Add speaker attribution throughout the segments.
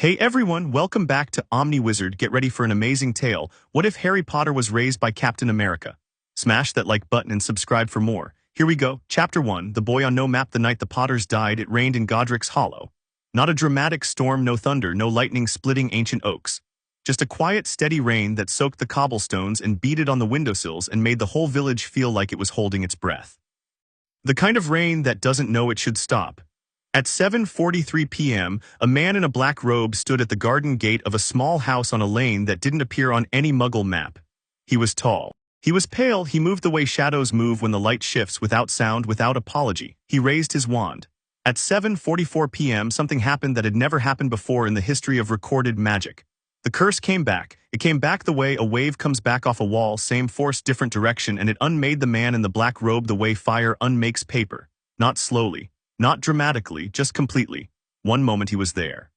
Speaker 1: Hey everyone, welcome back to Omni Wizard. Get ready for an amazing tale. What if Harry Potter was raised by Captain America? Smash that like button and subscribe for more. Here we go. Chapter 1, The Boy on No Map. The night the Potters died, it rained in Godric's Hollow. Not a dramatic storm, no thunder, no lightning splitting ancient oaks. Just a quiet, steady rain that soaked the cobblestones and beaded on the windowsills and made the whole village feel like it was holding its breath. The kind of rain that doesn't know it should stop. At 7:43 p.m., a man in a black robe stood at the garden gate of a small house on a lane that didn't appear on any Muggle map. He was tall. He was pale. He moved the way shadows move when the light shifts, without sound, without apology. He raised his wand. At 7:44 p.m., something happened that had never happened before in the history of recorded magic. The curse came back. It came back the way a wave comes back off a wall, same force, different direction, and it unmade the man in the black robe the way fire unmakes paper. Not slowly. Not dramatically, just completely. One moment he was there.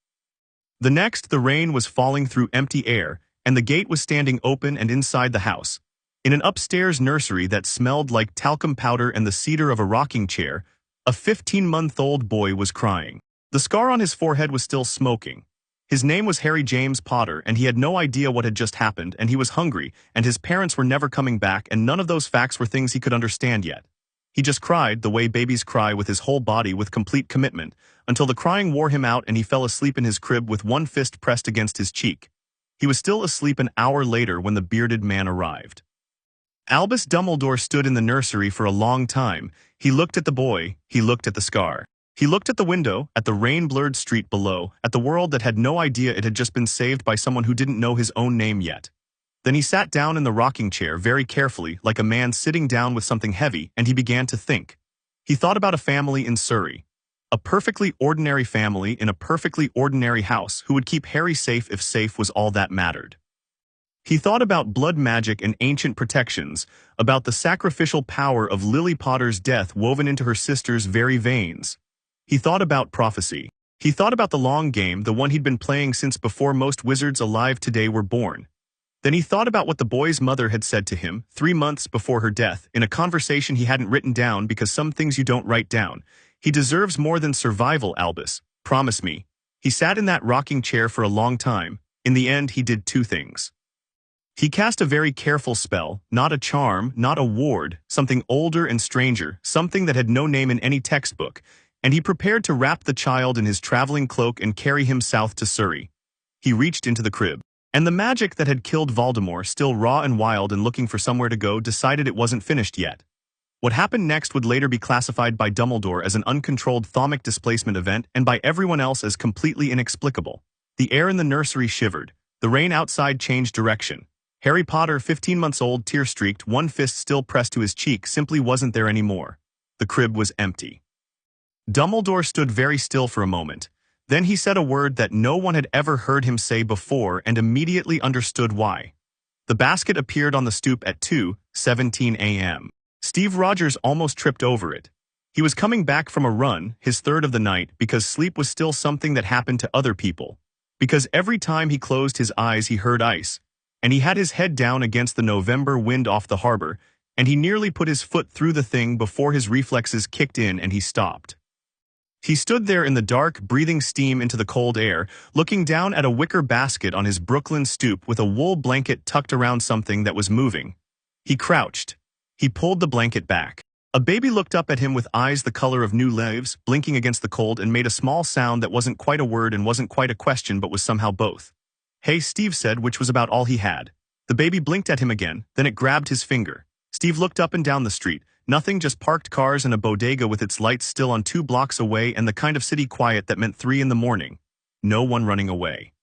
Speaker 1: The next, the rain was falling through empty air, and the gate was standing open and inside the house. In an upstairs nursery that smelled like talcum powder and the cedar of a rocking chair, a 15-month-old boy was crying. The scar on his forehead was still smoking. His name was Harry James Potter, and he had no idea what had just happened, and he was hungry, and his parents were never coming back, and none of those facts were things he could understand yet. He just cried the way babies cry, with his whole body, with complete commitment, until the crying wore him out and he fell asleep in his crib with one fist pressed against his cheek. He was still asleep an hour later when the bearded man arrived. Albus Dumbledore stood in the nursery for a long time. He looked at the boy, he looked at the scar. He looked at the window, at the rain-blurred street below, at the world that had no idea it had just been saved by someone who didn't know his own name yet. Then he sat down in the rocking chair very carefully, like a man sitting down with something heavy, and he began to think. He thought about a family in Surrey. A perfectly ordinary family in a perfectly ordinary house who would keep Harry safe if safe was all that mattered. He thought about blood magic and ancient protections, about the sacrificial power of Lily Potter's death woven into her sister's very veins. He thought about prophecy. He thought about the long game, the one he'd been playing since before most wizards alive today were born. Then he thought about what the boy's mother had said to him 3 months before her death, in a conversation he hadn't written down because some things you don't write down. He deserves more than survival, Albus. Promise me. He sat in that rocking chair for a long time. In the end, he did 2 things. He cast a very careful spell, not a charm, not a ward, something older and stranger, something that had no name in any textbook, and he prepared to wrap the child in his traveling cloak and carry him south to Surrey. He reached into the crib. And the magic that had killed Voldemort, still raw and wild and looking for somewhere to go, decided it wasn't finished yet. What happened next would later be classified by Dumbledore as an uncontrolled thaumic displacement event and by everyone else as completely inexplicable. The air in the nursery shivered. The rain outside changed direction. Harry Potter, 15 months old, tear-streaked, one fist still pressed to his cheek, simply wasn't there anymore. The crib was empty. Dumbledore stood very still for a moment. Then he said a word that no one had ever heard him say before and immediately understood why. The basket appeared on the stoop at 2:17 a.m. Steve Rogers almost tripped over it. He was coming back from a run, his 3rd of the night, because sleep was still something that happened to other people. Because every time he closed his eyes he heard ice, and he had his head down against the November wind off the harbor, and he nearly put his foot through the thing before his reflexes kicked in and he stopped. He stood there in the dark, breathing steam into the cold air, looking down at a wicker basket on his Brooklyn stoop with a wool blanket tucked around something that was moving. He crouched. He pulled the blanket back. A baby looked up at him with eyes the color of new leaves, blinking against the cold, and made a small sound that wasn't quite a word and wasn't quite a question but was somehow both. "Hey," Steve said, which was about all he had. The baby blinked at him again, then it grabbed his finger. Steve looked up and down the street. Nothing, just parked cars and a bodega with its lights still on 2 blocks away and the kind of city quiet that meant 3 in the morning. No one running away.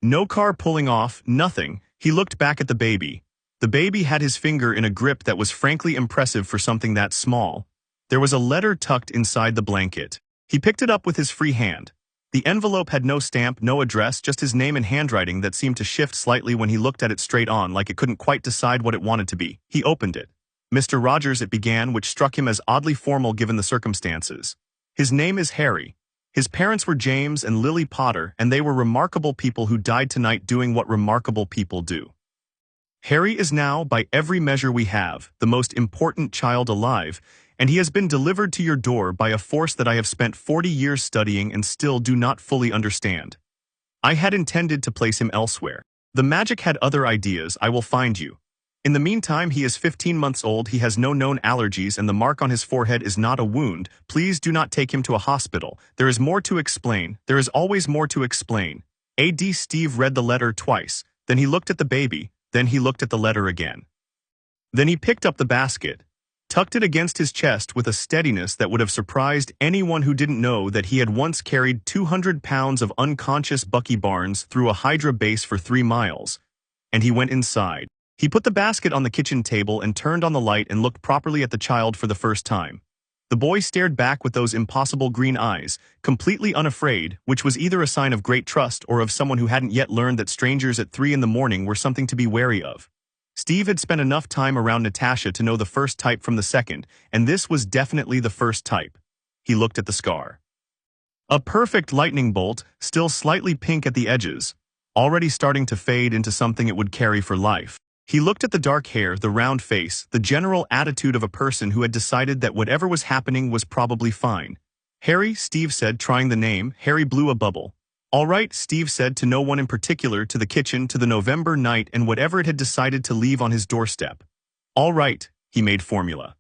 Speaker 1: No car pulling off, nothing. He looked back at the baby. The baby had his finger in a grip that was frankly impressive for something that small. There was a letter tucked inside the blanket. He picked it up with his free hand. The envelope had no stamp, no address, just his name in handwriting that seemed to shift slightly when he looked at it straight on, like it couldn't quite decide what it wanted to be. He opened it. "Mr. Rogers," it began, which struck him as oddly formal given the circumstances. "His name is Harry. His parents were James and Lily Potter, and they were remarkable people who died tonight doing what remarkable people do. Harry is now, by every measure we have, the most important child alive, and he has been delivered to your door by a force that I have spent 40 years studying and still do not fully understand. I had intended to place him elsewhere. The magic had other ideas. I will find you. In the meantime, he is 15 months old, he has no known allergies, and the mark on his forehead is not a wound. Please do not take him to a hospital. There is more to explain. There is always more to explain. A.D. Steve read the letter twice. Then he looked at the baby. Then he looked at the letter again. Then he picked up the basket, tucked it against his chest with a steadiness that would have surprised anyone who didn't know that he had once carried 200 pounds of unconscious Bucky Barnes through a Hydra base for 3 miles. And he went inside. He put the basket on the kitchen table and turned on the light and looked properly at the child for the first time. The boy stared back with those impossible green eyes, completely unafraid, which was either a sign of great trust or of someone who hadn't yet learned that strangers at 3 in the morning were something to be wary of. Steve had spent enough time around Natasha to know the first type from the second, and this was definitely the first type. He looked at the scar. A perfect lightning bolt, still slightly pink at the edges, already starting to fade into something it would carry for life. He looked at the dark hair, the round face, the general attitude of a person who had decided that whatever was happening was probably fine. Harry, Steve said, trying the name. Harry blew a bubble. All right, Steve said, to no one in particular, to the kitchen, to the November night and whatever it had decided to leave on his doorstep. All right, he made formula.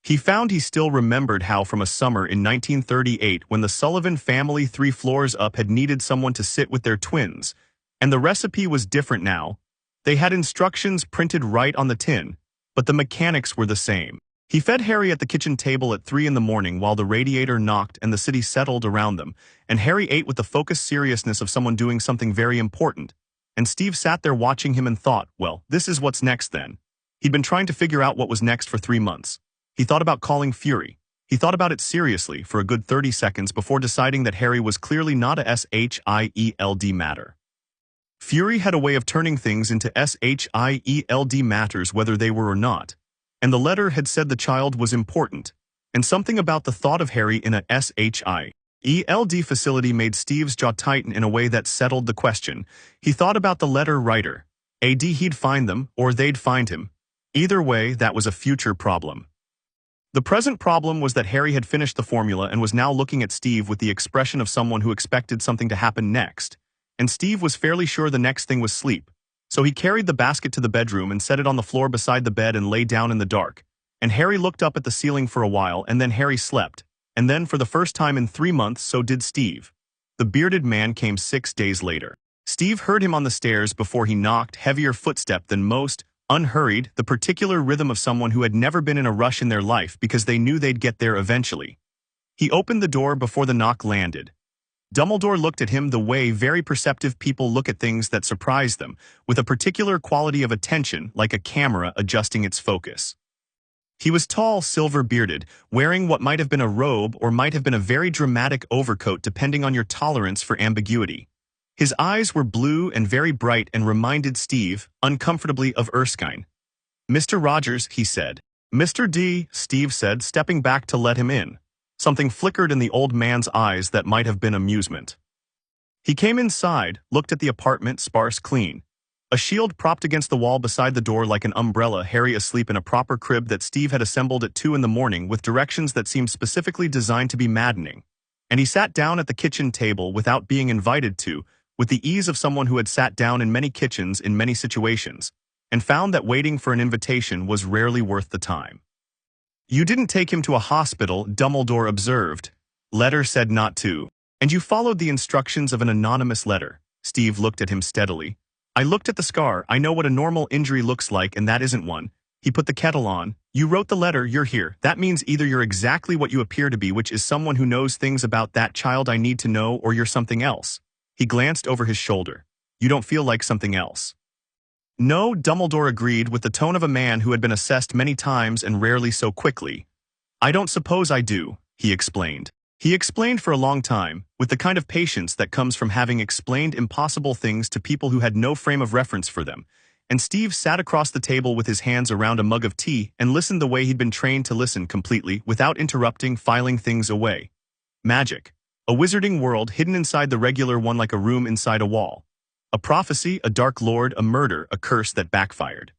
Speaker 1: He found he still remembered how from a summer in 1938 when the Sullivan family 3 floors up had needed someone to sit with their twins, and the recipe was different now. They had instructions printed right on the tin, but the mechanics were the same. He fed Harry at the kitchen table at 3 in the morning while the radiator knocked and the city settled around them, and Harry ate with the focused seriousness of someone doing something very important. And Steve sat there watching him and thought, well, this is what's next then. He'd been trying to figure out what was next for 3 months. He thought about calling Fury. He thought about it seriously for a good 30 seconds before deciding that Harry was clearly not a SHIELD matter. Fury had a way of turning things into SHIELD matters whether they were or not, and the letter had said the child was important, and something about the thought of Harry in a SHIELD facility made Steve's jaw tighten in a way that settled the question. He thought about the letter writer. He'd find them, or they'd find him. Either way, that was a future problem. The present problem was that Harry had finished the formula and was now looking at Steve with the expression of someone who expected something to happen next. And Steve was fairly sure the next thing was sleep. So he carried the basket to the bedroom and set it on the floor beside the bed and lay down in the dark. And Harry looked up at the ceiling for a while, and then Harry slept. And then for the first time in 3 months, so did Steve. The bearded man came 6 days later. Steve heard him on the stairs before he knocked, heavier footstep than most, unhurried, the particular rhythm of someone who had never been in a rush in their life because they knew they'd get there eventually. He opened the door before the knock landed. Dumbledore looked at him the way very perceptive people look at things that surprise them, with a particular quality of attention, like a camera adjusting its focus. He was tall, silver-bearded, wearing what might have been a robe or might have been a very dramatic overcoat depending on your tolerance for ambiguity. His eyes were blue and very bright and reminded Steve, uncomfortably, of Erskine. "Mr. Rogers," he said. "Mr. D," Steve said, stepping back to let him in. Something flickered in the old man's eyes that might have been amusement. He came inside, looked at the apartment, sparse, clean. A shield propped against the wall beside the door like an umbrella, Harry asleep in a proper crib that Steve had assembled at 2 in the morning with directions that seemed specifically designed to be maddening. And he sat down at the kitchen table without being invited to, with the ease of someone who had sat down in many kitchens in many situations, and found that waiting for an invitation was rarely worth the time. "You didn't take him to a hospital," Dumbledore observed. "Letter said not to. And you followed the instructions of an anonymous letter." Steve looked at him steadily. "I looked at the scar. I know what a normal injury looks like, and that isn't one." He put the kettle on. "You wrote the letter, you're here. That means either you're exactly what you appear to be, which is someone who knows things about that child I need to know, or you're something else." He glanced over his shoulder. "You don't feel like something else." "No," Dumbledore agreed with the tone of a man who had been assessed many times and rarely so quickly. "I don't suppose I do," he explained. He explained for a long time, with the kind of patience that comes from having explained impossible things to people who had no frame of reference for them, and Steve sat across the table with his hands around a mug of tea and listened the way he'd been trained to listen, completely, without interrupting, filing things away. Magic. A wizarding world hidden inside the regular one like a room inside a wall. A prophecy, a dark lord, a murder, a curse that backfired.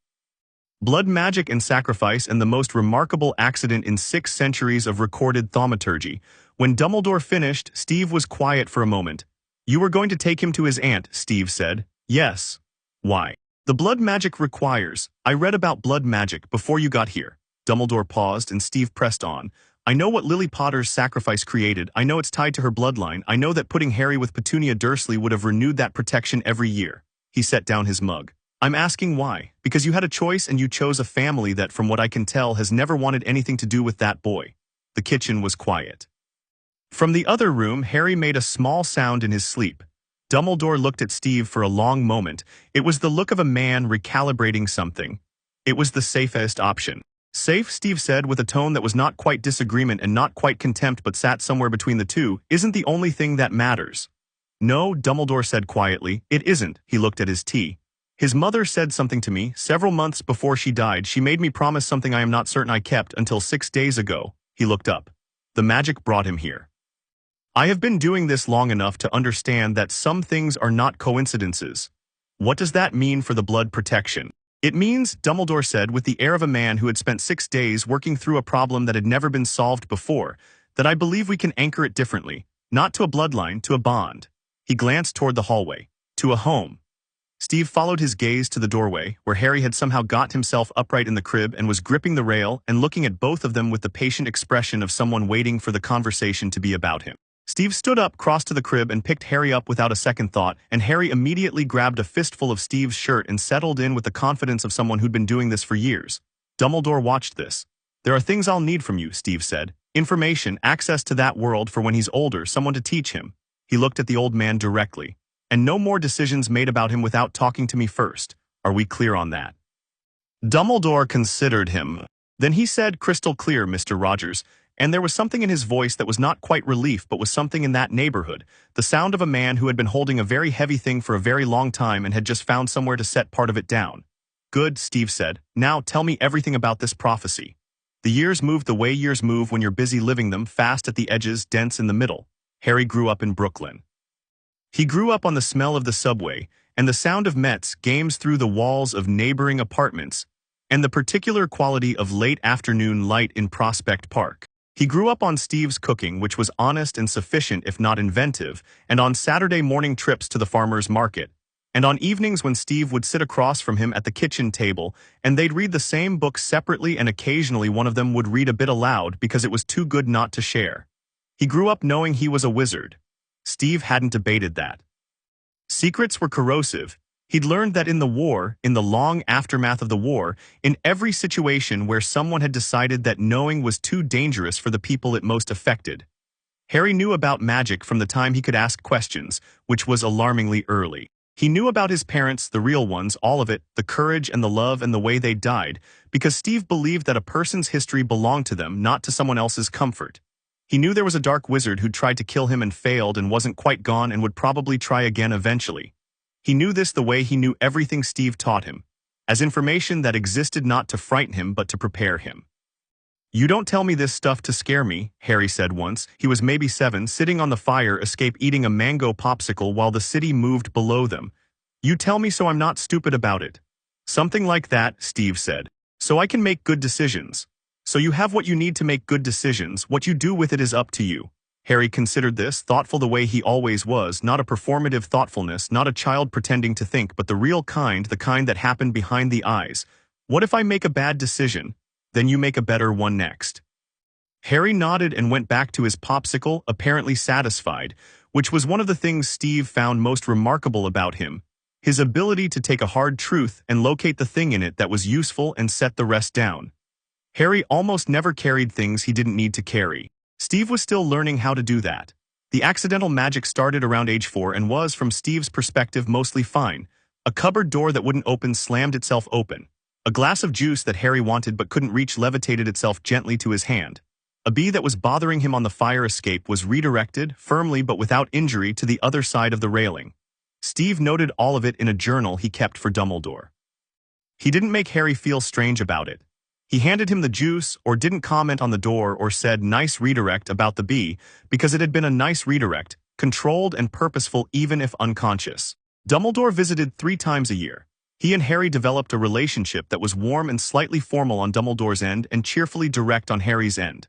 Speaker 1: Blood magic and sacrifice, and the most remarkable accident in 6 centuries of recorded thaumaturgy. When Dumbledore finished, Steve was quiet for a moment. You were going to take him to his aunt, Steve said. Yes. Why? The blood magic requires. I read about blood magic before you got here. Dumbledore paused and Steve pressed on. I know what Lily Potter's sacrifice created. I know it's tied to her bloodline. I know that putting Harry with Petunia Dursley would have renewed that protection every year. He set down his mug. I'm asking why. Because you had a choice and you chose a family that, from what I can tell, has never wanted anything to do with that boy. The kitchen was quiet. From the other room, Harry made a small sound in his sleep. Dumbledore looked at Steve for a long moment. It was the look of a man recalibrating something. It was the safest option. Safe, Steve said with a tone that was not quite disagreement and not quite contempt but sat somewhere between the two, isn't the only thing that matters. No, Dumbledore said quietly, it isn't. He looked at his tea. His mother said something to me several months before she died. She made me promise something I am not certain I kept until 6 days ago. He looked up. The magic brought him here. I have been doing this long enough to understand that some things are not coincidences. What does that mean for the blood protection? It means, Dumbledore said with the air of a man who had spent 6 days working through a problem that had never been solved before, that I believe we can anchor it differently, not to a bloodline, to a bond. He glanced toward the hallway, to a home. Steve followed his gaze to the doorway, where Harry had somehow got himself upright in the crib and was gripping the rail and looking at both of them with the patient expression of someone waiting for the conversation to be about him. Steve stood up, crossed to the crib, and picked Harry up without a second thought, and Harry immediately grabbed a fistful of Steve's shirt and settled in with the confidence of someone who'd been doing this for years. Dumbledore watched this. There are things I'll need from you, Steve said. Information, access to that world for when he's older, someone to teach him. He looked at the old man directly. And no more decisions made about him without talking to me first. Are we clear on that? Dumbledore considered him. Then he said, crystal clear, Mr. Rogers. And there was something in his voice that was not quite relief but was something in that neighborhood, the sound of a man who had been holding a very heavy thing for a very long time and had just found somewhere to set part of it down. Good, Steve said. Now tell me everything about this prophecy. The years move the way years move when you're busy living them, fast at the edges, dense in the middle. Harry grew up in Brooklyn. He grew up on the smell of the subway and the sound of Mets games through the walls of neighboring apartments and the particular quality of late afternoon light in Prospect Park. He grew up on Steve's cooking, which was honest and sufficient if not inventive, and on Saturday morning trips to the farmer's market, and on evenings when Steve would sit across from him at the kitchen table, and they'd read the same book separately and occasionally one of them would read a bit aloud because it was too good not to share. He grew up knowing he was a wizard. Steve hadn't debated that. Secrets were corrosive. He'd learned that in the war, in the long aftermath of the war, in every situation where someone had decided that knowing was too dangerous for the people it most affected. Harry knew about magic from the time he could ask questions, which was alarmingly early. He knew about his parents, the real ones, all of it, the courage and the love and the way they died, because Steve believed that a person's history belonged to them, not to someone else's comfort. He knew there was a dark wizard who'd tried to kill him and failed and wasn't quite gone and would probably try again eventually. He knew this the way he knew everything Steve taught him, as information that existed not to frighten him but to prepare him. You don't tell me this stuff to scare me, Harry said once. He was maybe 7, sitting on the fire escape eating a mango popsicle while the city moved below them. You tell me so I'm not stupid about it. Something like that, Steve said. So I can make good decisions. So you have what you need to make good decisions. What you do with it is up to you. Harry considered this, thoughtful the way he always was, not a performative thoughtfulness, not a child pretending to think, but the real kind, the kind that happened behind the eyes. What if I make a bad decision? Then you make a better one next. Harry nodded and went back to his popsicle, apparently satisfied, which was one of the things Steve found most remarkable about him, his ability to take a hard truth and locate the thing in it that was useful and set the rest down. Harry almost never carried things he didn't need to carry. Steve was still learning how to do that. The accidental magic started around age 4 and was, from Steve's perspective, mostly fine. A cupboard door that wouldn't open slammed itself open. A glass of juice that Harry wanted but couldn't reach levitated itself gently to his hand. A bee that was bothering him on the fire escape was redirected, firmly but without injury, to the other side of the railing. Steve noted all of it in a journal he kept for Dumbledore. He didn't make Harry feel strange about it. He handed him the juice, or didn't comment on the door or said nice redirect about the bee, because it had been a nice redirect, controlled and purposeful even if unconscious. Dumbledore visited 3 times a year. He and Harry developed a relationship that was warm and slightly formal on Dumbledore's end and cheerfully direct on Harry's end.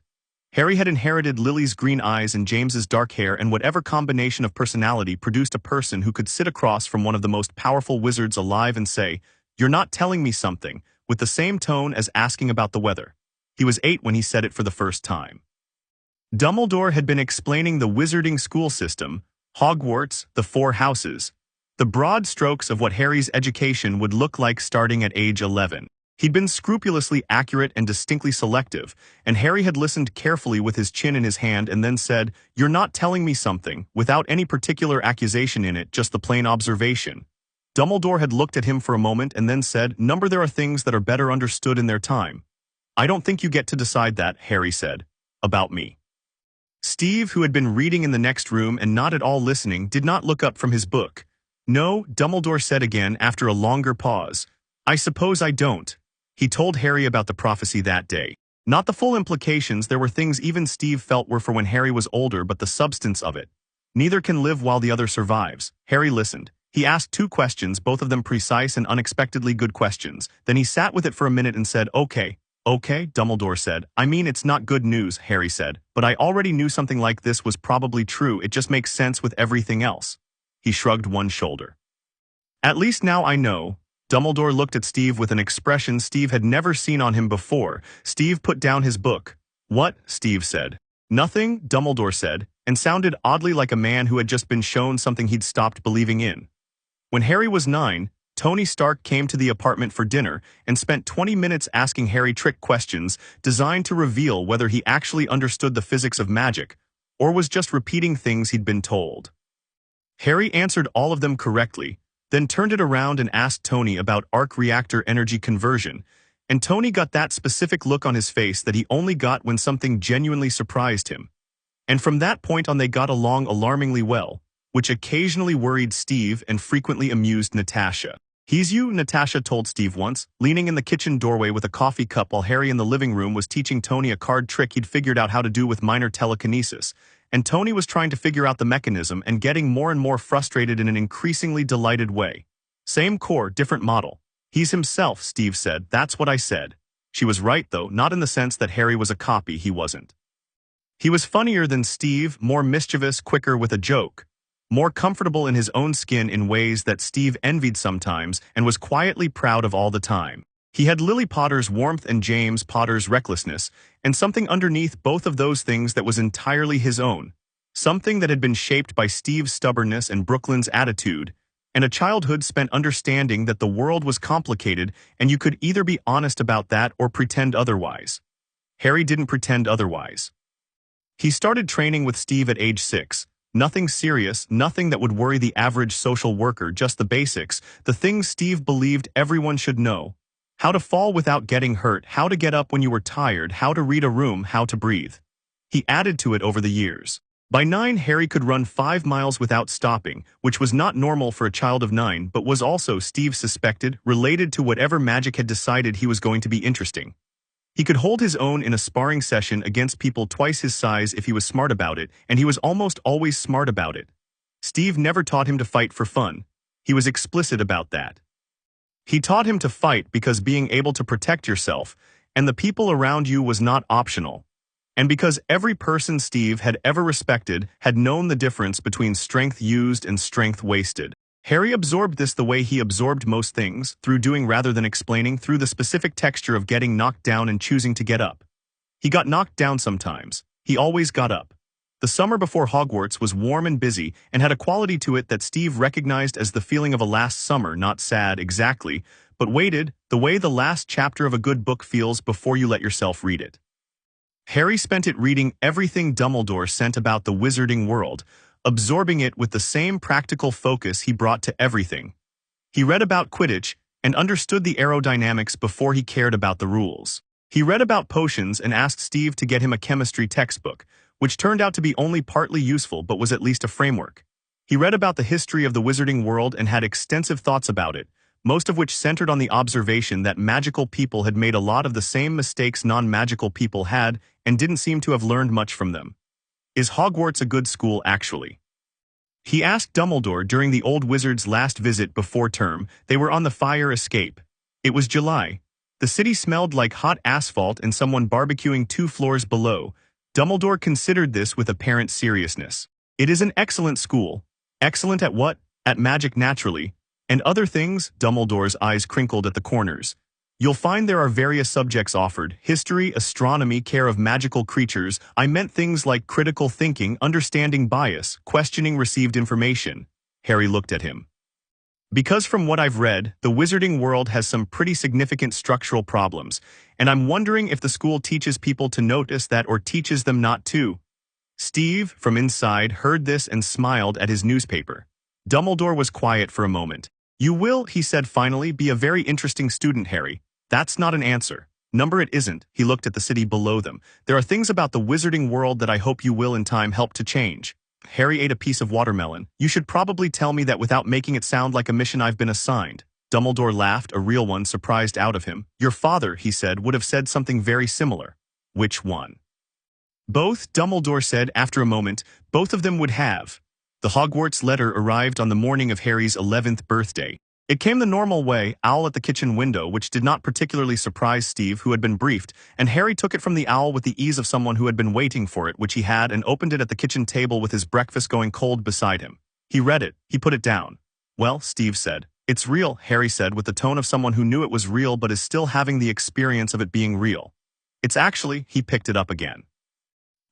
Speaker 1: Harry had inherited Lily's green eyes and James's dark hair, and whatever combination of personality produced a person who could sit across from one of the most powerful wizards alive and say, "You're not telling me something," with the same tone as asking about the weather. He was 8 when he said it for the first time. Dumbledore had been explaining the wizarding school system, Hogwarts, the 4 houses, the broad strokes of what Harry's education would look like starting at age 11. He'd been scrupulously accurate and distinctly selective, and Harry had listened carefully with his chin in his hand and then said, "You're not telling me something," without any particular accusation in it, just the plain observation. Dumbledore had looked at him for a moment and then said, "Number, there are things that are better understood in their time." "I don't think you get to decide that," Harry said. "About me." Steve, who had been reading in the next room and not at all listening, did not look up from his book. "No," Dumbledore said again after a longer pause. "I suppose I don't." He told Harry about the prophecy that day. Not the full implications, there were things even Steve felt were for when Harry was older, but the substance of it. Neither can live while the other survives. Harry listened. He asked 2 questions, both of them precise and unexpectedly good questions. Then he sat with it for a minute and said, "Okay, Dumbledore said. "I mean, it's not good news," Harry said, "but I already knew something like this was probably true. It just makes sense with everything else." He shrugged one shoulder. "At least now I know." Dumbledore looked at Steve with an expression Steve had never seen on him before. Steve put down his book. "What?" Steve said. "Nothing," Dumbledore said, and sounded oddly like a man who had just been shown something he'd stopped believing in. When Harry was 9, Tony Stark came to the apartment for dinner and spent 20 minutes asking Harry trick questions designed to reveal whether he actually understood the physics of magic or was just repeating things he'd been told. Harry answered all of them correctly, then turned it around and asked Tony about arc reactor energy conversion, and Tony got that specific look on his face that he only got when something genuinely surprised him. And from that point on they got along alarmingly well, which occasionally worried Steve and frequently amused Natasha. "He's you," Natasha told Steve once, leaning in the kitchen doorway with a coffee cup while Harry in the living room was teaching Tony a card trick he'd figured out how to do with minor telekinesis, and Tony was trying to figure out the mechanism and getting more and more frustrated in an increasingly delighted way. "Same core, different model. He's himself," Steve said. "That's what I said." She was right, though, not in the sense that Harry was a copy. He wasn't. He was funnier than Steve, more mischievous, quicker with a joke, more comfortable in his own skin in ways that Steve envied sometimes and was quietly proud of all the time. He had Lily Potter's warmth and James Potter's recklessness, and something underneath both of those things that was entirely his own, something that had been shaped by Steve's stubbornness and Brooklyn's attitude, and a childhood spent understanding that the world was complicated and you could either be honest about that or pretend otherwise. Harry didn't pretend otherwise. He started training with Steve at age 6. Nothing serious, nothing that would worry the average social worker, just the basics, the things Steve believed everyone should know. How to fall without getting hurt, how to get up when you were tired, how to read a room, how to breathe. He added to it over the years. By 9, Harry could run 5 miles without stopping, which was not normal for a child of 9, but was also, Steve suspected, related to whatever magic had decided he was going to be interesting. He could hold his own in a sparring session against people twice his size if he was smart about it, and he was almost always smart about it. Steve never taught him to fight for fun. He was explicit about that. He taught him to fight because being able to protect yourself and the people around you was not optional. And because every person Steve had ever respected had known the difference between strength used and strength wasted. Harry absorbed this the way he absorbed most things, through doing rather than explaining, through the specific texture of getting knocked down and choosing to get up. He got knocked down sometimes. He always got up. The summer before Hogwarts was warm and busy and had a quality to it that Steve recognized as the feeling of a last summer, not sad exactly, but weighted, the way the last chapter of a good book feels before you let yourself read it. Harry spent it reading everything Dumbledore sent about the wizarding world, absorbing it with the same practical focus he brought to everything. He read about Quidditch and understood the aerodynamics before he cared about the rules. He read about potions and asked Steve to get him a chemistry textbook, which turned out to be only partly useful but was at least a framework. He read about the history of the wizarding world and had extensive thoughts about it, most of which centered on the observation that magical people had made a lot of the same mistakes non-magical people had and didn't seem to have learned much from them. Is Hogwarts a good school, actually? He asked Dumbledore during the old wizard's last visit before term. They were on the fire escape. It was July. The city smelled like hot asphalt and someone barbecuing 2 floors below, Dumbledore considered this with apparent seriousness. It is an excellent school. Excellent at what? At magic naturally. And other things? Dumbledore's eyes crinkled at the corners. You'll find there are various subjects offered: history, astronomy, care of magical creatures. I meant things like critical thinking, understanding bias, questioning received information. Harry looked at him. Because from what I've read, the wizarding world has some pretty significant structural problems, and I'm wondering if the school teaches people to notice that or teaches them not to. Steve, from inside, heard this and smiled at his newspaper. Dumbledore was quiet for a moment. You will, he said finally, be a very interesting student, Harry. That's not an answer. Number it isn't. He looked at the city below them. There are things about the wizarding world that I hope you will in time help to change. Harry ate a piece of watermelon. You should probably tell me that without making it sound like a mission I've been assigned. Dumbledore laughed, a real one, surprised out of him. Your father, he said, would have said something very similar. Which one? Both, Dumbledore said after a moment. Both of them would have. The Hogwarts letter arrived on the morning of Harry's 11th birthday. It came the normal way, owl at the kitchen window, which did not particularly surprise Steve, who had been briefed, and Harry took it from the owl with the ease of someone who had been waiting for it, which he had, and opened it at the kitchen table with his breakfast going cold beside him. He read it. He put it down. Well, Steve said. It's real, Harry said with the tone of someone who knew it was real but is still having the experience of it being real. It's actually, he picked it up again.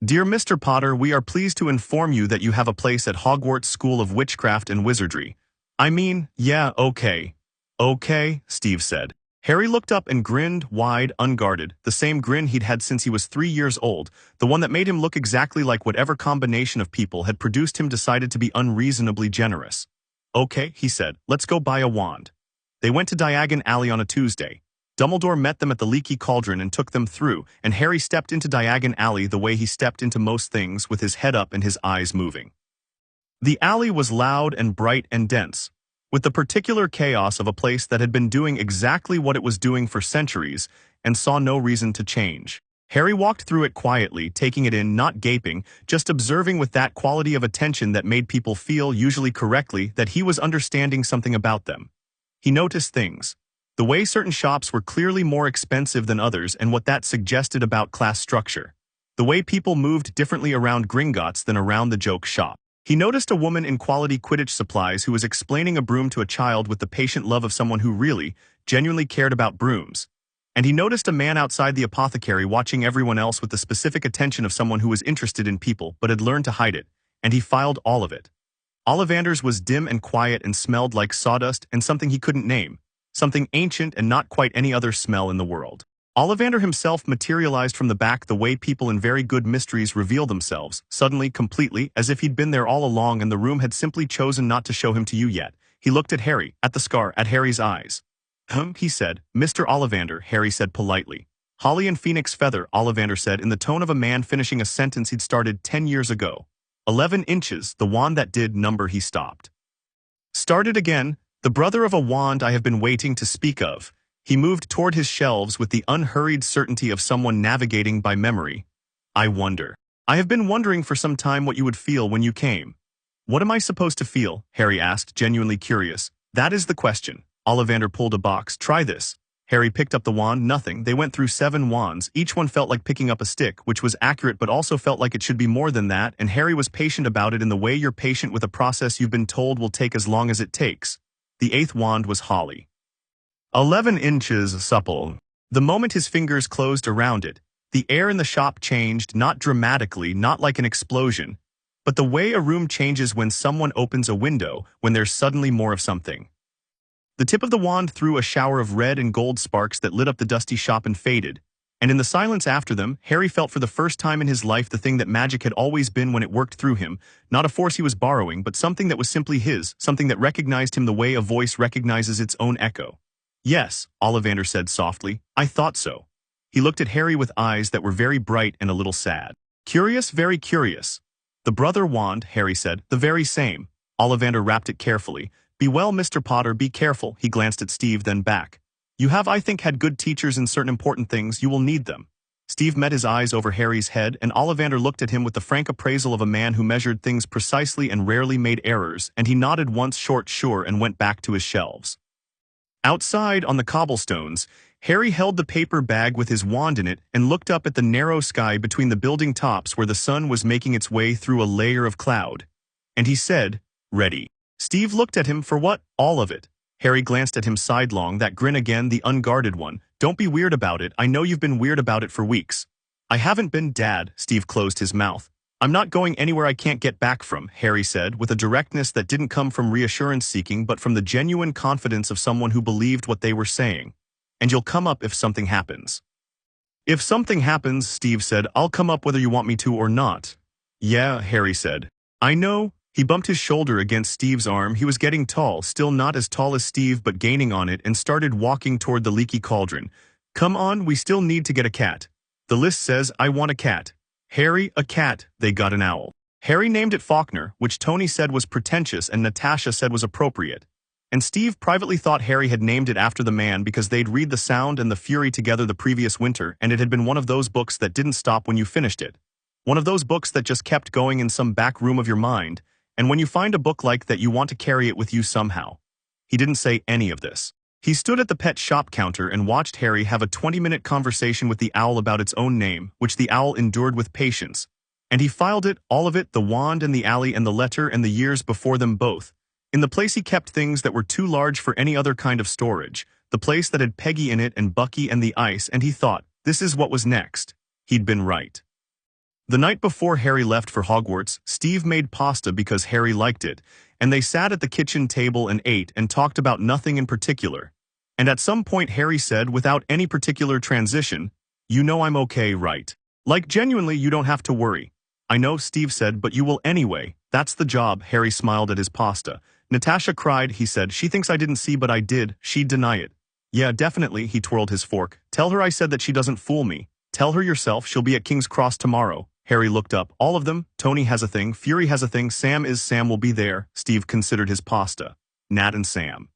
Speaker 1: Dear Mr. Potter, we are pleased to inform you that you have a place at Hogwarts School of Witchcraft and Wizardry. I mean, yeah, okay. Okay, Steve said. Harry looked up and grinned, wide, unguarded, the same grin he'd had since he was 3 years old, the one that made him look exactly like whatever combination of people had produced him decided to be unreasonably generous. Okay, he said, let's go buy a wand. They went to Diagon Alley on a Tuesday. Dumbledore met them at the Leaky Cauldron and took them through, and Harry stepped into Diagon Alley the way he stepped into most things, with his head up and his eyes moving. The alley was loud and bright and dense, with the particular chaos of a place that had been doing exactly what it was doing for centuries and saw no reason to change. Harry walked through it quietly, taking it in, not gaping, just observing with that quality of attention that made people feel, usually correctly, that he was understanding something about them. He noticed things. The way certain shops were clearly more expensive than others and what that suggested about class structure. The way people moved differently around Gringotts than around the joke shop. He noticed a woman in quality Quidditch supplies who was explaining a broom to a child with the patient love of someone who really, genuinely cared about brooms. And he noticed a man outside the apothecary watching everyone else with the specific attention of someone who was interested in people but had learned to hide it, and he filed all of it. Ollivander's was dim and quiet and smelled like sawdust and something he couldn't name, something ancient and not quite any other smell in the world. Ollivander himself materialized from the back the way people in very good mysteries reveal themselves, suddenly, completely, as if he'd been there all along and the room had simply chosen not to show him to you yet. He looked at Harry, at the scar, at Harry's eyes. He said. Mr. Ollivander, Harry said politely. Holly and Phoenix Feather, Ollivander said in the tone of a man finishing a sentence he'd started 10 years ago. 11 inches, the wand that did number he stopped. Started again, the brother of a wand I have been waiting to speak of. He moved toward his shelves with the unhurried certainty of someone navigating by memory. I wonder. I have been wondering for some time what you would feel when you came. What am I supposed to feel? Harry asked, genuinely curious. That is the question. Ollivander pulled a box. Try this. Harry picked up the wand. Nothing. They went through 7 wands. Each one felt like picking up a stick, which was accurate but also felt like it should be more than that, and Harry was patient about it in the way you're patient with a process you've been told will take as long as it takes. The 8th wand was Holly. 11 inches supple. The moment his fingers closed around it, the air in the shop changed, not dramatically, not like an explosion, but the way a room changes when someone opens a window, when there's suddenly more of something. The tip of the wand threw a shower of red and gold sparks that lit up the dusty shop and faded, and in the silence after them, Harry felt for the first time in his life the thing that magic had always been when it worked through him, not a force he was borrowing, but something that was simply his, something that recognized him the way a voice recognizes its own echo. Yes, Ollivander said softly, I thought so. He looked at Harry with eyes that were very bright and a little sad. Curious, very curious. The brother wand, Harry said, the very same. Ollivander wrapped it carefully. Be well, Mr. Potter, be careful. He glanced at Steve, then back. You have, I think, had good teachers in certain important things. You will need them. Steve met his eyes over Harry's head, and Ollivander looked at him with the frank appraisal of a man who measured things precisely and rarely made errors, and he nodded once short sure and went back to his shelves. Outside, on the cobblestones, Harry held the paper bag with his wand in it and looked up at the narrow sky between the building tops where the sun was making its way through a layer of cloud. And he said, "Ready." Steve looked at him for what? All of it. Harry glanced at him sidelong, that grin again, the unguarded one. "Don't be weird about it. I know you've been weird about it for weeks." "I haven't been, Dad." Steve closed his mouth. "I'm not going anywhere I can't get back from," Harry said, with a directness that didn't come from reassurance-seeking but from the genuine confidence of someone who believed what they were saying. "And you'll come up if something happens." "If something happens," Steve said, "I'll come up whether you want me to or not." "Yeah," Harry said. "I know." He bumped his shoulder against Steve's arm. He was getting tall, still not as tall as Steve but gaining on it, and started walking toward the leaky cauldron. "Come on, we still need to get a cat. The list says I want a cat." "Harry, a cat." They got an owl. Harry named it Faulkner, which Tony said was pretentious and Natasha said was appropriate. And Steve privately thought Harry had named it after the man because they'd read The Sound and the Fury together the previous winter, and it had been one of those books that didn't stop when you finished it. One of those books that just kept going in some back room of your mind, and when you find a book like that you want to carry it with you somehow. He didn't say any of this. He stood at the pet shop counter and watched Harry have a 20-minute conversation with the owl about its own name, which the owl endured with patience. And he filed it, all of it, the wand and the alley and the letter and the years before them both. In the place he kept things that were too large for any other kind of storage, the place that had Peggy in it and Bucky and the ice, and he thought, this is what was next. He'd been right. The night before Harry left for Hogwarts, Steve made pasta because Harry liked it, and they sat at the kitchen table and ate and talked about nothing in particular. And at some point Harry said, without any particular transition, "You know I'm okay, right? Like genuinely, you don't have to worry." "I know," Steve said, "but you will anyway. That's the job." Harry smiled at his pasta. "Natasha cried," he said. "She thinks I didn't see, but I did. She'd deny it." "Yeah, definitely." He twirled his fork. "Tell her I said that she doesn't fool me. Tell her yourself. She'll be at King's Cross tomorrow." Harry looked up. "All of them? Tony has a thing. Fury has a thing. Sam will be there." Steve considered his pasta. "Nat and Sam."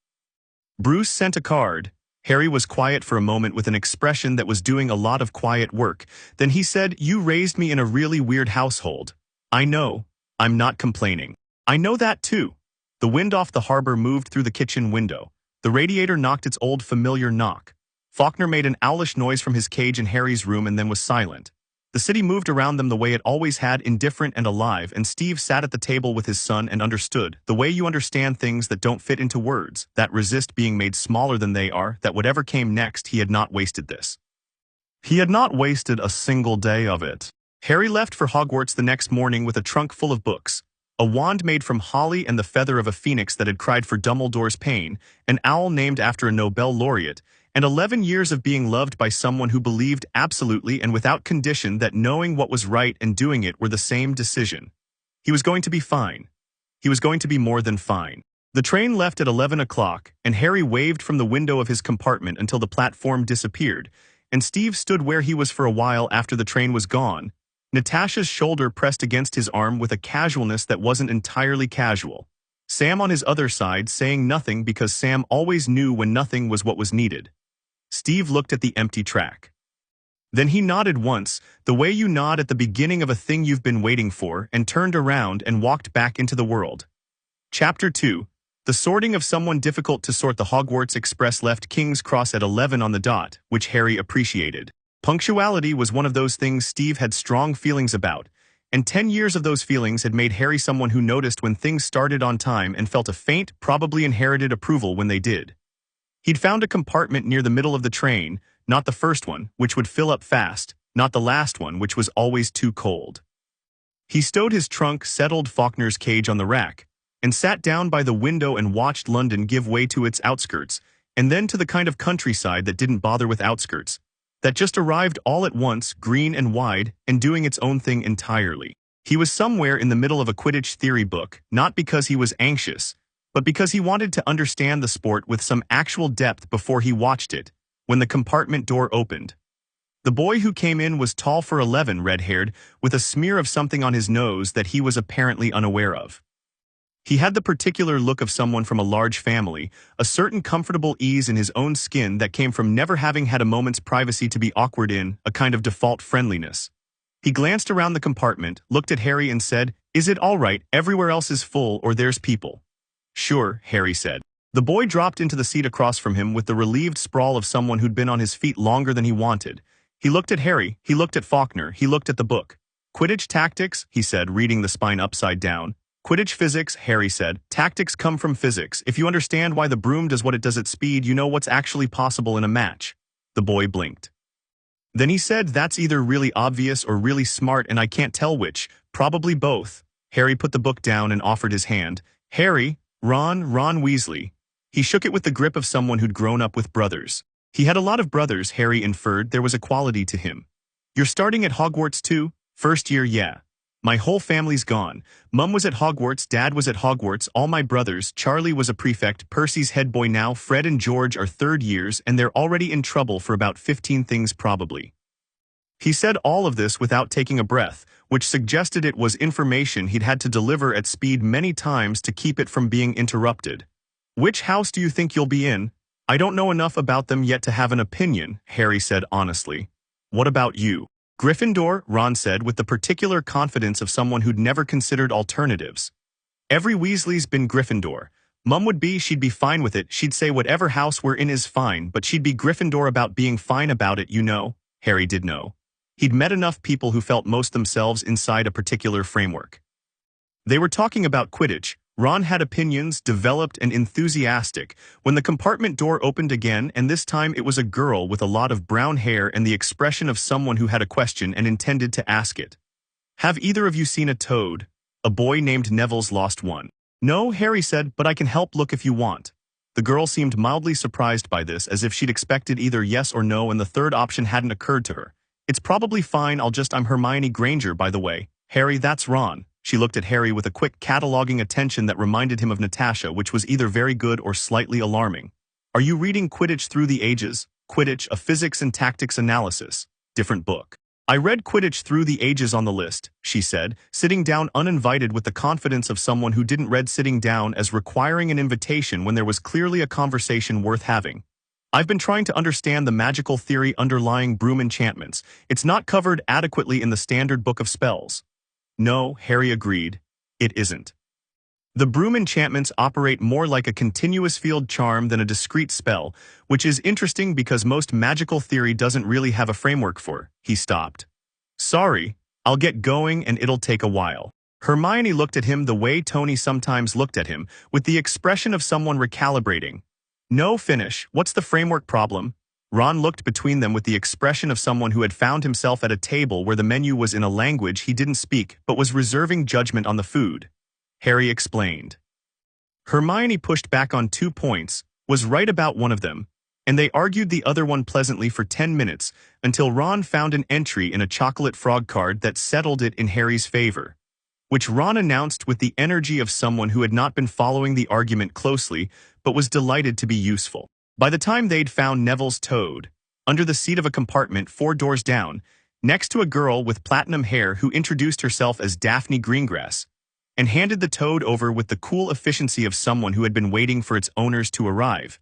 Speaker 1: "Bruce sent a card." Harry was quiet for a moment with an expression that was doing a lot of quiet work. Then he said, "You raised me in a really weird household." "I know. I'm not complaining." "I know that too." The wind off the harbor moved through the kitchen window. The radiator knocked its old familiar knock. Faulkner made an owlish noise from his cage in Harry's room and then was silent. The city moved around them the way it always had, indifferent and alive, and Steve sat at the table with his son and understood, the way you understand things that don't fit into words, that resist being made smaller than they are, that whatever came next he had not wasted this. He had not wasted a single day of it. Harry left for Hogwarts the next morning with a trunk full of books, a wand made from holly and the feather of a phoenix that had cried for Dumbledore's pain, an owl named after a Nobel laureate, and 11 years of being loved by someone who believed absolutely and without condition that knowing what was right and doing it were the same decision. He was going to be fine. He was going to be more than fine. The train left at 11 o'clock, and Harry waved from the window of his compartment until the platform disappeared, and Steve stood where he was for a while after the train was gone, Natasha's shoulder pressed against his arm with a casualness that wasn't entirely casual. Sam on his other side saying nothing because Sam always knew when nothing was what was needed. Steve looked at the empty track. Then he nodded once, the way you nod at the beginning of a thing you've been waiting for, and turned around and walked back into the world. Chapter 2. The sorting of someone difficult to sort. The Hogwarts Express left King's Cross at 11 on the dot, which Harry appreciated. Punctuality was one of those things Steve had strong feelings about, and 10 years of those feelings had made Harry someone who noticed when things started on time and felt a faint, probably inherited approval when they did. He'd found a compartment near the middle of the train, not the first one, which would fill up fast, not the last one, which was always too cold. He stowed his trunk, settled Faulkner's cage on the rack, and sat down by the window and watched London give way to its outskirts, and then to the kind of countryside that didn't bother with outskirts, that just arrived all at once, green and wide, and doing its own thing entirely. He was somewhere in the middle of a Quidditch theory book, not because he was anxious, but because he wanted to understand the sport with some actual depth before he watched it, when the compartment door opened. The boy who came in was tall for 11, red-haired, with a smear of something on his nose that he was apparently unaware of. He had the particular look of someone from a large family, a certain comfortable ease in his own skin that came from never having had a moment's privacy to be awkward in, a kind of default friendliness. He glanced around the compartment, looked at Harry and said, "Is it all right? Everywhere else is full or there's people." "Sure," Harry said. The boy dropped into the seat across from him with the relieved sprawl of someone who'd been on his feet longer than he wanted. He looked at Harry, he looked at Faulkner, he looked at the book. Quidditch tactics, he said, reading the spine upside down. Quidditch physics, Harry said. Tactics come from physics. If you understand why the broom does what it does at speed, you know what's actually possible in a match. The boy blinked. Then he said, that's either really obvious or really smart, and I can't tell which. Probably both. Harry put the book down and offered his hand. Harry, Ron Weasley. He shook it with the grip of someone who'd grown up with brothers. He had a lot of brothers, Harry inferred. There was a quality to him. You're starting at Hogwarts too? First year, yeah. My whole family's gone. Mum was at Hogwarts, Dad was at Hogwarts, all my brothers, Charlie was a prefect, Percy's head boy now, Fred and George are third years, and they're already in trouble for about 15 things probably. He said all of this without taking a breath, which suggested it was information he'd had to deliver at speed many times to keep it from being interrupted. Which house do you think you'll be in? I don't know enough about them yet to have an opinion, Harry said honestly. What about you? Gryffindor, Ron said with the particular confidence of someone who'd never considered alternatives. Every Weasley's been Gryffindor. Mum would be, she'd be fine with it, she'd say whatever house we're in is fine, but she'd be Gryffindor about being fine about it, you know. Harry did know. He'd met enough people who felt most themselves inside a particular framework. They were talking about Quidditch. Ron had opinions, developed and enthusiastic, when the compartment door opened again, and this time it was a girl with a lot of brown hair and the expression of someone who had a question and intended to ask it. Have either of you seen a toad? A boy named Neville's lost one. No, Harry said, but I can help look if you want. The girl seemed mildly surprised by this, as if she'd expected either yes or no and the third option hadn't occurred to her. It's probably fine, I'm Hermione Granger, by the way. Harry, that's Ron. She looked at Harry with a quick cataloging attention that reminded him of Natasha, which was either very good or slightly alarming. Are you reading Quidditch Through the Ages? Quidditch, a physics and tactics analysis. Different book. I read Quidditch Through the Ages on the list, she said, sitting down uninvited with the confidence of someone who didn't read sitting down as requiring an invitation when there was clearly a conversation worth having. I've been trying to understand the magical theory underlying broom enchantments. It's not covered adequately in the standard book of spells. No, Harry agreed. It isn't. The broom enchantments operate more like a continuous field charm than a discrete spell, which is interesting because most magical theory doesn't really have a framework for. He stopped. Sorry, I'll get going and it'll take a while. Hermione looked at him the way Tony sometimes looked at him, with the expression of someone recalibrating. No, finish. What's the framework problem? Ron looked between them with the expression of someone who had found himself at a table where the menu was in a language he didn't speak but was reserving judgment on the food. Harry explained. Hermione pushed back on 2 points, was right about one of them, and they argued the other one pleasantly for 10 minutes until Ron found an entry in a chocolate frog card that settled it in Harry's favor, which Ron announced with the energy of someone who had not been following the argument closely but was delighted to be useful. By the time they'd found Neville's toad, under the seat of a compartment 4 doors down, next to a girl with platinum hair who introduced herself as Daphne Greengrass, and handed the toad over with the cool efficiency of someone who had been waiting for its owners to arrive.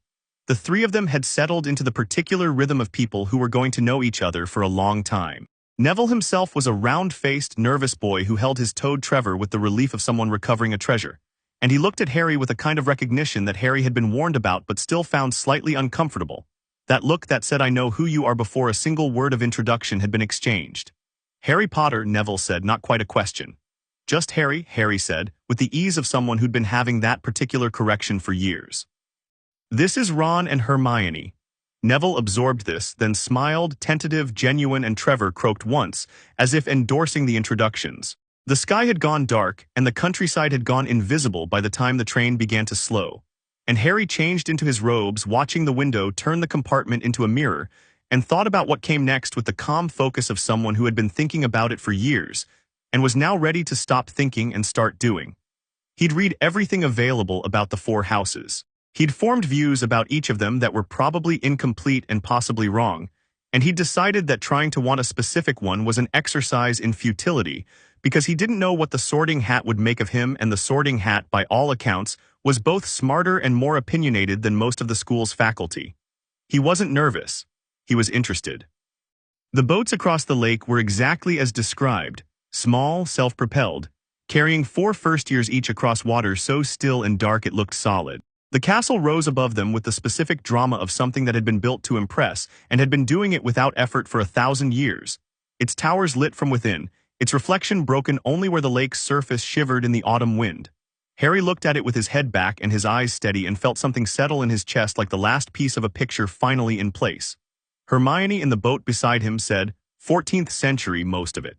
Speaker 1: The 3 of them had settled into the particular rhythm of people who were going to know each other for a long time. Neville himself was a round-faced, nervous boy who held his toad Trevor with the relief of someone recovering a treasure. And he looked at Harry with a kind of recognition that Harry had been warned about but still found slightly uncomfortable. That look that said I know who you are before a single word of introduction had been exchanged. Harry Potter, Neville said, not quite a question. Just Harry, Harry said, with the ease of someone who'd been having that particular correction for years. This is Ron and Hermione. Neville absorbed this, then smiled, tentative, genuine, and Trevor croaked once, as if endorsing the introductions. The sky had gone dark, and the countryside had gone invisible by the time the train began to slow. And Harry changed into his robes, watching the window turn the compartment into a mirror, and thought about what came next with the calm focus of someone who had been thinking about it for years, and was now ready to stop thinking and start doing. He'd read everything available about the 4 houses. He'd formed views about each of them that were probably incomplete and possibly wrong, and he'd decided that trying to want a specific one was an exercise in futility, because he didn't know what the Sorting Hat would make of him, and the Sorting Hat, by all accounts, was both smarter and more opinionated than most of the school's faculty. He wasn't nervous. He was interested. The boats across the lake were exactly as described, small, self-propelled, carrying 4 first-years each across water so still and dark it looked solid. The castle rose above them with the specific drama of something that had been built to impress and had been doing it without effort for 1,000 years. Its towers lit from within, its reflection broken only where the lake's surface shivered in the autumn wind. Harry looked at it with his head back and his eyes steady and felt something settle in his chest like the last piece of a picture finally in place. Hermione in the boat beside him said, 14th century, most of it.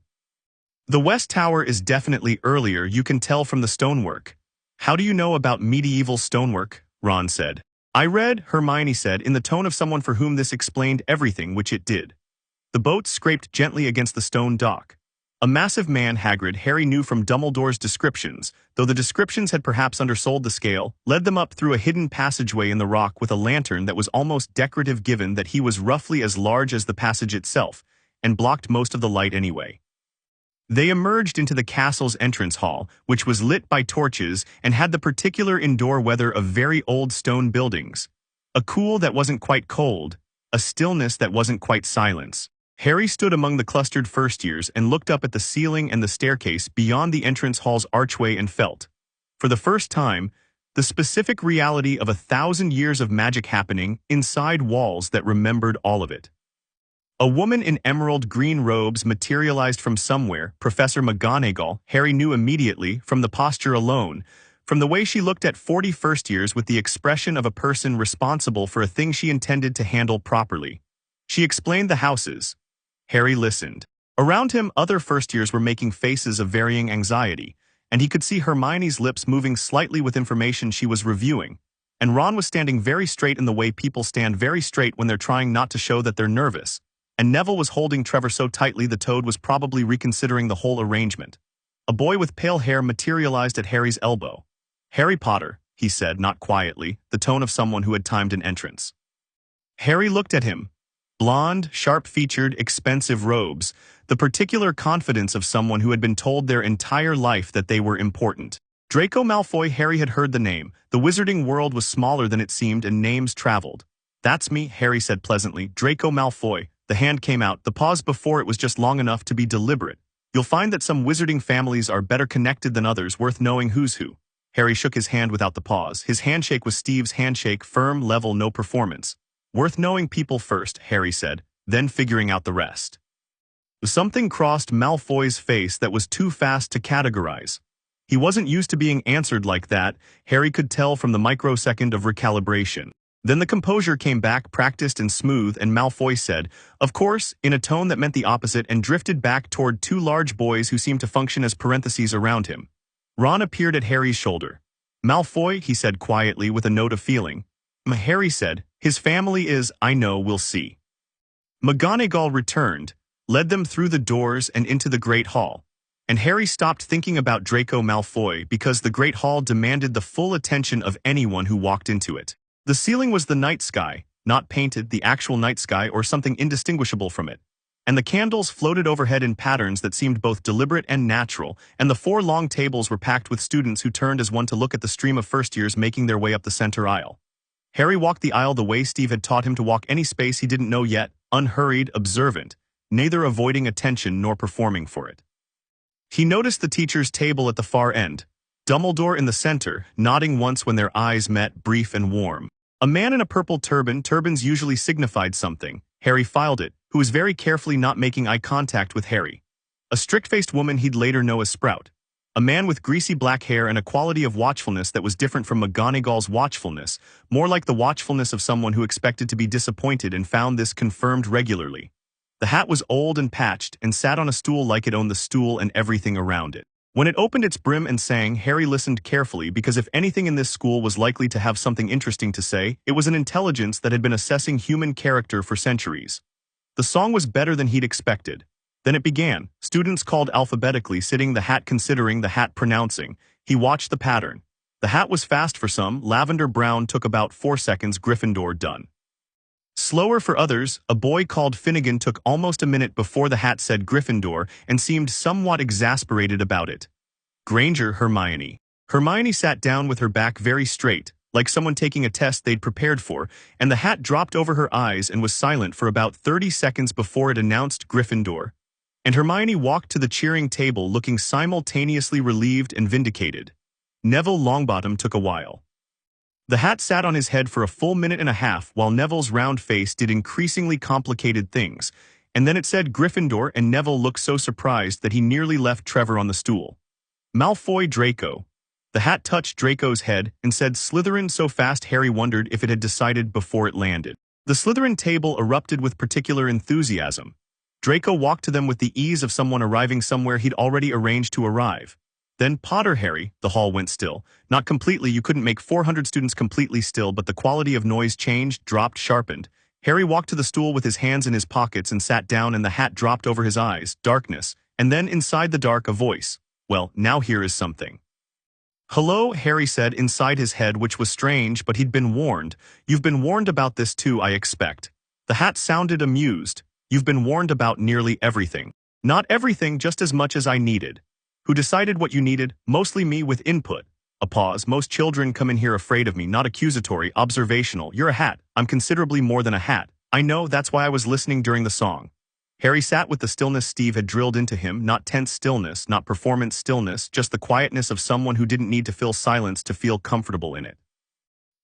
Speaker 1: The West Tower is definitely earlier, you can tell from the stonework. How do you know about medieval stonework? Ron said. I read, Hermione said, in the tone of someone for whom this explained everything, which it did. The boat scraped gently against the stone dock. A massive man, Hagrid, Harry knew from Dumbledore's descriptions, though the descriptions had perhaps undersold the scale, led them up through a hidden passageway in the rock with a lantern that was almost decorative given that he was roughly as large as the passage itself, and blocked most of the light anyway. They emerged into the castle's entrance hall, which was lit by torches and had the particular indoor weather of very old stone buildings. A cool that wasn't quite cold, a stillness that wasn't quite silence. Harry stood among the clustered first years and looked up at the ceiling and the staircase beyond the entrance hall's archway and felt, for the first time, the specific reality of 1,000 years of magic happening inside walls that remembered all of it. A woman in emerald green robes materialized from somewhere, Professor McGonagall. Harry knew immediately, from the posture alone, from the way she looked at 40 first years with the expression of a person responsible for a thing she intended to handle properly. She explained the houses. Harry listened. Around him, other first years were making faces of varying anxiety, and he could see Hermione's lips moving slightly with information she was reviewing, and Ron was standing very straight in the way people stand very straight when they're trying not to show that they're nervous. And Neville was holding Trevor so tightly the Toad was probably reconsidering the whole arrangement. A boy with pale hair materialized at Harry's elbow. Harry Potter, he said, not quietly, the tone of someone who had timed an entrance. Harry looked at him. Blonde, sharp-featured, expensive robes, the particular confidence of someone who had been told their entire life that they were important. Draco Malfoy. Harry had heard the name. The wizarding world was smaller than it seemed and names traveled. That's me, Harry said pleasantly. Draco Malfoy. The hand came out, the pause before it was just long enough to be deliberate. You'll find that some wizarding families are better connected than others, worth knowing who's who. Harry shook his hand without the pause. His handshake was Steve's handshake, firm, level, no performance. Worth knowing people first, Harry said, then figuring out the rest. Something crossed Malfoy's face that was too fast to categorize. He wasn't used to being answered like that, Harry could tell from the microsecond of recalibration. Then the composure came back, practiced and smooth, and Malfoy said, of course, in a tone that meant the opposite, and drifted back toward two large boys who seemed to function as parentheses around him. Ron appeared at Harry's shoulder. Malfoy, he said quietly with a note of feeling. Harry said, his family is, I know, we'll see. McGonagall returned, led them through the doors and into the Great Hall. And Harry stopped thinking about Draco Malfoy because the Great Hall demanded the full attention of anyone who walked into it. The ceiling was the night sky, not painted, the actual night sky or something indistinguishable from it. And the candles floated overhead in patterns that seemed both deliberate and natural, and the 4 long tables were packed with students who turned as one to look at the stream of first years making their way up the center aisle. Harry walked the aisle the way Steve had taught him to walk any space he didn't know yet, unhurried, observant, neither avoiding attention nor performing for it. He noticed the teacher's table at the far end, Dumbledore in the center, nodding once when their eyes met, brief and warm. A man in a purple turban, turbans usually signified something, Harry filed it, who was very carefully not making eye contact with Harry. A strict-faced woman he'd later know as Sprout. A man with greasy black hair and a quality of watchfulness that was different from McGonagall's watchfulness, more like the watchfulness of someone who expected to be disappointed and found this confirmed regularly. The hat was old and patched and sat on a stool like it owned the stool and everything around it. When it opened its brim and sang, Harry listened carefully because if anything in this school was likely to have something interesting to say, it was an intelligence that had been assessing human character for centuries. The song was better than he'd expected. Then it began, students called alphabetically, sitting the hat considering, the hat pronouncing. He watched the pattern. The hat was fast for some, lavender brown took about 4 seconds, Gryffindor done. Slower for others, a boy called Finnegan took almost a minute before the hat said Gryffindor and seemed somewhat exasperated about it. Granger, Hermione. Hermione sat down with her back very straight, like someone taking a test they'd prepared for, and the hat dropped over her eyes and was silent for about 30 seconds before it announced Gryffindor. And Hermione walked to the cheering table looking simultaneously relieved and vindicated. Neville Longbottom took a while. The hat sat on his head for a full minute and a half while Neville's round face did increasingly complicated things, and then it said Gryffindor and Neville looked so surprised that he nearly left Trevor on the stool. Malfoy Draco. The hat touched Draco's head and said Slytherin so fast Harry wondered if it had decided before it landed. The Slytherin table erupted with particular enthusiasm. Draco walked to them with the ease of someone arriving somewhere he'd already arranged to arrive. Then Potter Harry, the hall went still. Not completely, you couldn't make 400 students completely still, but the quality of noise changed, dropped, sharpened. Harry walked to the stool with his hands in his pockets and sat down, and the hat dropped over his eyes, darkness, and then inside the dark a voice. Well, now here is something. Hello, Harry said inside his head, which was strange, but he'd been warned. You've been warned about this too, I expect. The hat sounded amused. You've been warned about nearly everything. Not everything, just as much as I needed. Who decided what you needed? Mostly me with input. A pause. Most children come in here afraid of me, not accusatory, observational. You're a hat. I'm considerably more than a hat. I know, that's why I was listening during the song. Harry sat with the stillness Steve had drilled into him, not tense stillness, not performance stillness, just the quietness of someone who didn't need to fill silence to feel comfortable in it.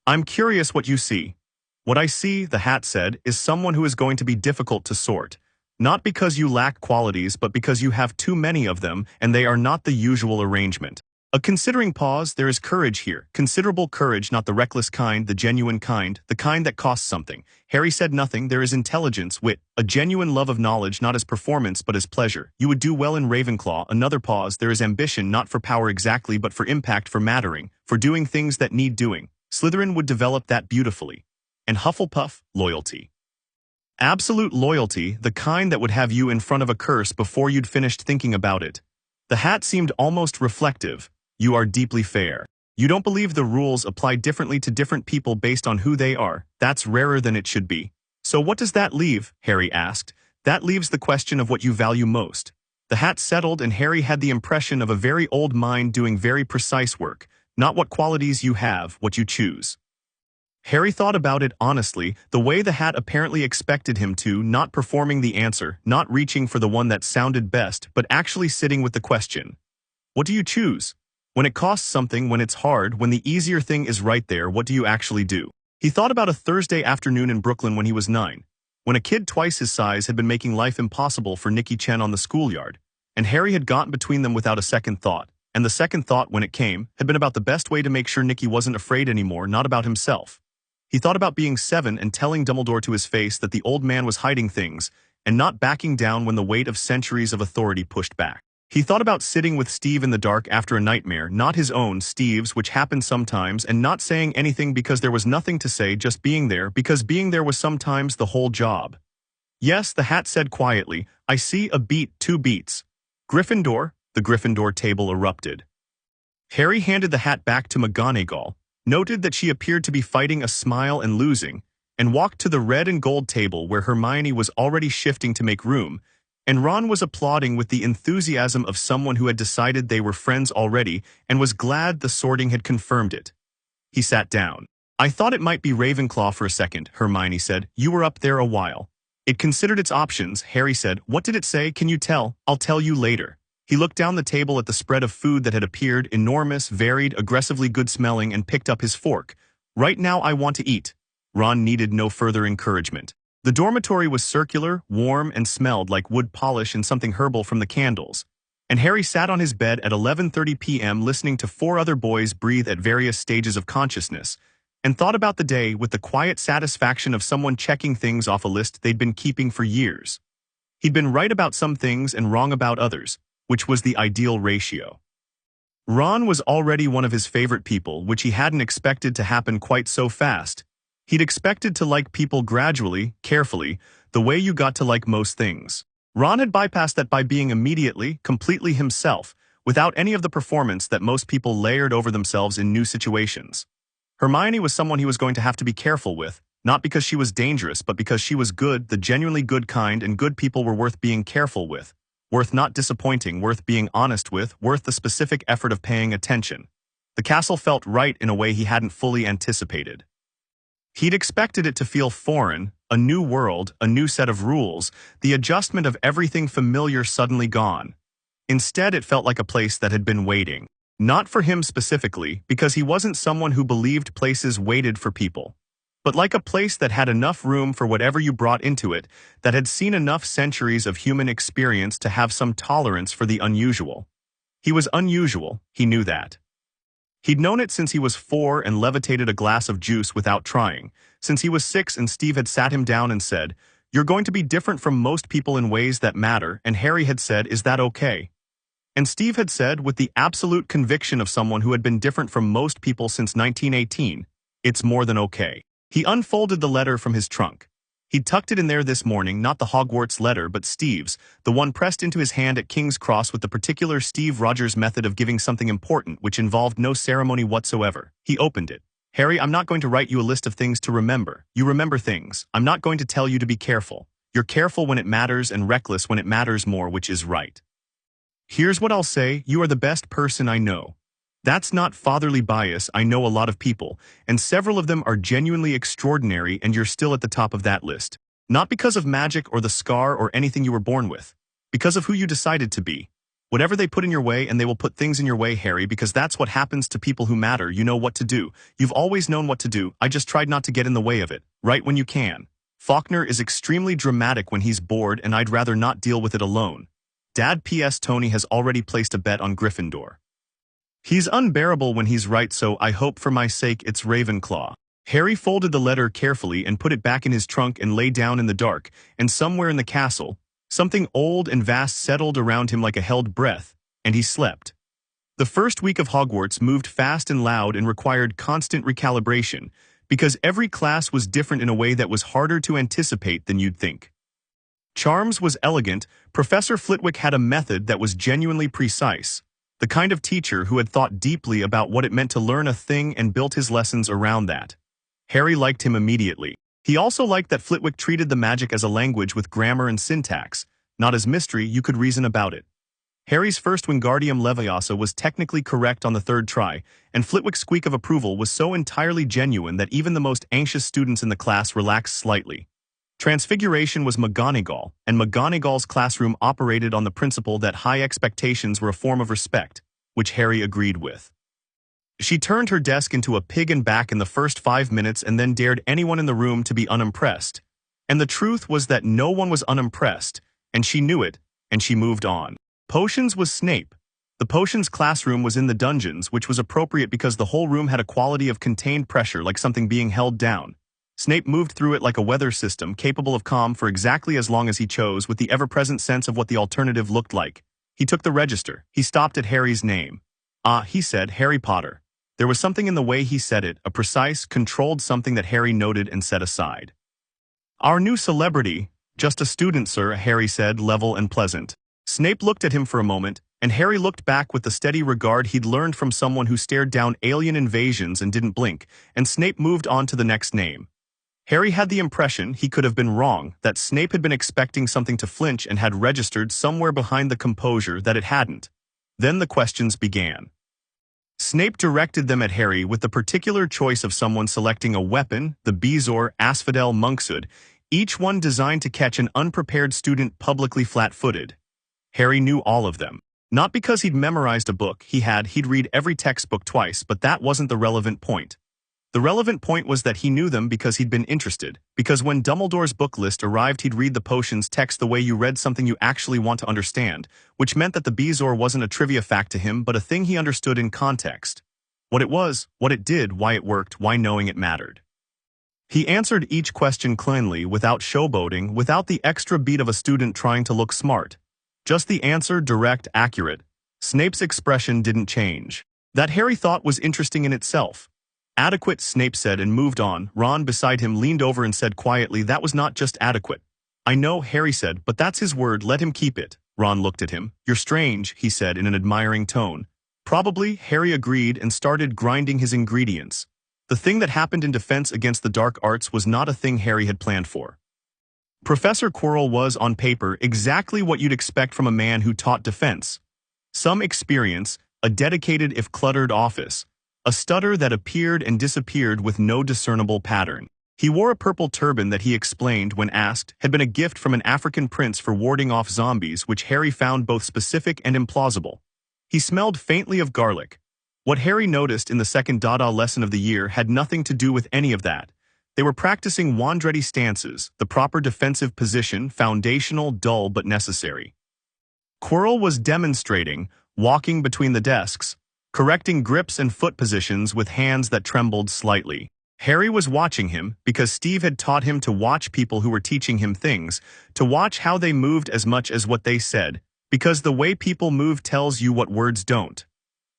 Speaker 1: I'm curious what you see. What I see, the hat said, is someone who is going to be difficult to sort. Not because you lack qualities, but because you have too many of them, and they are not the usual arrangement. A considering pause, there is courage here. Considerable courage, not the reckless kind, the genuine kind, the kind that costs something. Harry said nothing. There is intelligence, wit, a genuine love of knowledge, not as performance, but as pleasure. You would do well in Ravenclaw. Another pause. There is ambition, not for power exactly, but for impact, for mattering, for doing things that need doing. Slytherin would develop that beautifully. And Hufflepuff, loyalty. Absolute loyalty, the kind that would have you in front of a curse before you'd finished thinking about it. The hat seemed almost reflective. You are deeply fair. You don't believe the rules apply differently to different people based on who they are. That's rarer than it should be. So what does that leave? Harry asked. That leaves the question of what you value most. The hat settled, and Harry had the impression of a very old mind doing very precise work. Not what qualities you have, what you choose. Harry thought about it honestly, the way the hat apparently expected him to, not performing the answer, not reaching for the one that sounded best, but actually sitting with the question. What do you choose? When it costs something, when it's hard, when the easier thing is right there, what do you actually do? He thought about a Thursday afternoon in Brooklyn when he was 9, when a kid twice his size had been making life impossible for Nicky Chen on the schoolyard, and Harry had gotten between them without a second thought, and the second thought, when it came, had been about the best way to make sure Nicky wasn't afraid anymore, not about himself. He thought about being 7 and telling Dumbledore to his face that the old man was hiding things, and not backing down when the weight of centuries of authority pushed back. He thought about sitting with Steve in the dark after a nightmare, not his own, Steve's, which happened sometimes, and not saying anything because there was nothing to say, just being there, because being there was sometimes the whole job. Yes, the hat said quietly, I see a beat, 2 beats. Gryffindor, the Gryffindor table erupted. Harry handed the hat back to McGonagall, noted that she appeared to be fighting a smile and losing, and walked to the red and gold table where Hermione was already shifting to make room, and Ron was applauding with the enthusiasm of someone who had decided they were friends already and was glad the sorting had confirmed it. He sat down. I thought it might be Ravenclaw for a second, Hermione said. You were up there a while. It considered its options, Harry said. What did it say? Can you tell? I'll tell you later. He looked down the table at the spread of food that had appeared, enormous, varied, aggressively good-smelling, and picked up his fork. Right now I want to eat. Ron needed no further encouragement. The dormitory was circular, warm, and smelled like wood polish and something herbal from the candles. And Harry sat on his bed at 11:30 p.m. listening to 4 other boys breathe at various stages of consciousness, and thought about the day with the quiet satisfaction of someone checking things off a list they'd been keeping for years. He'd been right about some things and wrong about others, which was the ideal ratio. Ron was already one of his favorite people, which he hadn't expected to happen quite so fast. He'd expected to like people gradually, carefully, the way you got to like most things. Ron had bypassed that by being immediately, completely himself, without any of the performance that most people layered over themselves in new situations. Hermione was someone he was going to have to be careful with, not because she was dangerous, but because she was good, the genuinely good kind, and good people were worth being careful with. Worth not disappointing, worth being honest with, worth the specific effort of paying attention. The castle felt right in a way he hadn't fully anticipated. He'd expected it to feel foreign, a new world, a new set of rules, the adjustment of everything familiar suddenly gone. Instead, it felt like a place that had been waiting. Not for him specifically, because he wasn't someone who believed places waited for people. But like a place that had enough room for whatever you brought into it, that had seen enough centuries of human experience to have some tolerance for the unusual. He was unusual, he knew that. He'd known it since he was 4 and levitated a glass of juice without trying, since he was 6 and Steve had sat him down and said, "You're going to be different from most people in ways that matter," and Harry had said, "Is that okay?" And Steve had said, with the absolute conviction of someone who had been different from most people since 1918, "It's more than okay." He unfolded the letter from his trunk. He'd tucked it in there this morning, not the Hogwarts letter, but Steve's, the one pressed into his hand at King's Cross with the particular Steve Rogers method of giving something important which involved no ceremony whatsoever. He opened it. "Harry, I'm not going to write you a list of things to remember. You remember things. I'm not going to tell you to be careful. You're careful when it matters and reckless when it matters more, which is right. Here's what I'll say, you are the best person I know. That's not fatherly bias, I know a lot of people, and several of them are genuinely extraordinary, and you're still at the top of that list. Not because of magic or the scar or anything you were born with. Because of who you decided to be. Whatever they put in your way, and they will put things in your way, Harry, because that's what happens to people who matter. You know what to do. You've always known what to do, I just tried not to get in the way of it. Right when you can. Faulkner is extremely dramatic when he's bored, and I'd rather not deal with it alone. Dad, P.S. Tony has already placed a bet on Gryffindor. He's unbearable when he's right, so I hope for my sake it's Ravenclaw." Harry folded the letter carefully and put it back in his trunk and lay down in the dark, and somewhere in the castle, something old and vast settled around him like a held breath, and he slept. The first week of Hogwarts moved fast and loud and required constant recalibration, because every class was different in a way that was harder to anticipate than you'd think. Charms was elegant. Professor Flitwick had a method that was genuinely precise. The kind of teacher who had thought deeply about what it meant to learn a thing and built his lessons around that. Harry liked him immediately. He also liked that Flitwick treated the magic as a language with grammar and syntax, not as mystery you could reason about it. Harry's first Wingardium Leviosa was technically correct on the third try, and Flitwick's squeak of approval was so entirely genuine that even the most anxious students in the class relaxed slightly. Transfiguration was McGonagall, and McGonagall's classroom operated on the principle that high expectations were a form of respect, which Harry agreed with. She turned her desk into a pig and back in the first 5 minutes and then dared anyone in the room to be unimpressed. And the truth was that no one was unimpressed, and she knew it, and she moved on. Potions was Snape. The potions classroom was in the dungeons, which was appropriate because the whole room had a quality of contained pressure like something being held down. Snape moved through it like a weather system, capable of calm for exactly as long as he chose, with the ever-present sense of what the alternative looked like. He took the register. He stopped at Harry's name. "Ah," he said, "Harry Potter." There was something in the way he said it, a precise, controlled something that Harry noted and set aside. "Our new celebrity, just a student, sir," Harry said, level and pleasant. Snape looked at him for a moment, and Harry looked back with the steady regard he'd learned from someone who stared down alien invasions and didn't blink, and Snape moved on to the next name. Harry had the impression, he could have been wrong, that Snape had been expecting something to flinch and had registered somewhere behind the composure that it hadn't. Then the questions began. Snape directed them at Harry with the particular choice of someone selecting a weapon, the Bezoar Asphodel Monkshood, each one designed to catch an unprepared student publicly flat-footed. Harry knew all of them. Not because he'd memorized a book, he'd read every textbook twice, but that wasn't the relevant point. The relevant point was that he knew them because he'd been interested, because when Dumbledore's book list arrived he'd read the potions text the way you read something you actually want to understand, which meant that the Bezoar wasn't a trivia fact to him but a thing he understood in context. What it was, what it did, why it worked, why knowing it mattered. He answered each question cleanly, without showboating, without the extra beat of a student trying to look smart. Just the answer, direct, accurate. Snape's expression didn't change. That Harry thought was interesting in itself. "Adequate," Snape said and moved on. Ron beside him leaned over and said quietly, "That was not just adequate." "I know," Harry said, "but that's his word, let him keep it." Ron looked at him. "You're strange," he said in an admiring tone. "Probably," Harry agreed and started grinding his ingredients. The thing that happened in Defense Against the Dark Arts was not a thing Harry had planned for. Professor Quirrell was, on paper, exactly what you'd expect from a man who taught defense. Some experience, a dedicated if cluttered office, a stutter that appeared and disappeared with no discernible pattern. He wore a purple turban that he explained, when asked, had been a gift from an African prince for warding off zombies, which Harry found both specific and implausible. He smelled faintly of garlic, What Harry noticed in the second Dada lesson of the year had nothing to do with any of that. They were practicing wand-ready stances, the proper defensive position, foundational, dull but necessary. Quirrell was demonstrating, walking between the desks, correcting grips and foot positions with hands that trembled slightly. Harry was watching him because Steve had taught him to watch people who were teaching him things, to watch how they moved as much as what they said, because the way people move tells you what words don't.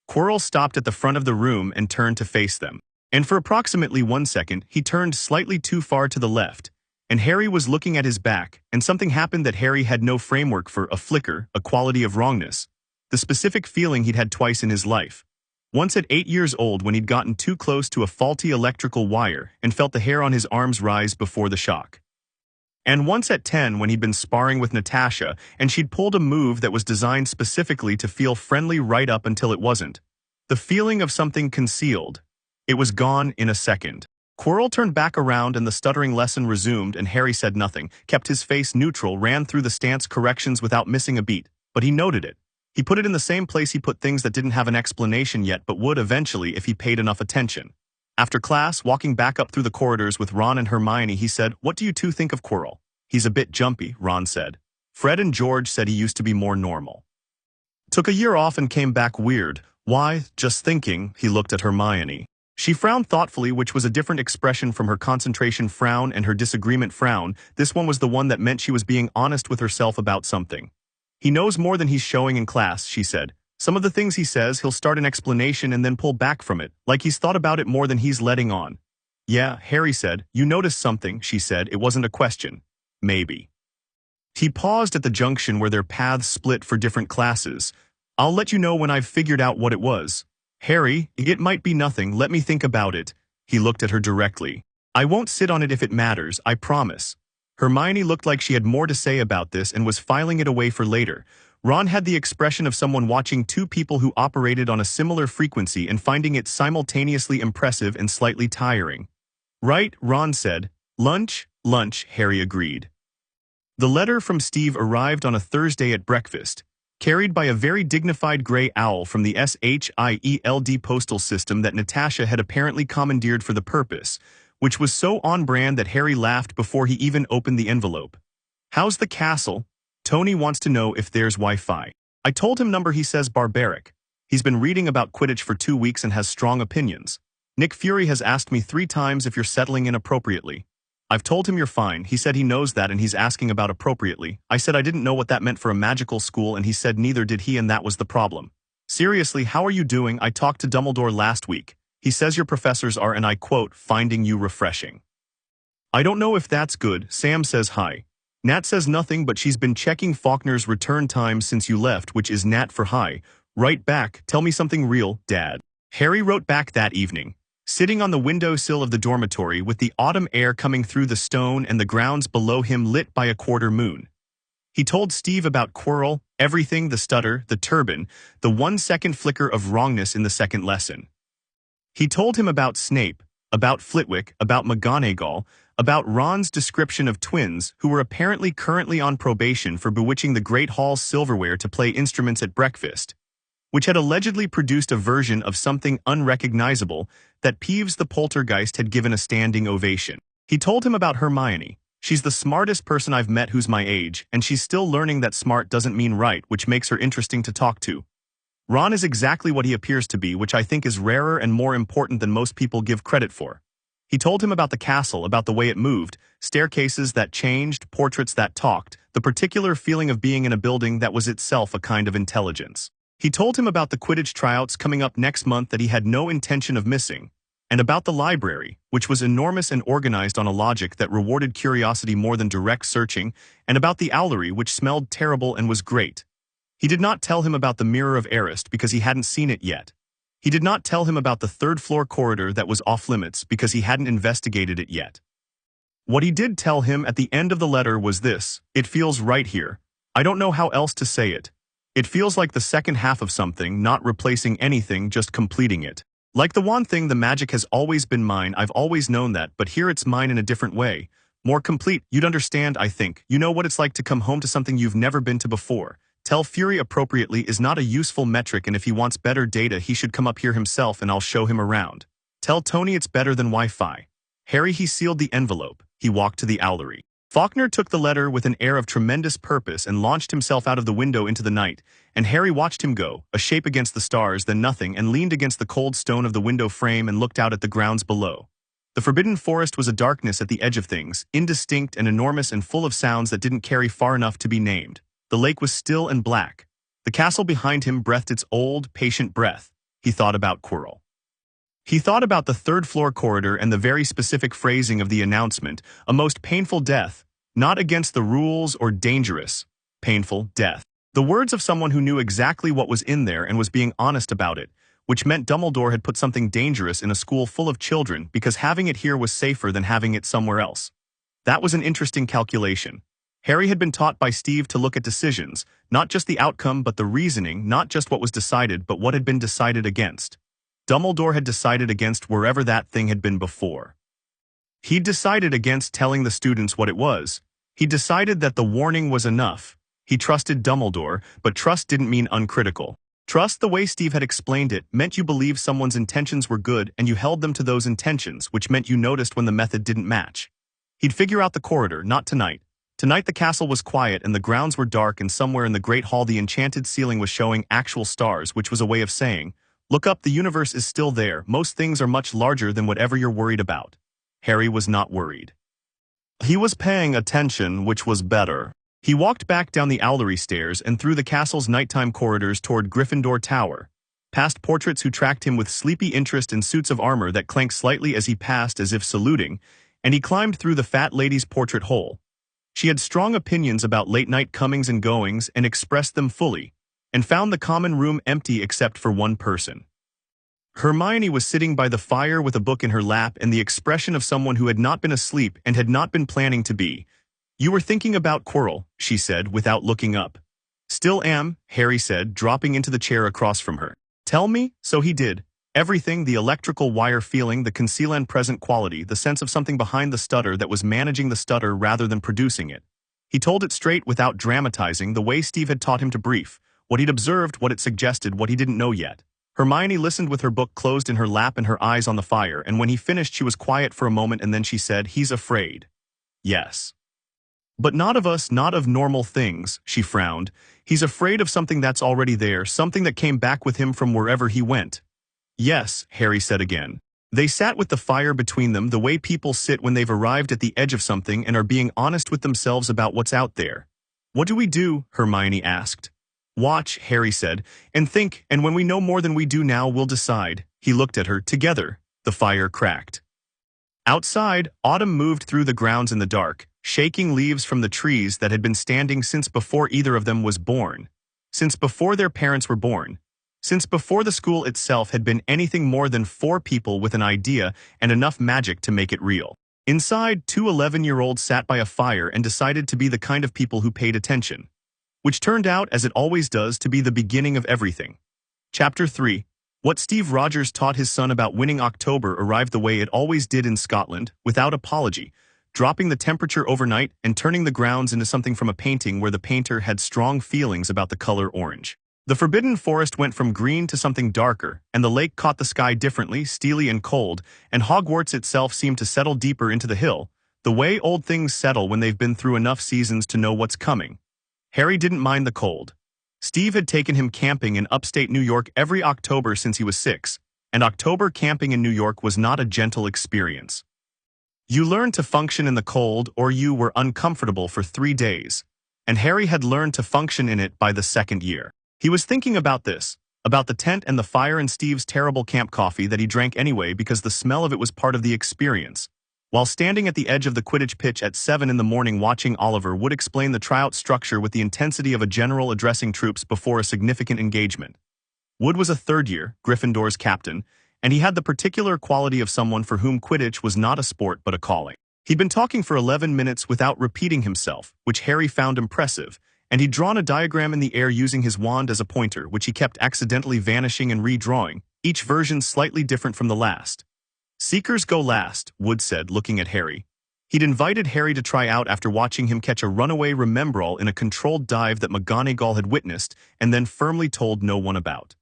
Speaker 1: Quirrell stopped at the front of the room and turned to face them. And for approximately 1 second, he turned slightly too far to the left, and Harry was looking at his back, and something happened that Harry had no framework for: a flicker, a quality of wrongness. The specific feeling he'd had twice in his life. Once at 8 years old when he'd gotten too close to a faulty electrical wire and felt the hair on his arms rise before the shock. And once at 10 when he'd been sparring with Natasha and she'd pulled a move that was designed specifically to feel friendly right up until it wasn't. The feeling of something concealed. It was gone in a second. Quirrell turned back around and the stuttering lesson resumed, and Harry said nothing, kept his face neutral, ran through the stance corrections without missing a beat. But he noted it. He put it in the same place he put things that didn't have an explanation yet but would eventually if he paid enough attention. After class, walking back up through the corridors with Ron and Hermione, he said, "What do you two think of Quirrell?" "He's a bit jumpy," Ron said. "Fred and George said he used to be more normal. Took a year off and came back weird." "Why?" "Just thinking." He looked at Hermione. She frowned thoughtfully, which was a different expression from her concentration frown and her disagreement frown. This one was the one that meant she was being honest with herself about something. "He knows more than he's showing in class," she said. "Some of the things he says, he'll start an explanation and then pull back from it, like he's thought about it more than he's letting on." "Yeah," Harry said. "You noticed something," she said. "It wasn't a question." "Maybe." He paused at the junction where their paths split for different classes. "I'll let you know when I've figured out what it was." "Harry, it might be nothing, let me think about it." He looked at her directly. "I won't sit on it if it matters, I promise." Hermione looked like she had more to say about this and was filing it away for later. Ron had the expression of someone watching two people who operated on a similar frequency and finding it simultaneously impressive and slightly tiring. "Right," Ron said. "Lunch?" "Lunch," Harry agreed. The letter from Steve arrived on a Thursday at breakfast, carried by a very dignified gray owl from the SHIELD postal system that Natasha had apparently commandeered for the purpose, which was so on-brand that Harry laughed before he even opened the envelope. "How's the castle? Tony wants to know if there's Wi-Fi." I told him number. He says barbaric. He's been reading about Quidditch for 2 weeks and has strong opinions. Nick Fury has asked me 3 times if you're settling in appropriately. I've told him you're fine. He said he knows that and he's asking about appropriately. I said I didn't know what that meant for a magical school and he said neither did he, and that was the problem. "Seriously, how are you doing? I talked to Dumbledore last week. He says your professors are, and I quote, finding you refreshing." "I don't know if that's good." Sam says hi. Nat says nothing, but she's been checking Faulkner's return time since you left, which is Nat for hi. "Right back. Tell me something real, Dad." Harry wrote back that evening. Sitting on the windowsill of the dormitory with the autumn air coming through the stone and the grounds below him lit by a quarter moon. He told Steve about Quirrell, everything, the stutter, the turban, the 1-second flicker of wrongness in the second lesson. He told him about Snape, about Flitwick, about McGonagall, about Ron's description of twins who were apparently currently on probation for bewitching the Great Hall's silverware to play instruments at breakfast, which had allegedly produced a version of something unrecognizable that Peeves the poltergeist had given a standing ovation. He told him about Hermione. "She's the smartest person I've met who's my age, and she's still learning that smart doesn't mean right, which makes her interesting to talk to. Ron is exactly what he appears to be, which I think is rarer and more important than most people give credit for." He told him about the castle, about the way it moved, staircases that changed, portraits that talked, the particular feeling of being in a building that was itself a kind of intelligence. He told him about the Quidditch tryouts coming up next month that he had no intention of missing, and about the library, which was enormous and organized on a logic that rewarded curiosity more than direct searching, and about the owlery, which smelled terrible and was great. He did not tell him about the Mirror of Erist because he hadn't seen it yet. He did not tell him about the third-floor corridor that was off-limits because he hadn't investigated it yet. What he did tell him at the end of the letter was this: "It feels right here. I don't know how else to say it. It feels like the second half of something, not replacing anything, just completing it. Like the wand thing, the magic has always been mine, I've always known that, but here it's mine in a different way. More complete, you'd understand, I think. You know what it's like to come home to something you've never been to before. Tell Fury appropriately is not a useful metric, and if he wants better data he should come up here himself and I'll show him around. Tell Tony it's better than Wi-Fi. Harry, he sealed the envelope. He walked to the owlery. Faulkner took the letter with an air of tremendous purpose and launched himself out of the window into the night, and Harry watched him go, a shape against the stars, then nothing, and leaned against the cold stone of the window frame and looked out at the grounds below. The forbidden forest was a darkness at the edge of things, indistinct and enormous and full of sounds that didn't carry far enough to be named. The lake was still and black. The castle behind him breathed its old, patient breath. He thought about Quirrell. He thought about the third-floor corridor and the very specific phrasing of the announcement, a most painful death, not against the rules or dangerous, painful death. The words of someone who knew exactly what was in there and was being honest about it, which meant Dumbledore had put something dangerous in a school full of children because having it here was safer than having it somewhere else. That was an interesting calculation. Harry had been taught by Steve to look at decisions, not just the outcome but the reasoning, not just what was decided but what had been decided against. Dumbledore had decided against wherever that thing had been before. He'd decided against telling the students what it was. He decided that the warning was enough. He trusted Dumbledore, but trust didn't mean uncritical. Trust, the way Steve had explained it, meant you believed someone's intentions were good and you held them to those intentions, which meant you noticed when the method didn't match. He'd figure out the corridor, not tonight. Tonight the castle was quiet and the grounds were dark, and somewhere in the Great Hall the enchanted ceiling was showing actual stars, which was a way of saying, look up, the universe is still there, most things are much larger than whatever you're worried about. Harry was not worried. He was paying attention, which was better. He walked back down the owlery stairs and through the castle's nighttime corridors toward Gryffindor Tower, past portraits who tracked him with sleepy interest in suits of armor that clanked slightly as he passed as if saluting, and he climbed through the fat lady's portrait hole. She had strong opinions about late-night comings and goings and expressed them fully, and found the common room empty except for one person. Hermione was sitting by the fire with a book in her lap and the expression of someone who had not been asleep and had not been planning to be. You were thinking about Quirrell, she said without looking up. Still am, Harry said, dropping into the chair across from her. Tell me? So he did. Everything, the electrical wire feeling, the conceal and present quality, the sense of something behind the stutter that was managing the stutter rather than producing it. He told it straight without dramatizing, the way Steve had taught him to brief, what he'd observed, what it suggested, what he didn't know yet. Hermione listened with her book closed in her lap and her eyes on the fire, and when he finished she was quiet for a moment and then she said, he's afraid. Yes. But not of us, not of normal things, she frowned. He's afraid of something that's already there, something that came back with him from wherever he went. Yes, Harry said again. They sat with the fire between them, the way people sit when they've arrived at the edge of something and are being honest with themselves about what's out there. What do we do? Hermione asked. Watch, Harry said, and think, and when we know more than we do now, we'll decide. He looked at her. Together. The fire cracked. Outside, autumn moved through the grounds in the dark, shaking leaves from the trees that had been standing since before either of them was born, since before their parents were born, since before the school itself had been anything more than four people with an idea and enough magic to make it real. Inside, two 11-year-olds sat by a fire and decided to be the kind of people who paid attention, which turned out, as it always does, to be the beginning of everything. Chapter 3. What Steve Rogers taught his son about winning October arrived the way it always did in Scotland, without apology, dropping the temperature overnight and turning the grounds into something from a painting where the painter had strong feelings about the color orange. The forbidden forest went from green to something darker, and the lake caught the sky differently, steely and cold, and Hogwarts itself seemed to settle deeper into the hill, the way old things settle when they've been through enough seasons to know what's coming. Harry didn't mind the cold. Steve had taken him camping in upstate New York every October since he was 6, and October camping in New York was not a gentle experience. You learned to function in the cold or you were uncomfortable for 3 days, and Harry had learned to function in it by the second year. He was thinking about this, about the tent and the fire and Steve's terrible camp coffee that he drank anyway because the smell of it was part of the experience. While standing at the edge of the Quidditch pitch at 7 in the morning watching Oliver Wood explain the tryout structure with the intensity of a general addressing troops before a significant engagement. Wood was a third-year, Gryffindor's captain, and he had the particular quality of someone for whom Quidditch was not a sport but a calling. He'd been talking for 11 minutes without repeating himself, which Harry found impressive, and he'd drawn a diagram in the air using his wand as a pointer, which he kept accidentally vanishing and redrawing, each version slightly different from the last. Seekers go last, Wood said, looking at Harry. He'd invited Harry to try out after watching him catch a runaway remembrall in a controlled dive that McGonagall had witnessed and then firmly told no one about.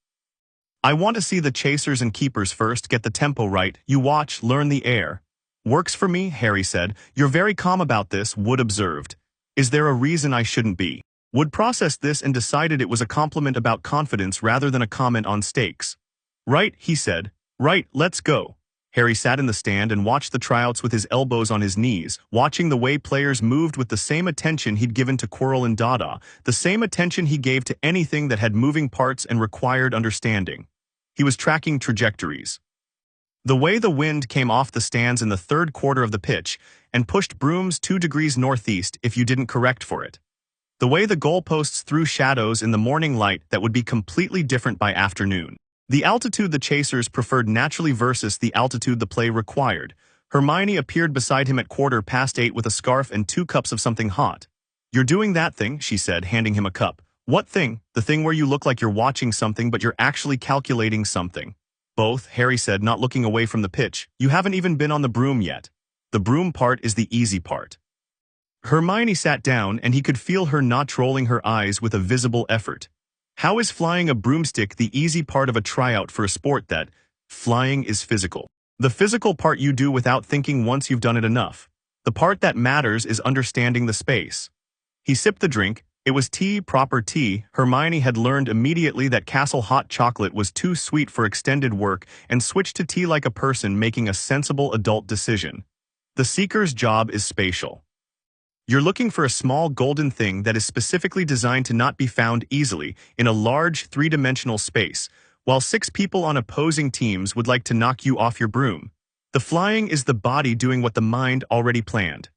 Speaker 1: "I want to see the chasers and keepers first, get the tempo right, you watch, learn the air." "Works for me," Harry said. "You're very calm about this," Wood observed. "Is there a reason I shouldn't be?" Wood processed this and decided it was a compliment about confidence rather than a comment on stakes. "Right," he said. "Right, let's go." Harry sat in the stand and watched the tryouts with his elbows on his knees, watching the way players moved with the same attention he'd given to Quirrell and Dada, the same attention he gave to anything that had moving parts and required understanding. He was tracking trajectories. The way the wind came off the stands in the third quarter of the pitch and pushed brooms 2 degrees northeast if you didn't correct for it. The way the goalposts threw shadows in the morning light that would be completely different by afternoon. The altitude the chasers preferred naturally versus the altitude the play required. Hermione appeared beside him at 8:15 with a scarf and 2 cups of something hot. "You're doing that thing," she said, handing him a cup. "What thing?" "The thing where you look like you're watching something but you're actually calculating something." "Both," Harry said, not looking away from the pitch. "You haven't even been on the broom yet. The broom part is the easy part." Hermione sat down and he could feel her not rolling her eyes with a visible effort. How is flying a broomstick the easy part of a tryout for a sport that, flying is physical? The physical part you do without thinking once you've done it enough. The part that matters is understanding the space. He sipped the drink. It was tea, proper tea. Hermione had learned immediately that Castle hot chocolate was too sweet for extended work and switched to tea like a person making a sensible adult decision. The seeker's job is spatial. You're looking for a small golden thing that is specifically designed to not be found easily in a large three-dimensional space, while 6 people on opposing teams would like to knock you off your broom. The flying is the body doing what the mind already planned.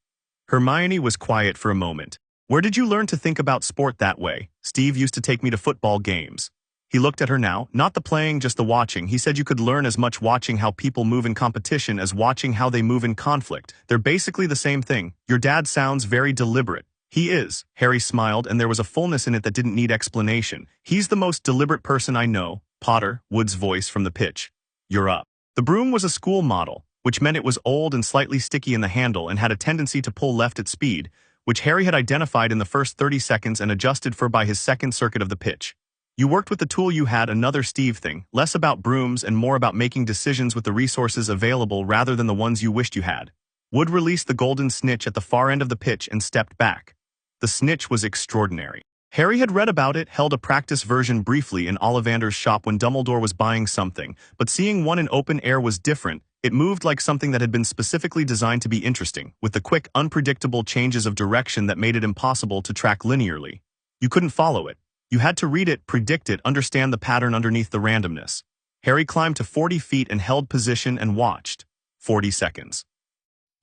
Speaker 1: Hermione was quiet for a moment. "Where did you learn to think about sport that way?" "Steve used to take me to football games." He looked at her now, not the playing, just the watching. "He said you could learn as much watching how people move in competition as watching how they move in conflict. They're basically the same thing." "Your dad sounds very deliberate." "He is." Harry smiled, and there was a fullness in it that didn't need explanation. "He's the most deliberate person I know." "Potter," Wood's voice from the pitch. "You're up." The broom was a school model, which meant it was old and slightly sticky in the handle and had a tendency to pull left at speed, which Harry had identified in the first 30 seconds and adjusted for by his second circuit of the pitch. "You worked with the tool you had," another Steve thing, less about brooms and more about making decisions with the resources available rather than the ones you wished you had. Wood released the golden snitch at the far end of the pitch and stepped back. The snitch was extraordinary. Harry had read about it, held a practice version briefly in Ollivander's shop when Dumbledore was buying something, but seeing one in open air was different. It moved like something that had been specifically designed to be interesting, with the quick, unpredictable changes of direction that made it impossible to track linearly. You couldn't follow it. You had to read it, predict it, understand the pattern underneath the randomness. Harry climbed to 40 feet and held position and watched. 40 seconds.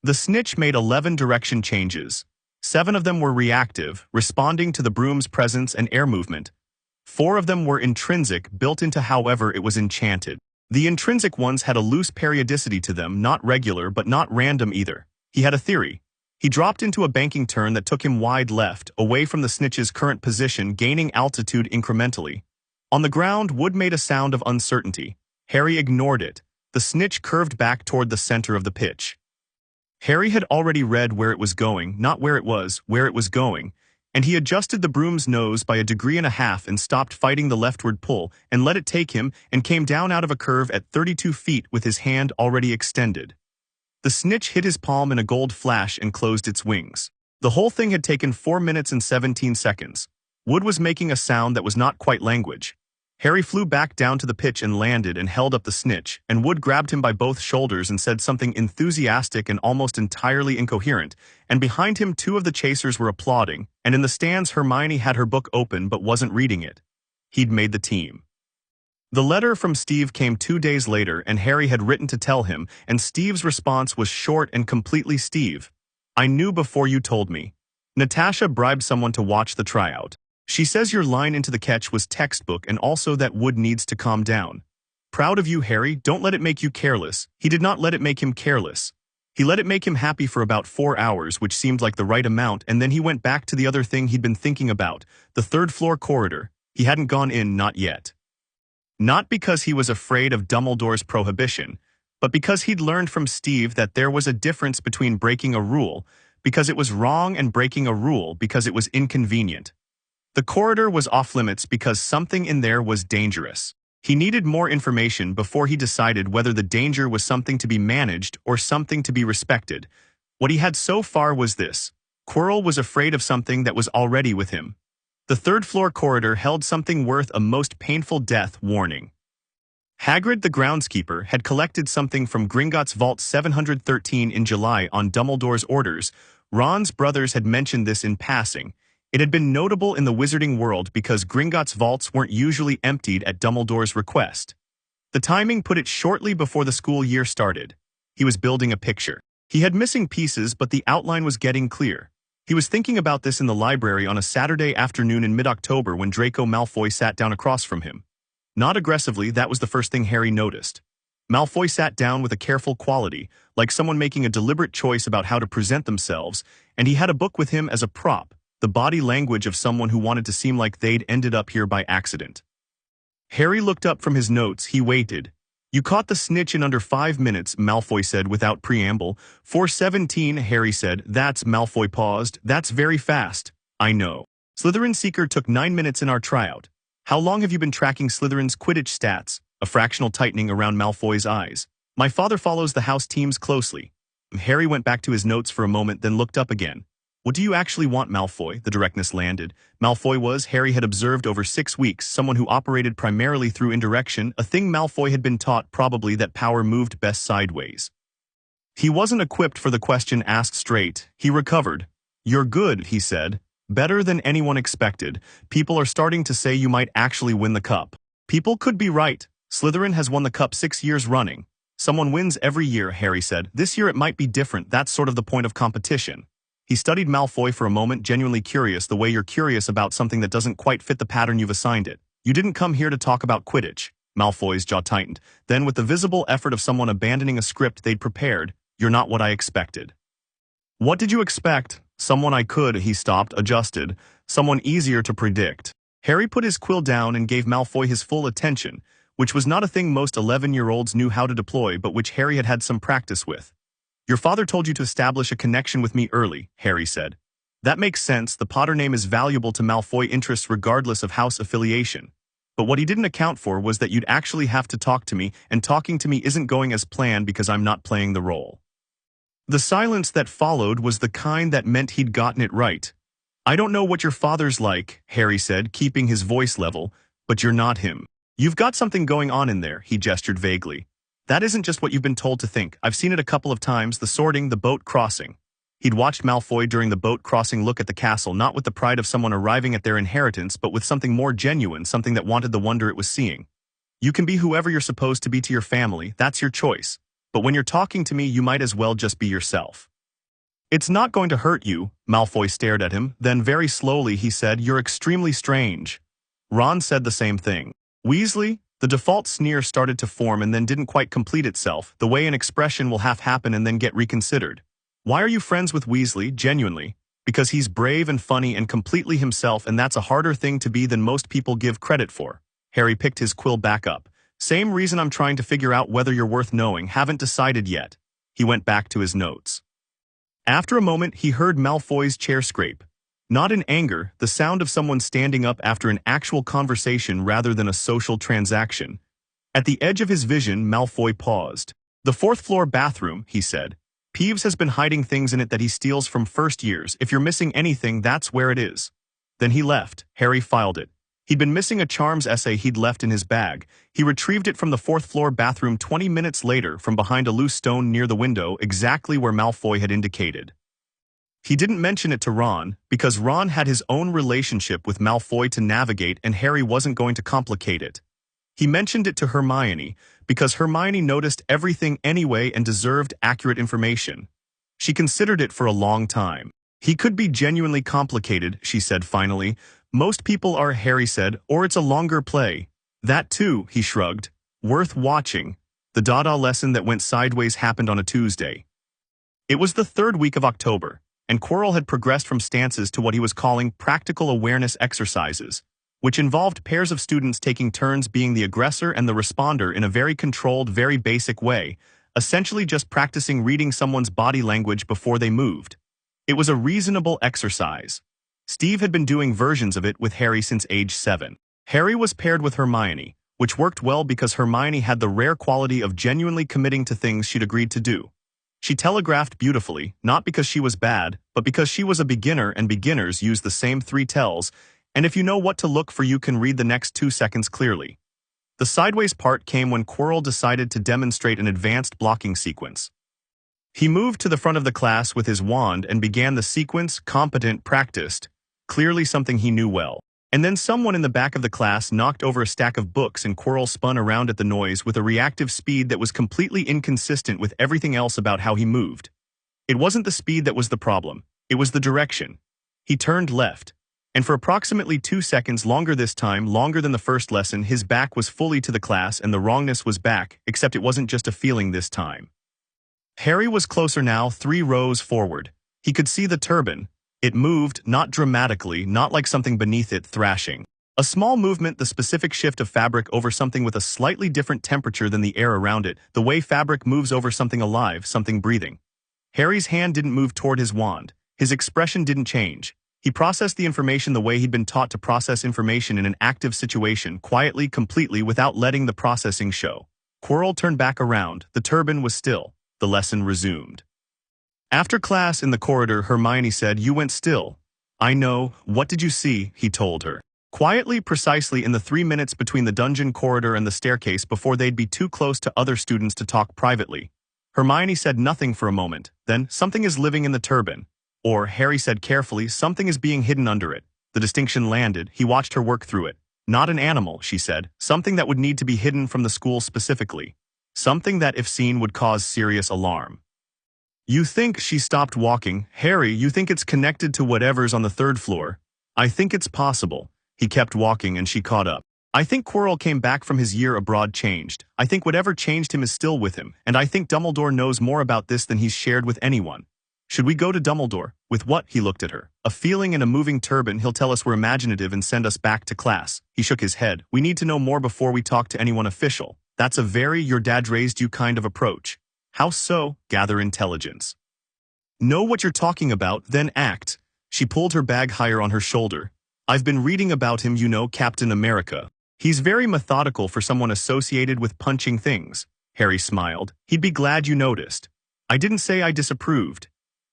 Speaker 1: The snitch made 11 direction changes. 7 of them were reactive, responding to the broom's presence and air movement. 4 of them were intrinsic, built into however it was enchanted. The intrinsic ones had a loose periodicity to them, not regular but not random either. He had a theory. He dropped into a banking turn that took him wide left, away from the snitch's current position, gaining altitude incrementally. On the ground, Wood made a sound of uncertainty. Harry ignored it. The snitch curved back toward the center of the pitch. Harry had already read where it was going, not where it was going, and he adjusted the broom's nose by 1.5 degrees and stopped fighting the leftward pull and let it take him and came down out of a curve at 32 feet with his hand already extended. The snitch hit his palm in a gold flash and closed its wings. The whole thing had taken 4 minutes and 17 seconds. Wood was making a sound that was not quite language. Harry flew back down to the pitch and landed and held up the snitch, and Wood grabbed him by both shoulders and said something enthusiastic and almost entirely incoherent, and behind him 2 of the chasers were applauding, and in the stands Hermione had her book open but wasn't reading it. He'd made the team. The letter from Steve came 2 days later, and Harry had written to tell him, and Steve's response was short and completely Steve. "I knew before you told me. Natasha bribed someone to watch the tryout. She says your line into the catch was textbook and also that Wood needs to calm down. Proud of you, Harry. Don't let it make you careless." He did not let it make him careless. He let it make him happy for about 4 hours, which seemed like the right amount, and then he went back to the other thing he'd been thinking about, the third-floor corridor. He hadn't gone in, not yet. Not because he was afraid of Dumbledore's prohibition. But because he'd learned from Steve that there was a difference between breaking a rule because it was wrong and breaking a rule because it was inconvenient. The corridor was off-limits because something in there was dangerous. He needed more information before he decided whether the danger was something to be managed or something to be respected. What he had so far was this. Quirrell was afraid of something that was already with him. The third-floor corridor held something worth a most painful death warning. Hagrid the groundskeeper had collected something from Gringotts Vault 713 in July on Dumbledore's orders. Ron's brothers had mentioned this in passing. It had been notable in the wizarding world because Gringotts vaults weren't usually emptied at Dumbledore's request. The timing put it shortly before the school year started. He was building a picture. He had missing pieces, but the outline was getting clear. He was thinking about this in the library on a Saturday afternoon in mid-October when Draco Malfoy sat down across from him. Not aggressively, that was the first thing Harry noticed. Malfoy sat down with a careful quality, like someone making a deliberate choice about how to present themselves, and he had a book with him as a prop, the body language of someone who wanted to seem like they'd ended up here by accident. Harry looked up from his notes. He waited. "You caught the snitch in under 5 minutes, Malfoy said without preamble. 417, Harry said. That's, Malfoy paused. That's very fast. I know. Slytherin Seeker took 9 minutes in our tryout. How long have you been tracking Slytherin's Quidditch stats? A fractional tightening around Malfoy's eyes. My father follows the house teams closely. Harry went back to his notes for a moment, then looked up again. What do you actually want, Malfoy? The directness landed. Malfoy was, Harry had observed over 6 weeks, someone who operated primarily through indirection, a thing Malfoy had been taught probably that power moved best sideways. He wasn't equipped for the question asked straight. He recovered. You're good, he said. Better than anyone expected. People are starting to say you might actually win the cup. People could be right. Slytherin has won the cup 6 years running. Someone wins every year, Harry said. This year it might be different. That's sort of the point of competition. He studied Malfoy for a moment, genuinely curious, the way you're curious about something that doesn't quite fit the pattern you've assigned it. You didn't come here to talk about Quidditch. Malfoy's jaw tightened. Then, with the visible effort of someone abandoning a script they'd prepared, you're not what I expected. What did you expect? Someone I could, he stopped, adjusted. Someone easier to predict. Harry put his quill down and gave Malfoy his full attention, which was not a thing most 11-year-olds knew how to deploy, but which Harry had had some practice with. Your father told you to establish a connection with me early, Harry said. That makes sense. The Potter name is valuable to Malfoy interests regardless of house affiliation. But what he didn't account for was that you'd actually have to talk to me, and talking to me isn't going as planned because I'm not playing the role. The silence that followed was the kind that meant he'd gotten it right. I don't know what your father's like, Harry said, keeping his voice level, but you're not him. You've got something going on in there, he gestured vaguely. That isn't just what you've been told to think. I've seen it a couple of times, the sorting, the boat crossing. He'd watched Malfoy during the boat crossing look at the castle, not with the pride of someone arriving at their inheritance, but with something more genuine, something that wanted the wonder it was seeing. You can be whoever you're supposed to be to your family, that's your choice. But when you're talking to me, you might as well just be yourself. It's not going to hurt you, Malfoy stared at him, then very slowly he said, you're extremely strange. Ron said the same thing. Weasley? The default sneer started to form and then didn't quite complete itself, the way an expression will half happen and then get reconsidered. Why are you friends with Weasley, genuinely? Because he's brave and funny and completely himself, and that's a harder thing to be than most people give credit for. Harry picked his quill back up. Same reason I'm trying to figure out whether you're worth knowing, haven't decided yet. He went back to his notes. After a moment, he heard Malfoy's chair scrape. Not in anger, the sound of someone standing up after an actual conversation rather than a social transaction. At the edge of his vision, Malfoy paused. The 4th floor bathroom, he said. Peeves has been hiding things in it that he steals from first years. If you're missing anything, that's where it is. Then he left. Harry filed it. He'd been missing a charms essay he'd left in his bag. He retrieved it from the 4th floor bathroom 20 minutes later from behind a loose stone near the window, exactly where Malfoy had indicated. He didn't mention it to Ron, because Ron had his own relationship with Malfoy to navigate and Harry wasn't going to complicate it. He mentioned it to Hermione, because Hermione noticed everything anyway and deserved accurate information. She considered it for a long time. He could be genuinely complicated, she said finally. Most people are, Harry said, or it's a longer play. That too, he shrugged. Worth watching. The Dada lesson that went sideways happened on a Tuesday. It was the 3rd week of October, and Quirrell had progressed from stances to what he was calling practical awareness exercises, which involved pairs of students taking turns being the aggressor and the responder in a very controlled, very basic way, essentially just practicing reading someone's body language before they moved. It was a reasonable exercise. Steve had been doing versions of it with Harry since age 7. Harry was paired with Hermione, which worked well because Hermione had the rare quality of genuinely committing to things she'd agreed to do. She telegraphed beautifully, not because she was bad, but because she was a beginner and beginners use the same 3 tells, and if you know what to look for you can read the next 2 seconds clearly. The sideways part came when Quirrell decided to demonstrate an advanced blocking sequence. He moved to the front of the class with his wand and began the sequence, competent, practiced, clearly something he knew well. And then someone in the back of the class knocked over a stack of books and Quirrell spun around at the noise with a reactive speed that was completely inconsistent with everything else about how he moved. It wasn't the speed that was the problem, it was the direction. He turned left. And for approximately 2 seconds longer this time, longer than the first lesson, his back was fully to the class and the wrongness was back, except it wasn't just a feeling this time. Harry was closer now, 3 rows forward. He could see the turban. It moved, not dramatically, not like something beneath it thrashing. A small movement, the specific shift of fabric over something with a slightly different temperature than the air around it, the way fabric moves over something alive, something breathing. Harry's hand didn't move toward his wand. His expression didn't change. He processed the information the way he'd been taught to process information in an active situation, quietly, completely, without letting the processing show. Quirrell turned back around. The turban was still. The lesson resumed. After class in the corridor, Hermione said, "You went still." "I know. What did you see?" he told her. Quietly, precisely in the 3 minutes between the dungeon corridor and the staircase before they'd be too close to other students to talk privately. Hermione said nothing for a moment, then, "Something is living in the turban." Or, Harry said carefully, "Something is being hidden under it." The distinction landed. He watched her work through it. "Not an animal," she said. "Something that would need to be hidden from the school specifically. Something that, if seen, would cause serious alarm." "You think," she stopped walking, "Harry, you think it's connected to whatever's on the 3rd floor?" "I think it's possible." He kept walking and she caught up. "I think Quirrell came back from his year abroad changed. I think whatever changed him is still with him, and I think Dumbledore knows more about this than he's shared with anyone. Should we go to Dumbledore?" "With what?" He looked at her. "A feeling and a moving turban. He'll tell us we're imaginative and send us back to class." He shook his head. "We need to know more before we talk to anyone official. That's a very your dad raised you kind of approach." "How so?" "Gather intelligence. Know what you're talking about, then act." She pulled her bag higher on her shoulder. "I've been reading about him, you know, Captain America. He's very methodical for someone associated with punching things." Harry smiled. "He'd be glad you noticed." "I didn't say I disapproved."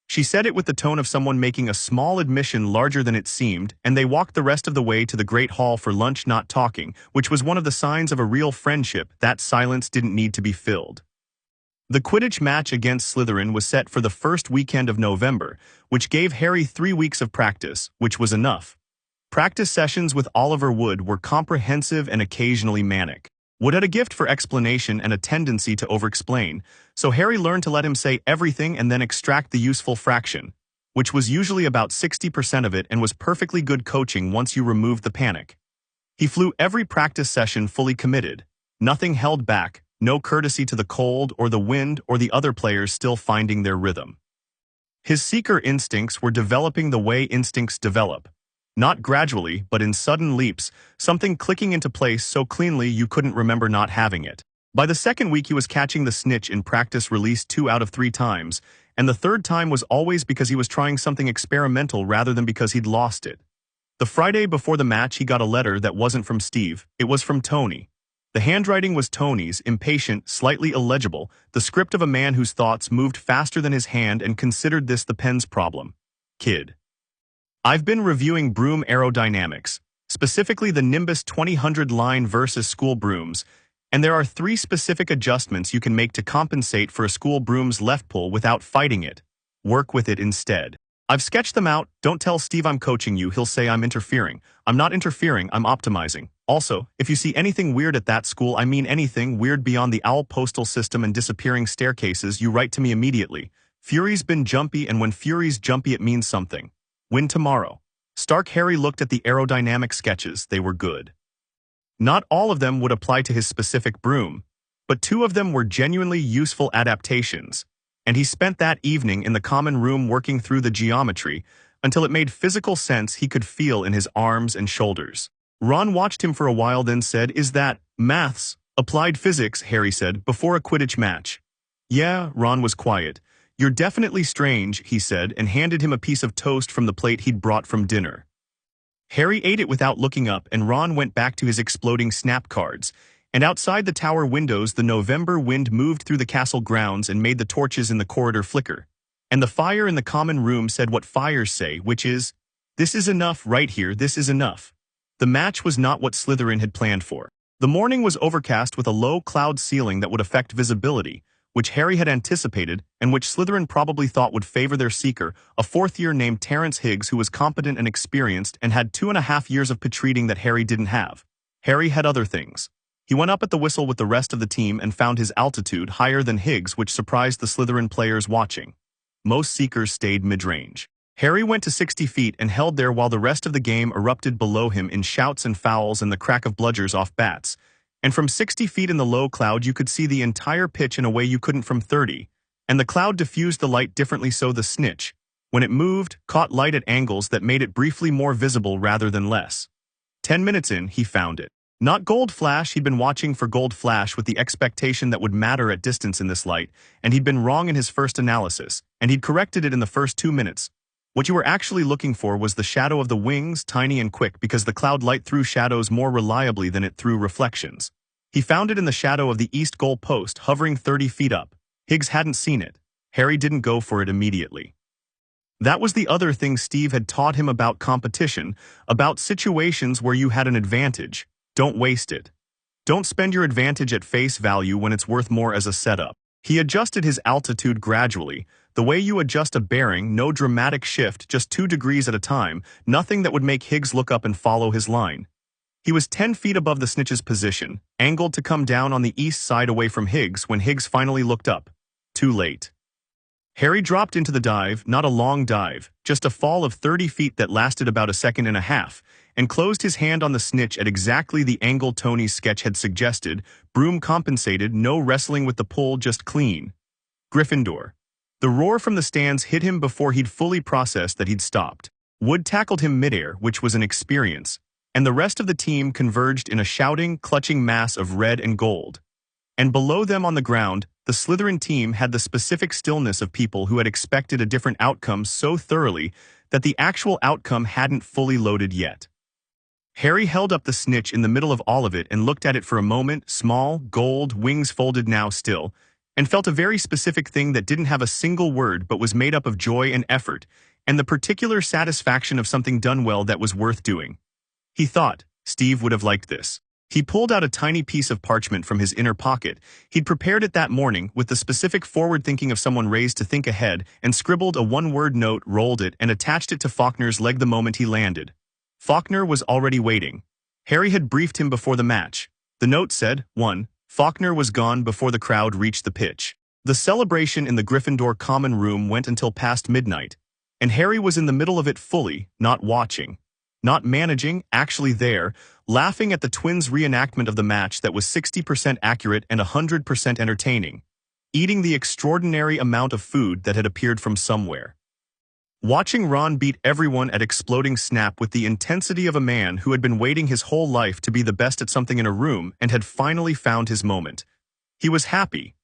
Speaker 1: She said it with the tone of someone making a small admission larger than it seemed, and they walked the rest of the way to the Great Hall for lunch, not talking, which was one of the signs of a real friendship. That silence didn't need to be filled. The Quidditch match against Slytherin was set for the first weekend of November, which gave Harry 3 weeks of practice, which was enough. Practice sessions with Oliver Wood were comprehensive and occasionally manic. Wood had a gift for explanation and a tendency to over-explain, so Harry learned to let him say everything and then extract the useful fraction, which was usually about 60% of it and was perfectly good coaching once you removed the panic. He flew every practice session fully committed. Nothing held back, no courtesy to the cold or the wind or the other players still finding their rhythm. His seeker instincts were developing the way instincts develop. Not gradually, but in sudden leaps, something clicking into place so cleanly you couldn't remember not having it. By the 2nd week he was catching the snitch in practice released 2 out of 3 times, and the 3rd time was always because he was trying something experimental rather than because he'd lost it. The Friday before the match he got a letter that wasn't from Steve, it was from Tony. The handwriting was Tony's, impatient, slightly illegible, the script of a man whose thoughts moved faster than his hand and considered this the pen's problem. "Kid. I've been reviewing broom aerodynamics, specifically the Nimbus 2000 line versus school brooms, and there are 3 specific adjustments you can make to compensate for a school broom's left pull without fighting it. Work with it instead. I've sketched them out. Don't tell Steve I'm coaching you, he'll say I'm interfering. I'm not interfering, I'm optimizing. Also, if you see anything weird at that school, I mean anything weird beyond the owl postal system and disappearing staircases, you write to me immediately. Fury's been jumpy, and when Fury's jumpy it means something. Win tomorrow." Stark Harry looked at the aerodynamic sketches. They were good. Not all of them would apply to his specific broom, but 2 of them were genuinely useful adaptations, and he spent that evening in the common room working through the geometry until it made physical sense he could feel in his arms and shoulders. Ron watched him for a while, then said, "Is that maths?" "Applied physics," Harry said, "before a Quidditch match." Yeah, Ron was quiet. You're definitely strange, he said, and handed him a piece of toast from the plate he'd brought from dinner. Harry ate it without looking up, and Ron went back to his exploding snap cards. And outside the tower windows, the November wind moved through the castle grounds and made the torches in the corridor flicker. And the fire in the common room said what fires say, which is, "This is enough right here, this is enough." The match was not what Slytherin had planned for. The morning was overcast with a low cloud ceiling that would affect visibility, which Harry had anticipated and which Slytherin probably thought would favor their seeker, a fourth-year named Terrence Higgs who was competent and experienced and had 2.5 years of patreating that Harry didn't have. Harry had other things. He went up at the whistle with the rest of the team and found his altitude higher than Higgs, which surprised the Slytherin players watching. Most seekers stayed mid-range. Harry went to 60 feet and held there while the rest of the game erupted below him in shouts and fouls and the crack of bludgers off bats. And from 60 feet in the low cloud you could see the entire pitch in a way you couldn't from 30, and the cloud diffused the light differently so the snitch, when it moved, caught light at angles that made it briefly more visible rather than less. 10 minutes in, he found it. Not Gold Flash, he'd been watching for Gold Flash with the expectation that would matter at distance in this light, and he'd been wrong in his first analysis, and he'd corrected it in the first 2 minutes. What you were actually looking for was the shadow of the wings, tiny and quick, because the cloud light threw shadows more reliably than it threw reflections. He found it in the shadow of the east goal post, hovering 30 feet up. Higgs hadn't seen it. Harry didn't go for it immediately. That was the other thing Steve had taught him about competition, about situations where you had an advantage. Don't waste it. Don't spend your advantage at face value when it's worth more as a setup. He adjusted his altitude gradually, the way you adjust a bearing, no dramatic shift, just 2 degrees at a time, nothing that would make Higgs look up and follow his line. He was 10 feet above the snitch's position, angled to come down on the east side away from Higgs when Higgs finally looked up. Too late. Harry dropped into the dive, not a long dive, just a fall of 30 feet that lasted about a second and a half, and closed his hand on the snitch at exactly the angle Tony's sketch had suggested. Broom compensated, no wrestling with the pull, just clean. Gryffindor. The roar from the stands hit him before he'd fully processed that he'd stopped. Wood tackled him midair, which was an experience, and the rest of the team converged in a shouting, clutching mass of red and gold. And below them on the ground, the Slytherin team had the specific stillness of people who had expected a different outcome so thoroughly that the actual outcome hadn't fully loaded yet. Harry held up the snitch in the middle of all of it and looked at it for a moment, small, gold, wings folded now still, and felt a very specific thing that didn't have a single word but was made up of joy and effort, and the particular satisfaction of something done well that was worth doing. He thought, Steve would have liked this. He pulled out a tiny piece of parchment from his inner pocket. He'd prepared it that morning with the specific forward thinking of someone raised to think ahead, and scribbled a one-word note, rolled it, and attached it to Faulkner's leg the moment he landed. Faulkner was already waiting. Harry had briefed him before the match. The note said, 1. Faulkner was gone before the crowd reached the pitch. The celebration in the Gryffindor common room went until past midnight, and Harry was in the middle of it fully, not watching, not managing, actually there, laughing at the twins' reenactment of the match that was 60% accurate and 100% entertaining, eating the extraordinary amount of food that had appeared from somewhere. Watching Ron beat everyone at exploding snap with the intensity of a man who had been waiting his whole life to be the best at something in a room and had finally found his moment. He was happy.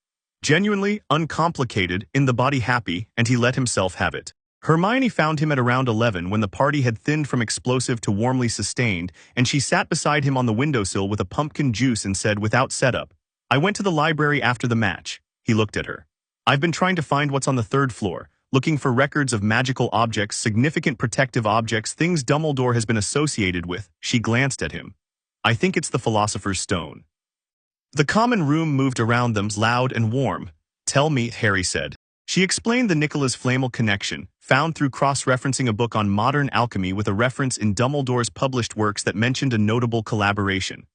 Speaker 1: Genuinely, uncomplicated, in the body happy, and he let himself have it. Hermione found him at around 11 when the party had thinned from explosive to warmly sustained, and she sat beside him on the windowsill with a pumpkin juice and said without setup, I went to the library after the match. He looked at her. I've been trying to find what's on the 3rd floor. Looking for records of magical objects, significant protective objects, things Dumbledore has been associated with. She glanced at him. I think it's the Philosopher's Stone. The common room moved around them, loud and warm. Tell me, Harry said. She explained the Nicholas Flamel connection, found through cross-referencing a book on modern alchemy with a reference in Dumbledore's published works that mentioned a notable collaboration.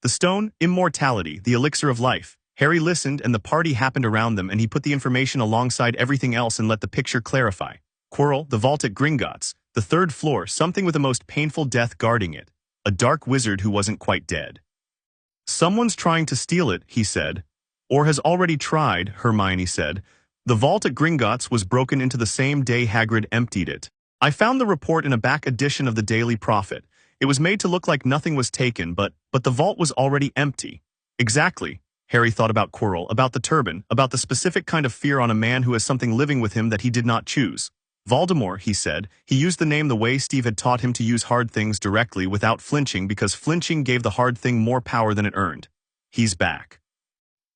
Speaker 1: The stone, immortality, the elixir of life. Harry listened, and the party happened around them, and he put the information alongside everything else and let the picture clarify. Quirrell, the vault at Gringotts, the 3rd floor, something with the most painful death guarding it. A dark wizard who wasn't quite dead. Someone's trying to steal it, he said. Or has already tried, Hermione said. The vault at Gringotts was broken into the same day Hagrid emptied it. I found the report in a back edition of the Daily Prophet. It was made to look like nothing was taken, but the vault was already empty. Exactly. Harry thought about Quirrell, about the turban, about the specific kind of fear on a man who has something living with him that he did not choose. Voldemort, he said. He used the name the way Steve had taught him to use hard things directly without flinching because flinching gave the hard thing more power than it earned. He's back.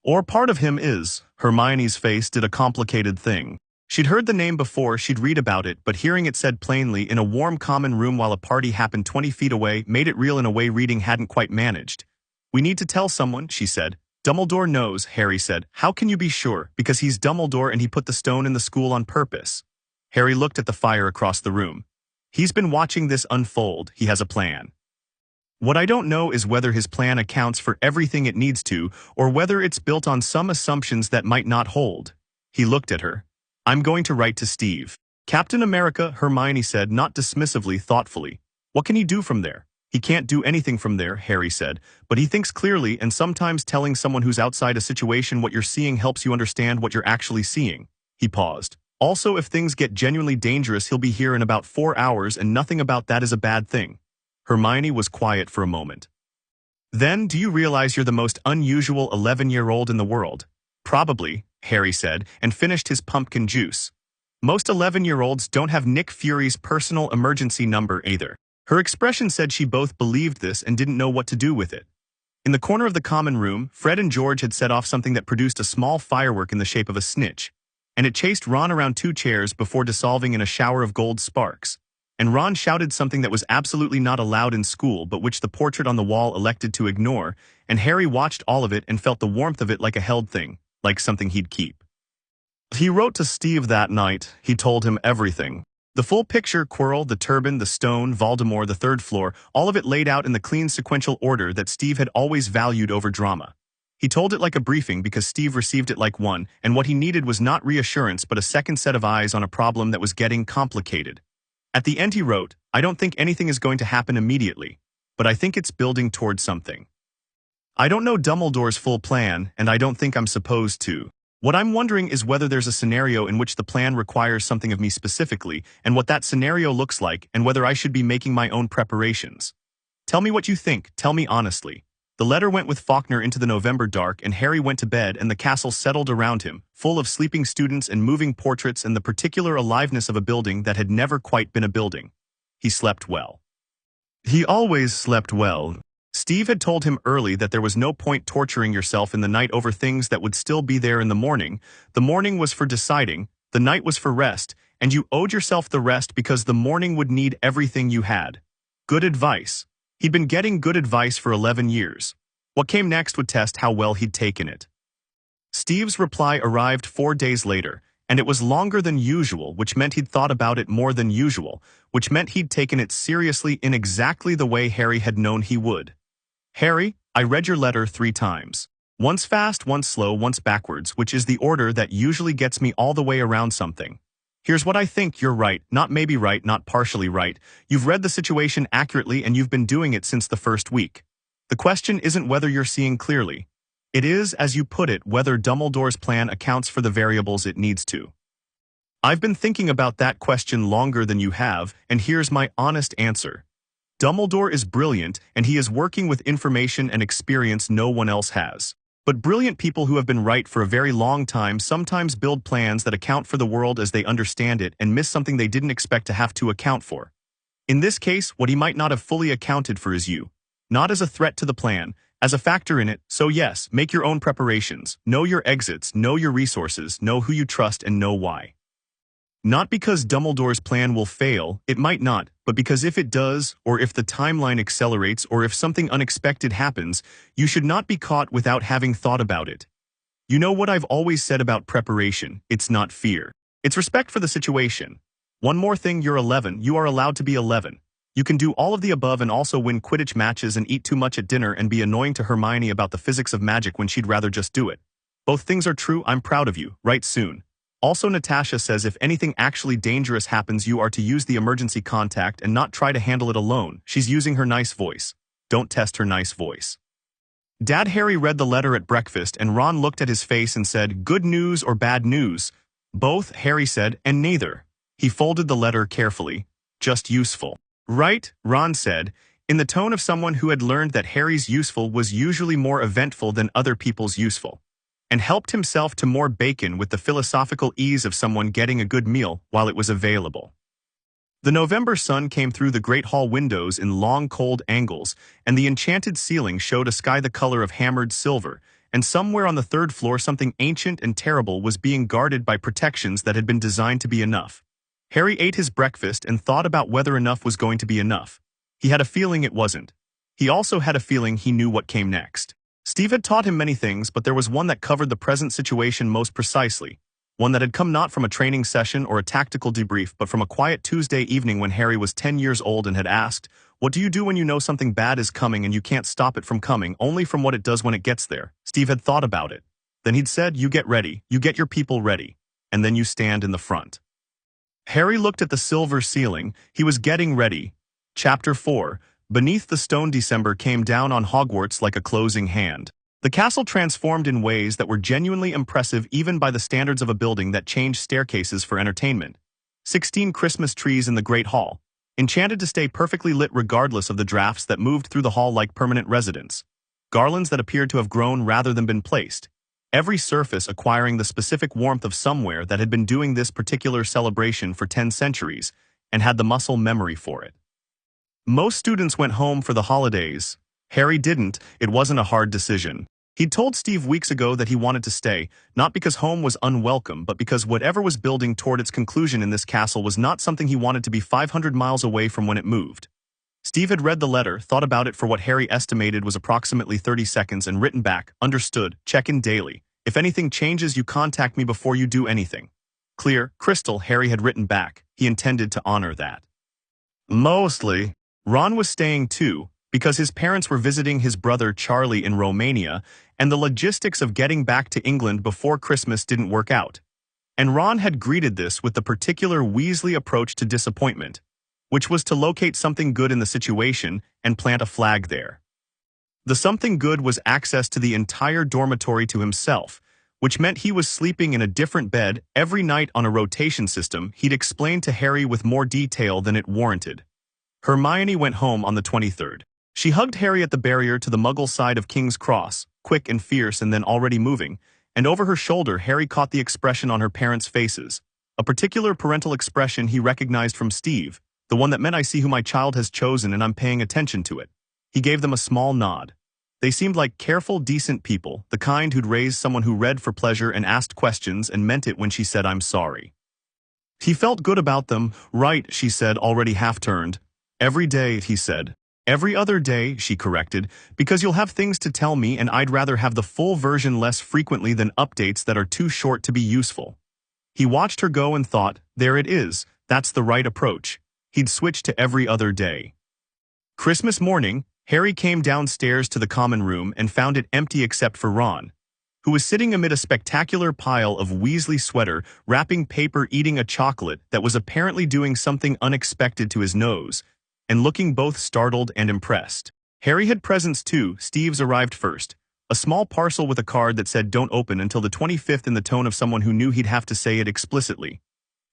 Speaker 1: Or part of him is. Hermione's face did a complicated thing. She'd heard the name before, she'd read about it, but hearing it said plainly in a warm common room while a party happened 20 feet away made it real in a way reading hadn't quite managed. We need to tell someone, she said. Dumbledore knows, Harry said. How can you be sure? Because he's Dumbledore and he put the stone in the school on purpose. Harry looked at the fire across the room. He's been watching this unfold. He has a plan. What I don't know is whether his plan accounts for everything it needs to, or whether it's built on some assumptions that might not hold. He looked at her. I'm going to write to Steve. Captain America, Hermione said, not dismissively, thoughtfully. What can he do from there? He can't do anything from there, Harry said, but he thinks clearly, and sometimes telling someone who's outside a situation what you're seeing helps you understand what you're actually seeing. He paused. Also, if things get genuinely dangerous, he'll be here in about 4 hours, and nothing about that is a bad thing. Hermione was quiet for a moment. Then, do you realize you're the most unusual 11-year-old in the world? Probably, Harry said, and finished his pumpkin juice. Most 11-year-olds don't have Nick Fury's personal emergency number either. Her expression said she both believed this and didn't know what to do with it. In the corner of the common room, Fred and George had set off something that produced a small firework in the shape of a snitch, and it chased Ron around 2 chairs before dissolving in a shower of gold sparks. And Ron shouted something that was absolutely not allowed in school but which the portrait on the wall elected to ignore, and Harry watched all of it and felt the warmth of it like a held thing, like something he'd keep. He wrote to Steve that night. He told him everything. The full picture, Quirrell, the turban, the stone, Voldemort, the 3rd floor, all of it laid out in the clean sequential order that Steve had always valued over drama. He told it like a briefing because Steve received it like one, and what he needed was not reassurance but a second set of eyes on a problem that was getting complicated. At the end he wrote, I don't think anything is going to happen immediately, but I think it's building towards something. I don't know Dumbledore's full plan, and I don't think I'm supposed to. What I'm wondering is whether there's a scenario in which the plan requires something of me specifically, and what that scenario looks like, and whether I should be making my own preparations. Tell me what you think, tell me honestly. The letter went with Faulkner into the November dark, and Harry went to bed, and the castle settled around him, full of sleeping students and moving portraits and the particular aliveness of a building that had never quite been a building. He slept well. He always slept well. Steve had told him early that there was no point torturing yourself in the night over things that would still be there in the morning. The morning was for deciding, the night was for rest, and you owed yourself the rest because the morning would need everything you had. Good advice. He'd been getting good advice for 11 years. What came next would test how well he'd taken it. Steve's reply arrived 4 days later, and it was longer than usual, which meant he'd thought about it more than usual, which meant he'd taken it seriously in exactly the way Harry had known he would. Harry, I read your letter 3 times. Once fast, once slow, once backwards, which is the order that usually gets me all the way around something. Here's what I think. You're right, not maybe right, not partially right. You've read the situation accurately and you've been doing it since the first week. The question isn't whether you're seeing clearly. It is, as you put it, whether Dumbledore's plan accounts for the variables it needs to. I've been thinking about that question longer than you have, and here's my honest answer. Dumbledore is brilliant, and he is working with information and experience no one else has. But brilliant people who have been right for a very long time sometimes build plans that account for the world as they understand it and miss something they didn't expect to have to account for. In this case, what he might not have fully accounted for is you. Not as a threat to the plan, as a factor in it. So yes, make your own preparations, know your exits, know your resources, know who you trust, and know why. Not because Dumbledore's plan will fail, it might not, but because if it does, or if the timeline accelerates, or if something unexpected happens, you should not be caught without having thought about it. You know what I've always said about preparation, it's not fear. It's respect for the situation. One more thing, you're 11, you are allowed to be 11. You can do all of the above and also win Quidditch matches and eat too much at dinner and be annoying to Hermione about the physics of magic when she'd rather just do it. Both things are true. I'm proud of you. Write soon. Also, Natasha says if anything actually dangerous happens, you are to use the emergency contact and not try to handle it alone. She's using her nice voice. Don't test her nice voice. Dad. Harry read the letter at breakfast and Ron looked at his face and said, good news or bad news? Both, Harry said, and neither. He folded the letter carefully. Just useful. Right, Ron said. in the tone of someone who had learned that Harry's useful was usually more eventful than other people's useful, and helped himself to more bacon with the philosophical ease of someone getting a good meal while it was available. The November sun came through the great hall windows in long cold angles, and the enchanted ceiling showed a sky the color of hammered silver, and somewhere on the third floor something ancient and terrible was being guarded by protections that had been designed to be enough. Harry ate his breakfast and thought about whether enough was going to be enough. He had a feeling it wasn't. He also had a feeling he knew what came next. Steve had taught him many things, but there was one that covered the present situation most precisely. One that had come not from a training session or a tactical debrief, but from a quiet Tuesday evening when Harry was 10 years old and had asked, "What do you do when you know something bad is coming and you can't stop it from coming, only from what it does when it gets there?" Steve had thought about it. Then he'd said, "You get ready, you get your people ready, and then you stand in the front." Harry looked at the silver ceiling. He was getting ready. Chapter 4. Beneath the stone, December came down on Hogwarts like a closing hand. The castle transformed in ways that were genuinely impressive even by the standards of a building that changed staircases for entertainment. 16 Christmas trees in the Great Hall, enchanted to stay perfectly lit regardless of the drafts that moved through the hall like permanent residents. Garlands that appeared to have grown rather than been placed. Every surface acquiring the specific warmth of somewhere that had been doing this particular celebration for 10 centuries and had the muscle memory for it. Most students went home for the holidays. Harry didn't. It wasn't a hard decision. He'd told Steve weeks ago that he wanted to stay, not because home was unwelcome, but because whatever was building toward its conclusion in this castle was not something he wanted to be 500 miles away from when it moved. Steve had read the letter, thought about it for what Harry estimated was approximately 30 seconds, and written back, "Understood, check in daily. If anything changes, you contact me before you do anything." Clear, crystal, Harry had written back. He intended to honor that. Mostly. Ron was staying too, because his parents were visiting his brother Charlie in Romania, and the logistics of getting back to England before Christmas didn't work out. And Ron had greeted this with the particular Weasley approach to disappointment, which was to locate something good in the situation and plant a flag there. The something good was access to the entire dormitory to himself, which meant he was sleeping in a different bed every night on a rotation system he'd explained to Harry with more detail than it warranted. Hermione went home on the 23rd. She hugged Harry at the barrier to the Muggle side of King's Cross, quick and fierce and then already moving, and over her shoulder Harry caught the expression on her parents' faces, a particular parental expression he recognized from Steve, the one that meant, "I see who my child has chosen and I'm paying attention to it." He gave them a small nod. They seemed like careful, decent people, the kind who'd raised someone who read for pleasure and asked questions and meant it when she said, "I'm sorry." He felt good about them. "Right," she said, already half-turned. "Every day," he said. "Every other day," she corrected, "because you'll have things to tell me and I'd rather have the full version less frequently than updates that are too short to be useful." He watched her go and thought, there it is, that's the right approach. He'd switch to every other day. Christmas morning, Harry came downstairs to the common room and found it empty except for Ron, who was sitting amid a spectacular pile of Weasley sweater, wrapping paper, eating a chocolate that was apparently doing something unexpected to his nose, and looking both startled and impressed. Harry had presents too. Steve's arrived first. A small parcel with a card that said "Don't open until the 25th" in the tone of someone who knew he'd have to say it explicitly.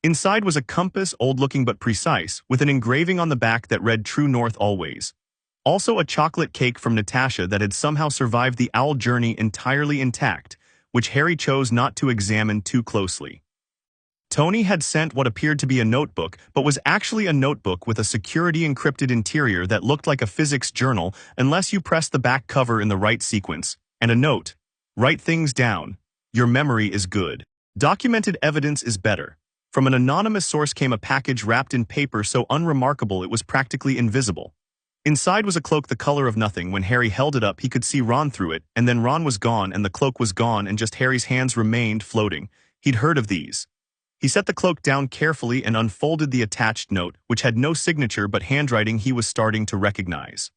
Speaker 1: Inside was a compass, old-looking but precise, with an engraving on the back that read "True North Always." Also a chocolate cake from Natasha that had somehow survived the owl journey entirely intact, which Harry chose not to examine too closely. Tony had sent what appeared to be a notebook, but was actually a notebook with a security-encrypted interior that looked like a physics journal unless you pressed the back cover in the right sequence, and a note. "Write things down. Your memory is good. Documented evidence is better." From an anonymous source came a package wrapped in paper so unremarkable it was practically invisible. Inside was a cloak the color of nothing. When Harry held it up, he could see Ron through it, and then Ron was gone and the cloak was gone and just Harry's hands remained floating. He'd heard of these. He set the cloak down carefully and unfolded the attached note, which had no signature but handwriting he was starting to recognize.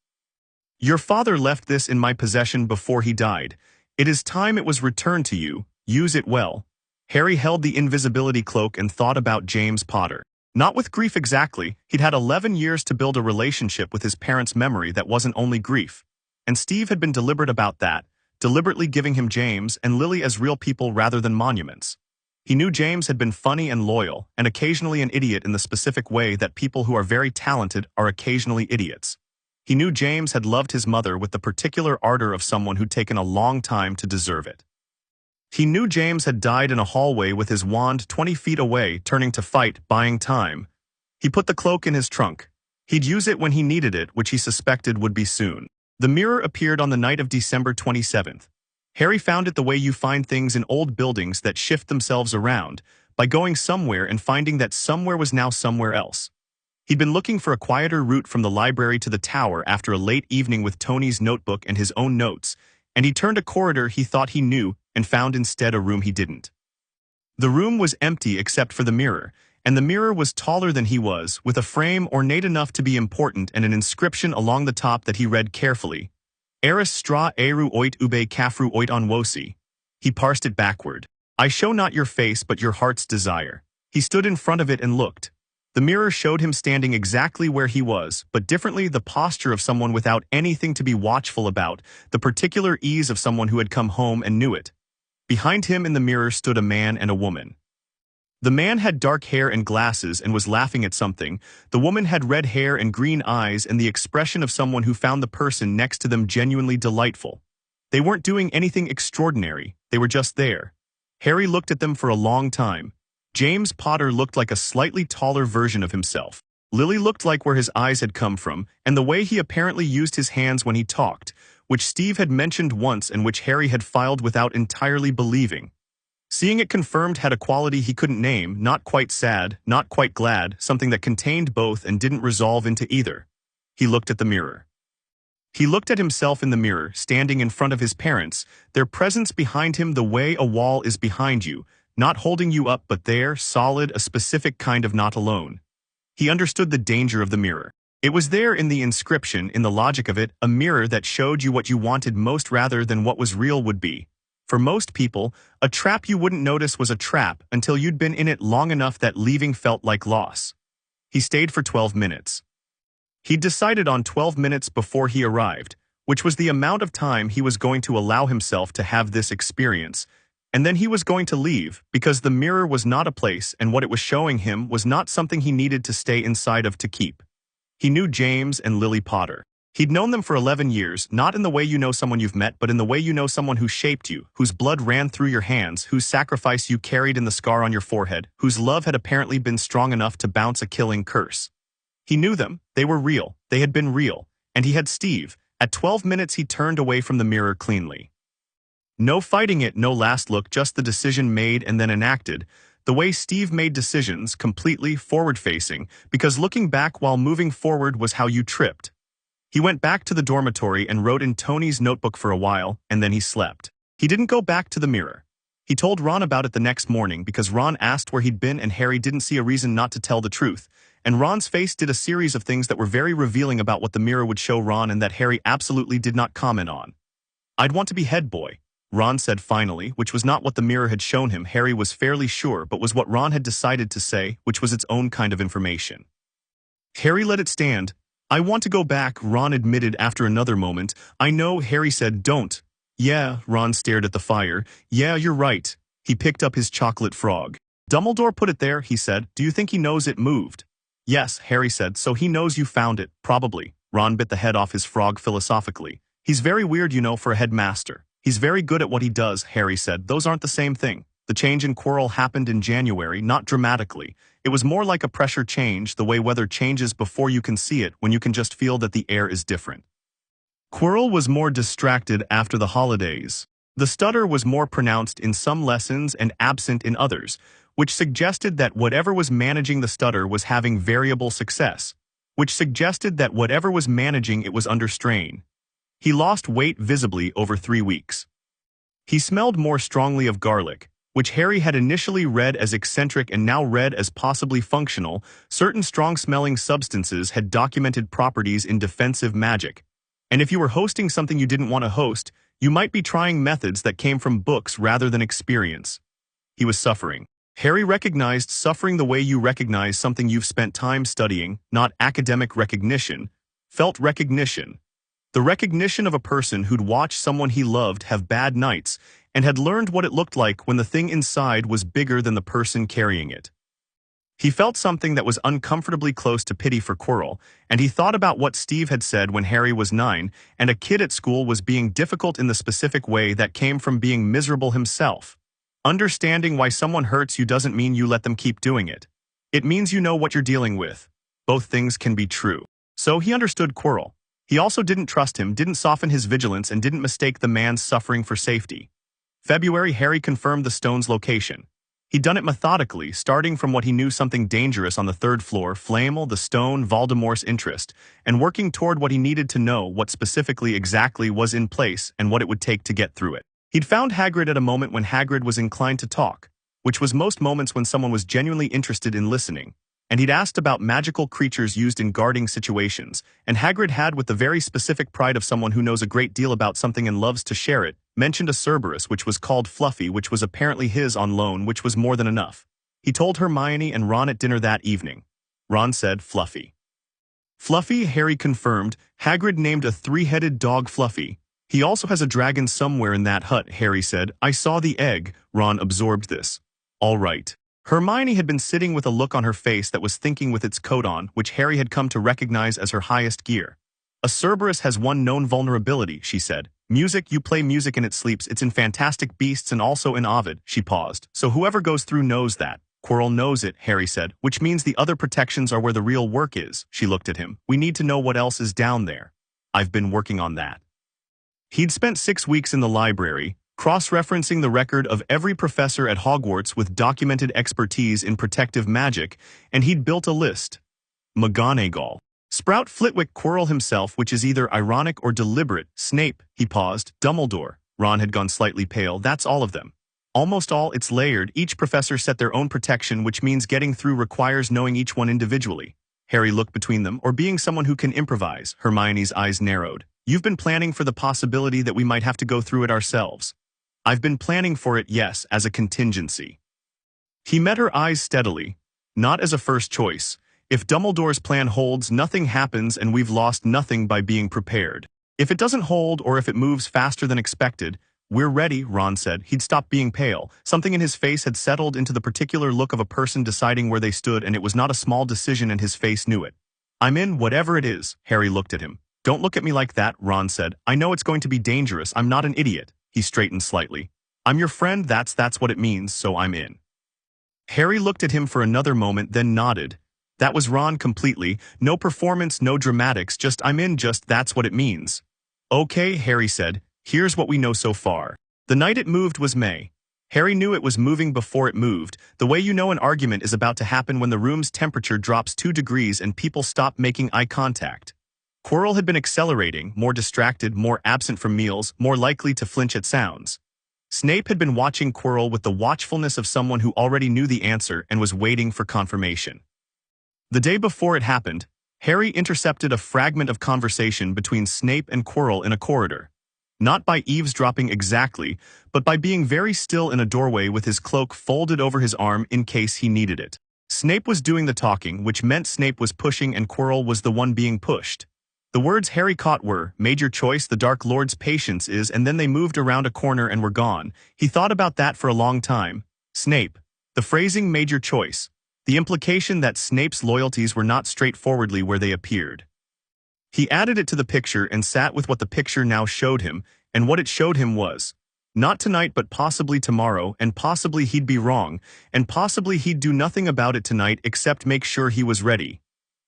Speaker 1: "Your father left this in my possession before he died. It is time it was returned to you. Use it well." Harry held the invisibility cloak and thought about James Potter. Not with grief exactly. He'd had 11 years to build a relationship with his parents' memory that wasn't only grief. And Steve had been deliberate about that, deliberately giving him James and Lily as real people rather than monuments. He knew James had been funny and loyal, and occasionally an idiot in the specific way that people who are very talented are occasionally idiots. He knew James had loved his mother with the particular ardor of someone who'd taken a long time to deserve it. He knew James had died in a hallway with his wand 20 feet away, turning to fight, buying time. He put the cloak in his trunk. He'd use it when he needed it, which he suspected would be soon. The mirror appeared on the night of December 27th. Harry found it the way you find things in old buildings that shift themselves around, by going somewhere and finding that somewhere was now somewhere else. He'd been looking for a quieter route from the library to the tower after a late evening with Tony's notebook and his own notes, and he turned a corridor he thought he knew and found instead a room he didn't. The room was empty except for the mirror, and the mirror was taller than he was, with a frame ornate enough to be important and an inscription along the top that he read carefully. Eris stra eru oit ube kafru oit on wosi. He parsed it backward. I show not your face but your heart's desire. He stood in front of it and looked. The mirror showed him standing exactly where he was, but differently, the posture of someone without anything to be watchful about, the particular ease of someone who had come home and knew it. Behind him in the mirror stood a man and a woman. The man had dark hair and glasses and was laughing at something. The woman had red hair and green eyes and the expression of someone who found the person next to them genuinely delightful. They weren't doing anything extraordinary, they were just there. Harry looked at them for a long time. James Potter looked like a slightly taller version of himself. Lily looked like where his eyes had come from, and the way he apparently used his hands when he talked, which Steve had mentioned once and which Harry had filed without entirely believing. Seeing it confirmed had a quality he couldn't name, not quite sad, not quite glad, something that contained both and didn't resolve into either. He looked at the mirror. He looked at himself in the mirror, standing in front of his parents, their presence behind him the way a wall is behind you, not holding you up but there, solid, a specific kind of not alone. He understood the danger of the mirror. It was there in the inscription, in the logic of it, a mirror that showed you what you wanted most rather than what was real would be. For most people, a trap you wouldn't notice was a trap until you'd been in it long enough that leaving felt like loss. He stayed for 12 minutes. He'd decided on 12 minutes before he arrived, which was the amount of time he was going to allow himself to have this experience, and then he was going to leave because the mirror was not a place and what it was showing him was not something he needed to stay inside of to keep. He knew James and Lily Potter. He'd known them for 11 years, not in the way you know someone you've met, but in the way you know someone who shaped you, whose blood ran through your hands, whose sacrifice you carried in the scar on your forehead, whose love had apparently been strong enough to bounce a killing curse. He knew them, they were real, they had been real, and he had Steve. At 12 minutes he turned away from the mirror cleanly. No fighting it, no last look, just the decision made and then enacted, the way Steve made decisions, completely forward-facing, because looking back while moving forward was how you tripped. He went back to the dormitory and wrote in Tony's notebook for a while, and then he slept. He didn't go back to the mirror. He told Ron about it the next morning because Ron asked where he'd been and Harry didn't see a reason not to tell the truth, and Ron's face did a series of things that were very revealing about what the mirror would show Ron and that Harry absolutely did not comment on. I'd want to be head boy, Ron said finally, which was not what the mirror had shown him, Harry was fairly sure, but was what Ron had decided to say, which was its own kind of information. Harry let it stand. I want to go back, Ron admitted after another moment. I know, Harry said, don't. Yeah, Ron stared at the fire. Yeah, you're right. He picked up his chocolate frog. Dumbledore put it there, he said. Do you think he knows it moved? Yes, Harry said, so he knows you found it, probably. Ron bit the head off his frog philosophically. He's very weird, you know, for a headmaster. He's very good at what he does, Harry said. Those aren't the same thing. The change in Quirrell happened in January, not dramatically. It was more like a pressure change, the way weather changes before you can see it, when you can just feel that the air is different. Quirrell was more distracted after the holidays. The stutter was more pronounced in some lessons and absent in others, which suggested that whatever was managing the stutter was having variable success, which suggested that whatever was managing it was under strain. He lost weight visibly over 3 weeks. He smelled more strongly of garlic, which Harry had initially read as eccentric and now read as possibly functional. Certain strong-smelling substances had documented properties in defensive magic. And if you were hosting something you didn't want to host, you might be trying methods that came from books rather than experience. He was suffering. Harry recognized suffering the way you recognize something you've spent time studying, not academic recognition, felt recognition. The recognition of a person who'd watched someone he loved have bad nights and had learned what it looked like when the thing inside was bigger than the person carrying it. He felt something that was uncomfortably close to pity for Quirrell, and he thought about what Steve had said when Harry was 9, and a kid at school was being difficult in the specific way that came from being miserable himself. Understanding why someone hurts you doesn't mean you let them keep doing it. It means you know what you're dealing with. Both things can be true. So he understood Quirrell. He also didn't trust him, didn't soften his vigilance, and didn't mistake the man's suffering for safety. February, Harry confirmed the stone's location. He'd done it methodically, starting from what he knew something dangerous on the 3rd floor, Flamel, the stone, Voldemort's interest, and working toward what he needed to know, what specifically exactly was in place and what it would take to get through it. He'd found Hagrid at a moment when Hagrid was inclined to talk, which was most moments when someone was genuinely interested in listening, and he'd asked about magical creatures used in guarding situations, and Hagrid had, with the very specific pride of someone who knows a great deal about something and loves to share it, mentioned a Cerberus which was called Fluffy, which was apparently his on loan, which was more than enough. He told Hermione and Ron at dinner that evening. Ron said Fluffy. Fluffy, Harry confirmed. Hagrid named a 3-headed dog Fluffy. He also has a dragon somewhere in that hut, Harry said. I saw the egg. Ron absorbed this. All right. Hermione had been sitting with a look on her face that was thinking with its coat on, which Harry had come to recognize as her highest gear. A Cerberus has one known vulnerability, she said. Music, you play music and it sleeps. It's in Fantastic Beasts and also in Ovid. She paused. So whoever goes through knows that. Quirrell knows it, Harry said, which means the other protections are where the real work is. She looked at him. We need to know what else is down there. I've been working on that. He'd spent 6 weeks in the library, cross-referencing the record of every professor at Hogwarts with documented expertise in protective magic, and he'd built a list. McGonagall. Sprout, Flitwick, Quirrell himself, which is either ironic or deliberate. Snape, he paused. Dumbledore. Ron had gone slightly pale. That's all of them. Almost all. It's layered. Each professor set their own protection, which means getting through requires knowing each one individually. Harry looked between them, or being someone who can improvise. Hermione's eyes narrowed. You've been planning for the possibility that we might have to go through it ourselves. I've been planning for it, yes, as a contingency. He met her eyes steadily. Not as a first choice. If Dumbledore's plan holds, nothing happens and we've lost nothing by being prepared. If it doesn't hold or if it moves faster than expected, we're ready, Ron said. He'd stopped being pale. Something in his face had settled into the particular look of a person deciding where they stood, and it was not a small decision, and his face knew it. I'm in, whatever it is. Harry looked at him. Don't look at me like that, Ron said. I know it's going to be dangerous. I'm not an idiot. He straightened slightly. I'm your friend, that's what it means, so I'm in. Harry looked at him for another moment, then nodded. That was Ron completely. No performance, no dramatics, just I'm in, just that's what it means. Okay, Harry said. Here's what we know so far. The night it moved was May. Harry knew it was moving before it moved, the way you know an argument is about to happen when the room's temperature drops 2 degrees and people stop making eye contact. Quirrell had been accelerating, more distracted, more absent from meals, more likely to flinch at sounds. Snape had been watching Quirrell with the watchfulness of someone who already knew the answer and was waiting for confirmation. The day before it happened, Harry intercepted a fragment of conversation between Snape and Quirrell in a corridor. Not by eavesdropping exactly, but by being very still in a doorway with his cloak folded over his arm in case he needed it. Snape was doing the talking, which meant Snape was pushing and Quirrell was the one being pushed. The words Harry caught were, "Major choice, the Dark Lord's patience is," and then they moved around a corner and were gone. He thought about that for a long time. Snape. The phrasing major choice. The implication that Snape's loyalties were not straightforwardly where they appeared. He added it to the picture and sat with what the picture now showed him, and what it showed him was, not tonight but possibly tomorrow, and possibly he'd be wrong, and possibly he'd do nothing about it tonight except make sure he was ready.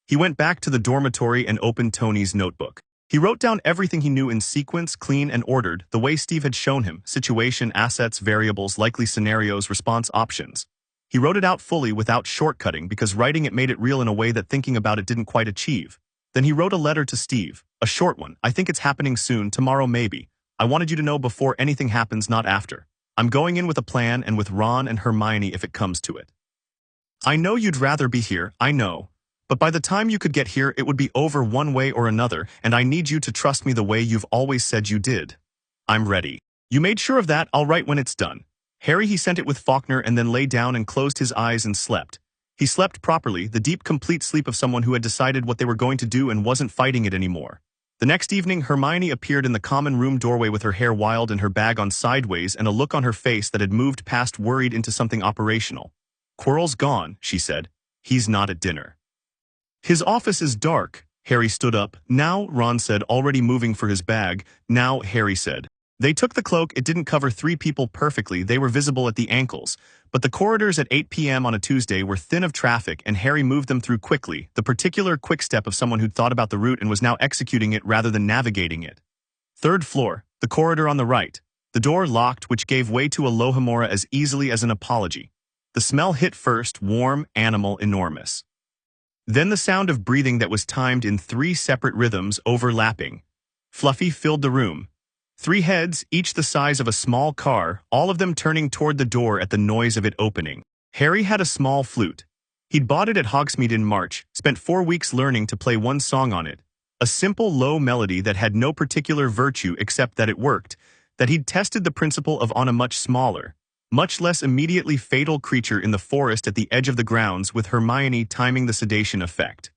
Speaker 1: He went back to the dormitory and opened Tony's notebook. He wrote down everything he knew in sequence, clean and ordered, the way Steve had shown him, situation, assets, variables, likely scenarios, response options. He wrote it out fully without shortcutting because writing it made it real in a way that thinking about it didn't quite achieve. Then he wrote a letter to Steve, a short one. I think it's happening soon, tomorrow maybe. I wanted you to know before anything happens, not after. I'm going in with a plan and with Ron and Hermione if it comes to it. I know you'd rather be here, I know. But by the time you could get here, it would be over one way or another, and I need you to trust me the way you've always said you did. I'm ready. You made sure of that, I'll write when it's done. Harry, he sent it with Faulkner and then lay down and closed his eyes and slept. He slept properly, the deep, complete sleep of someone who had decided what they were going to do and wasn't fighting it anymore. The next evening, Hermione appeared in the common room doorway with her hair wild and her bag on sideways and a look on her face that had moved past worried into something operational. Quirrell's gone, she said. He's not at dinner. His office is dark. Harry stood up. Now, Ron said, already moving for his bag. Now, Harry said. They took the cloak. It didn't cover 3 people perfectly. They were visible at the ankles. But the corridors at 8 p.m. on a Tuesday were thin of traffic, and Harry moved them through quickly, the particular quick step of someone who'd thought about the route and was now executing it rather than navigating it. 3rd floor, the corridor on the right. The door locked, which gave way to a Lohomora as easily as an apology. The smell hit first, warm, animal, enormous. Then the sound of breathing that was timed in 3 separate rhythms overlapping. Fluffy filled the room. 3 heads, each the size of a small car, all of them turning toward the door at the noise of it opening. Harry had a small flute. He'd bought it at Hogsmeade in March, spent 4 weeks learning to play one song on it. A simple low melody that had no particular virtue except that it worked, that he'd tested the principle of on a much smaller, much less immediately fatal creature in the forest at the edge of the grounds, with Hermione timing the sedation effect.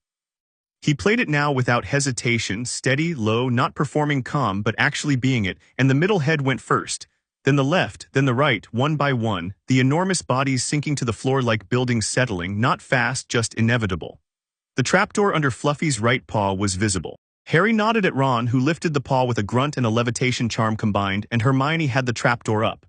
Speaker 1: He played it now without hesitation, steady, low, not performing calm but actually being it, and the middle head went first, then the left, then the right, one by one, the enormous bodies sinking to the floor like buildings settling, not fast, just inevitable. The trapdoor under Fluffy's right paw was visible. Harry nodded at Ron, who lifted the paw with a grunt and a levitation charm combined, and Hermione had the trapdoor up.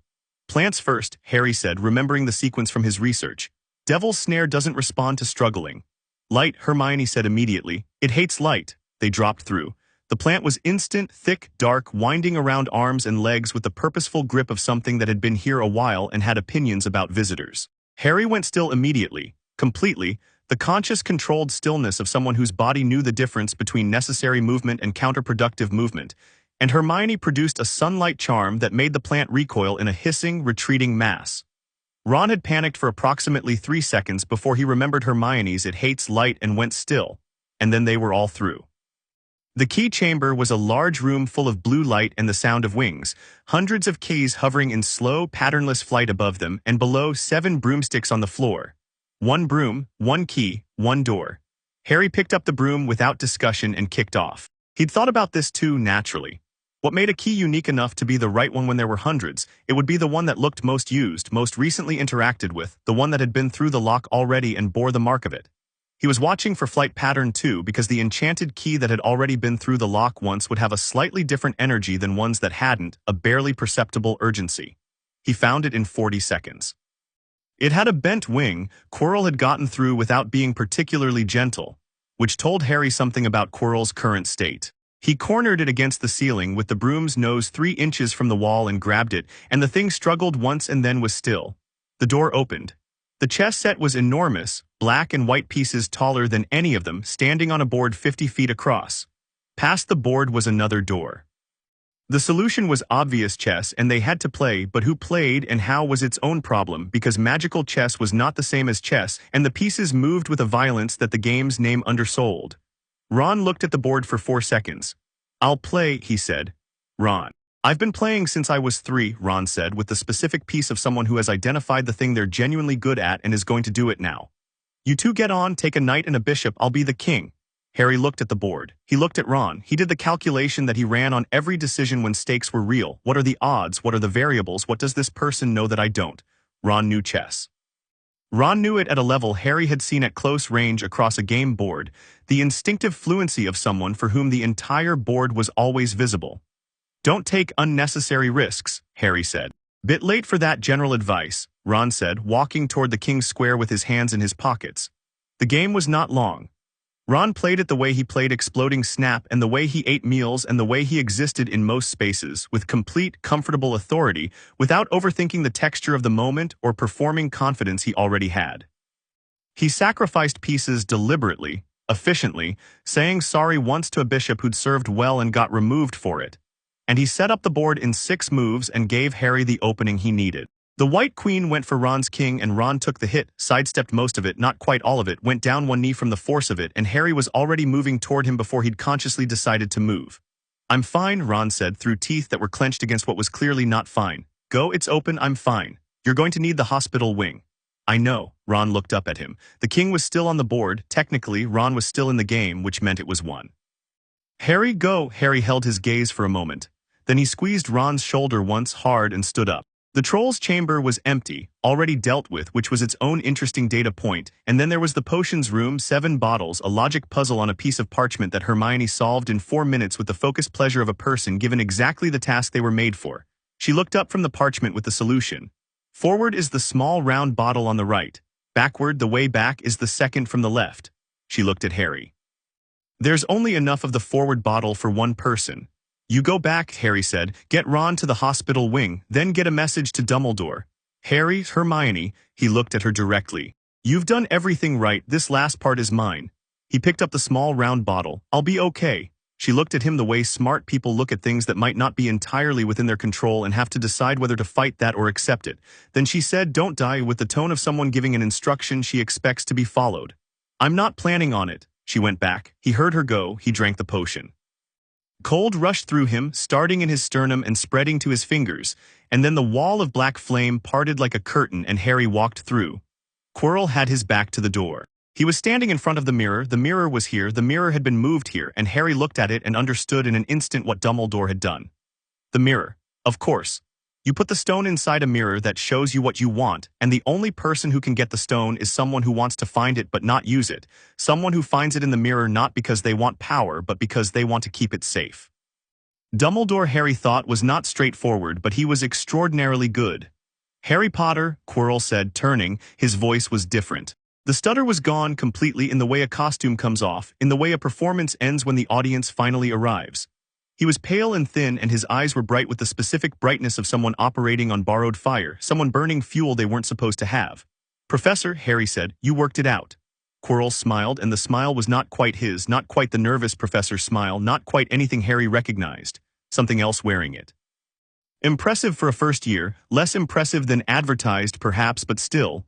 Speaker 1: Plants first, Harry said, remembering the sequence from his research. Devil's snare doesn't respond to struggling. Light, Hermione said immediately. It hates light. They dropped through. The plant was instant, thick, dark, winding around arms and legs with the purposeful grip of something that had been here a while and had opinions about visitors. Harry went still immediately, completely, the conscious, controlled stillness of someone whose body knew the difference between necessary movement and counterproductive movement, and Hermione produced a sunlight charm that made the plant recoil in a hissing, retreating mass. Ron had panicked for approximately 3 seconds before he remembered Hermione's "it hates light" and went still, and then they were all through. The key chamber was a large room full of blue light and the sound of wings, hundreds of keys hovering in slow, patternless flight above them, and below 7 broomsticks on the floor. 1 broom, 1 key, 1 door. Harry picked up the broom without discussion and kicked off. He'd thought about this too, naturally. What made a key unique enough to be the right one when there were hundreds? It would be the one that looked most used, most recently interacted with, the one that had been through the lock already and bore the mark of it. He was watching for flight pattern too, because the enchanted key that had already been through the lock once would have a slightly different energy than ones that hadn't, a barely perceptible urgency. He found it in 40 seconds. It had a bent wing. Quirrell had gotten through without being particularly gentle, which told Harry something about Quirrell's current state. He cornered it against the ceiling with the broom's nose 3 inches from the wall and grabbed it, and the thing struggled once and then was still. The door opened. The chess set was enormous, black and white pieces taller than any of them, standing on a board 50 feet across. Past the board was another door. The solution was obvious: chess, and they had to play, but who played and how was its own problem, because magical chess was not the same as chess, and the pieces moved with a violence that the game's name undersold. Ron looked at the board for 4 seconds. "I'll play," he said. "Ron. I've been playing since I was 3, Ron said, with the specific piece of someone who has identified the thing they're genuinely good at and is going to do it now. "You two get on, take a knight and a bishop, I'll be the king." Harry looked at the board. He looked at Ron. He did the calculation that he ran on every decision when stakes were real. What are the odds? What are the variables? What does this person know that I don't? Ron knew chess. Ron knew it at a level Harry had seen at close range across a game board, the instinctive fluency of someone for whom the entire board was always visible. "Don't take unnecessary risks," Harry said. "Bit late for that general advice," Ron said, walking toward the king's square with his hands in his pockets. The game was not long. Ron played it the way he played Exploding Snap and the way he ate meals and the way he existed in most spaces, with complete, comfortable authority, without overthinking the texture of the moment or performing confidence he already had. He sacrificed pieces deliberately, efficiently, saying sorry once to a bishop who'd served well and got removed for it. And he set up the board in 6 moves and gave Harry the opening he needed. The white queen went for Ron's king and Ron took the hit, sidestepped most of it, not quite all of it, went down 1 knee from the force of it, and Harry was already moving toward him before he'd consciously decided to move. "I'm fine," Ron said through teeth that were clenched against what was clearly not fine. "Go, it's open, I'm fine. You're going to need the hospital wing." "I know." Ron looked up at him. The king was still on the board. Technically, Ron was still in the game, which meant it was won. "Harry, go." Harry held his gaze for a moment. Then he squeezed Ron's shoulder once hard and stood up. The troll's chamber was empty, already dealt with, which was its own interesting data point, and then there was the potions room, 7 bottles, a logic puzzle on a piece of parchment that Hermione solved in 4 minutes with the focused pleasure of a person given exactly the task they were made for. She looked up from the parchment with the solution. Forward is the small round bottle on the right. Backward, the way back, is the second from the left. She looked at Harry. There's only enough of the forward bottle for one person. You go back, Harry said, get Ron to the hospital wing, then get a message to Dumbledore. Harry, Hermione, he looked at her directly. You've done everything right, this last part is mine. He picked up the small round bottle. I'll be okay. She looked at him the way smart people look at things that might not be entirely within their control and have to decide whether to fight that or accept it. Then she said, don't die, with the tone of someone giving an instruction she expects to be followed. I'm not planning on it. She went back. He heard her go. He drank the potion. Cold rushed through him, starting in his sternum and spreading to his fingers, and then the wall of black flame parted like a curtain and Harry walked through. Quirrell had his back to the door. He was standing in front of the mirror was here, the mirror had been moved here, and Harry looked at it and understood in an instant what Dumbledore had done. The mirror. Of course. You put the stone inside a mirror that shows you what you want, and the only person who can get the stone is someone who wants to find it but not use it, someone who finds it in the mirror not because they want power but because they want to keep it safe. Dumbledore, Harry thought, was not straightforward, but he was extraordinarily good. Harry Potter, Quirrell said, turning, his voice was different. The stutter was gone completely, in the way a costume comes off, in the way a performance ends when the audience finally arrives. He was pale and thin, and his eyes were bright with the specific brightness of someone operating on borrowed fire, someone burning fuel they weren't supposed to have. Professor, Harry said, you worked it out. Quirrell smiled, and the smile was not quite his, not quite the nervous professor's smile, not quite anything Harry recognized. Something else wearing it. Impressive for a first year, less impressive than advertised perhaps, but still.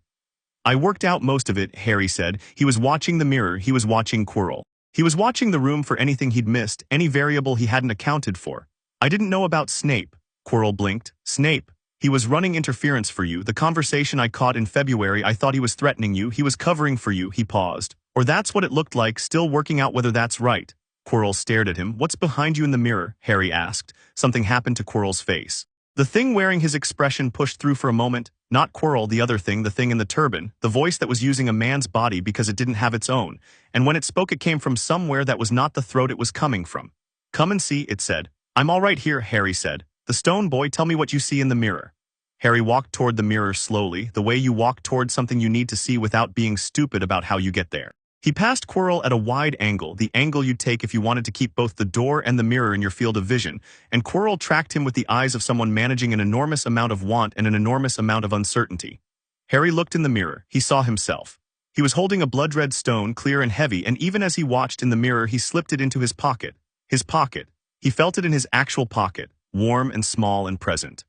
Speaker 1: I worked out most of it, Harry said. He was watching the mirror, he was watching Quirrell. He was watching the room for anything he'd missed, any variable he hadn't accounted for. I didn't know about Snape. Quirrell blinked. Snape. He was running interference for you. The conversation I caught in February, I thought he was threatening you. He was covering for you. He paused. Or that's what it looked like, still working out whether that's right. Quirrell stared at him. What's behind you in the mirror? Harry asked. Something happened to Quirrell's face. The thing wearing his expression pushed through for a moment. Not Quirrell, the other thing, the thing in the turban, the voice that was using a man's body because it didn't have its own, and when it spoke it came from somewhere that was not the throat it was coming from. Come and see, it said. I'm all right here, Harry said. The stone boy, tell me what you see in the mirror. Harry walked toward the mirror slowly, the way you walk toward something you need to see without being stupid about how you get there. He passed Quirrell at a wide angle, the angle you'd take if you wanted to keep both the door and the mirror in your field of vision, and Quirrell tracked him with the eyes of someone managing an enormous amount of want and an enormous amount of uncertainty. Harry looked in the mirror. He saw himself. He was holding a blood-red stone, clear and heavy, and even as he watched in the mirror he slipped it into his pocket. His pocket. He felt it in his actual pocket, warm and small and present.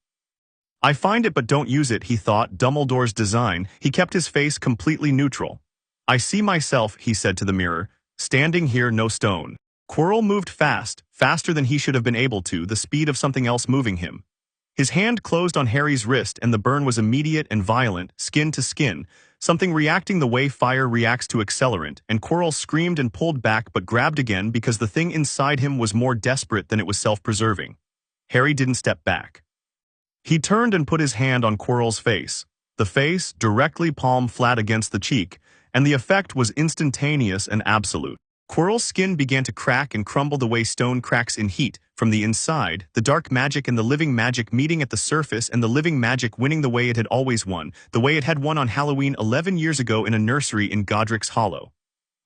Speaker 1: I find it but don't use it, he thought, Dumbledore's design. He kept his face completely neutral. I see myself, he said to the mirror, standing here, no stone. Quirrell moved fast, faster than he should have been able to, the speed of something else moving him. His hand closed on Harry's wrist and the burn was immediate and violent, skin to skin, something reacting the way fire reacts to accelerant, and Quirrell screamed and pulled back but grabbed again because the thing inside him was more desperate than it was self-preserving. Harry didn't step back. He turned and put his hand on Quirrell's face. The face, directly palm flat against the cheek, and the effect was instantaneous and absolute. Quirrell's skin began to crack and crumble the way stone cracks in heat. From the inside, the dark magic and the living magic meeting at the surface, and the living magic winning the way it had always won, the way it had won on Halloween 11 years ago in a nursery in Godric's Hollow.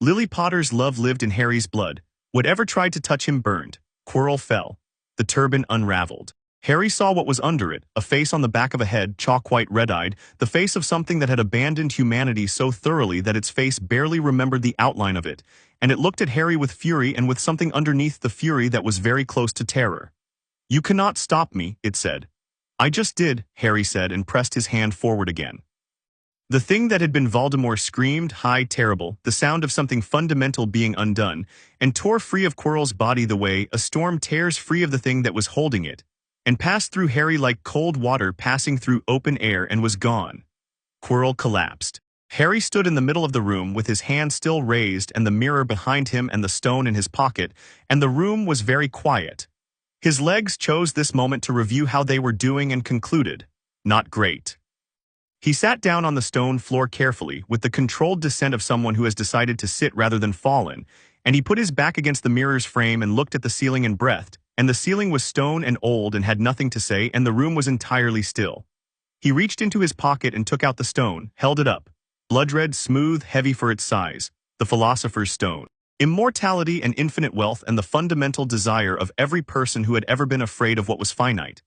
Speaker 1: Lily Potter's love lived in Harry's blood. Whatever tried to touch him burned. Quirrell fell. The turban unraveled. Harry saw what was under it, a face on the back of a head, chalk-white red-eyed, the face of something that had abandoned humanity so thoroughly that its face barely remembered the outline of it, and it looked at Harry with fury and with something underneath the fury that was very close to terror. You cannot stop me, it said. I just did, Harry said and pressed his hand forward again. The thing that had been Voldemort screamed, high, terrible, the sound of something fundamental being undone, and tore free of Quirrell's body the way a storm tears free of the thing that was holding it, and passed through Harry like cold water passing through open air and was gone. Quirrell collapsed. Harry stood in the middle of the room with his hand still raised and the mirror behind him and the stone in his pocket, and the room was very quiet. His legs chose this moment to review how they were doing and concluded. Not great. He sat down on the stone floor carefully, with the controlled descent of someone who has decided to sit rather than fall in, and he put his back against the mirror's frame and looked at the ceiling and breathed, and the ceiling was stone and old and had nothing to say, and the room was entirely still. He reached into his pocket and took out the stone, held it up. Blood-red, smooth, heavy for its size. The philosopher's stone. Immortality and infinite wealth and the fundamental desire of every person who had ever been afraid of what was finite.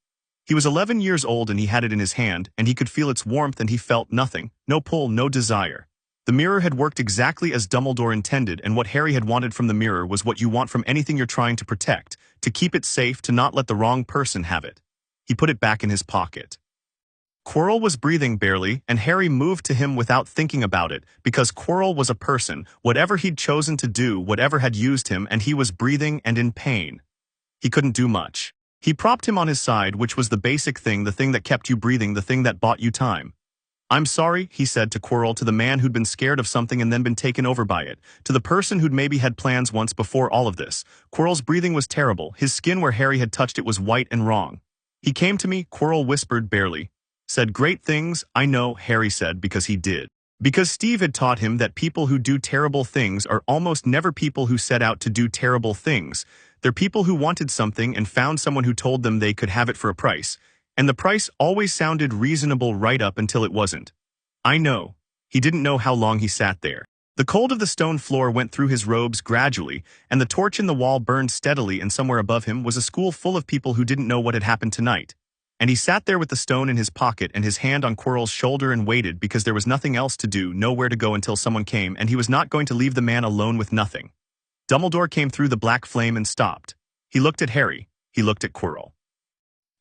Speaker 1: He was 11 years old and he had it in his hand, and he could feel its warmth and he felt nothing, no pull, no desire. The mirror had worked exactly as Dumbledore intended, and what Harry had wanted from the mirror was what you want from anything you're trying to protect, to keep it safe, to not let the wrong person have it. He put it back in his pocket. Quirrell was breathing barely, and Harry moved to him without thinking about it, because Quirrell was a person, whatever he'd chosen to do, whatever had used him, and he was breathing and in pain. He couldn't do much. He propped him on his side, which was the basic thing, the thing that kept you breathing, the thing that bought you time. "I'm sorry," he said to Quirrell, to the man who'd been scared of something and then been taken over by it, to the person who'd maybe had plans once before all of this. Quirrell's breathing was terrible. His skin where Harry had touched it was white and wrong. "He came to me," Quirrell whispered barely. "Said great things." "I know," Harry said, because he did. Because Steve had taught him that people who do terrible things are almost never people who set out to do terrible things. They're people who wanted something and found someone who told them they could have it for a price. And the price always sounded reasonable right up until it wasn't. "I know." He didn't know how long he sat there. The cold of the stone floor went through his robes gradually, and the torch in the wall burned steadily, and somewhere above him was a school full of people who didn't know what had happened tonight. And he sat there with the stone in his pocket and his hand on Quirrell's shoulder and waited, because there was nothing else to do, nowhere to go until someone came, and he was not going to leave the man alone with nothing. Dumbledore came through the black flame and stopped. He looked at Harry. He looked at Quirrell.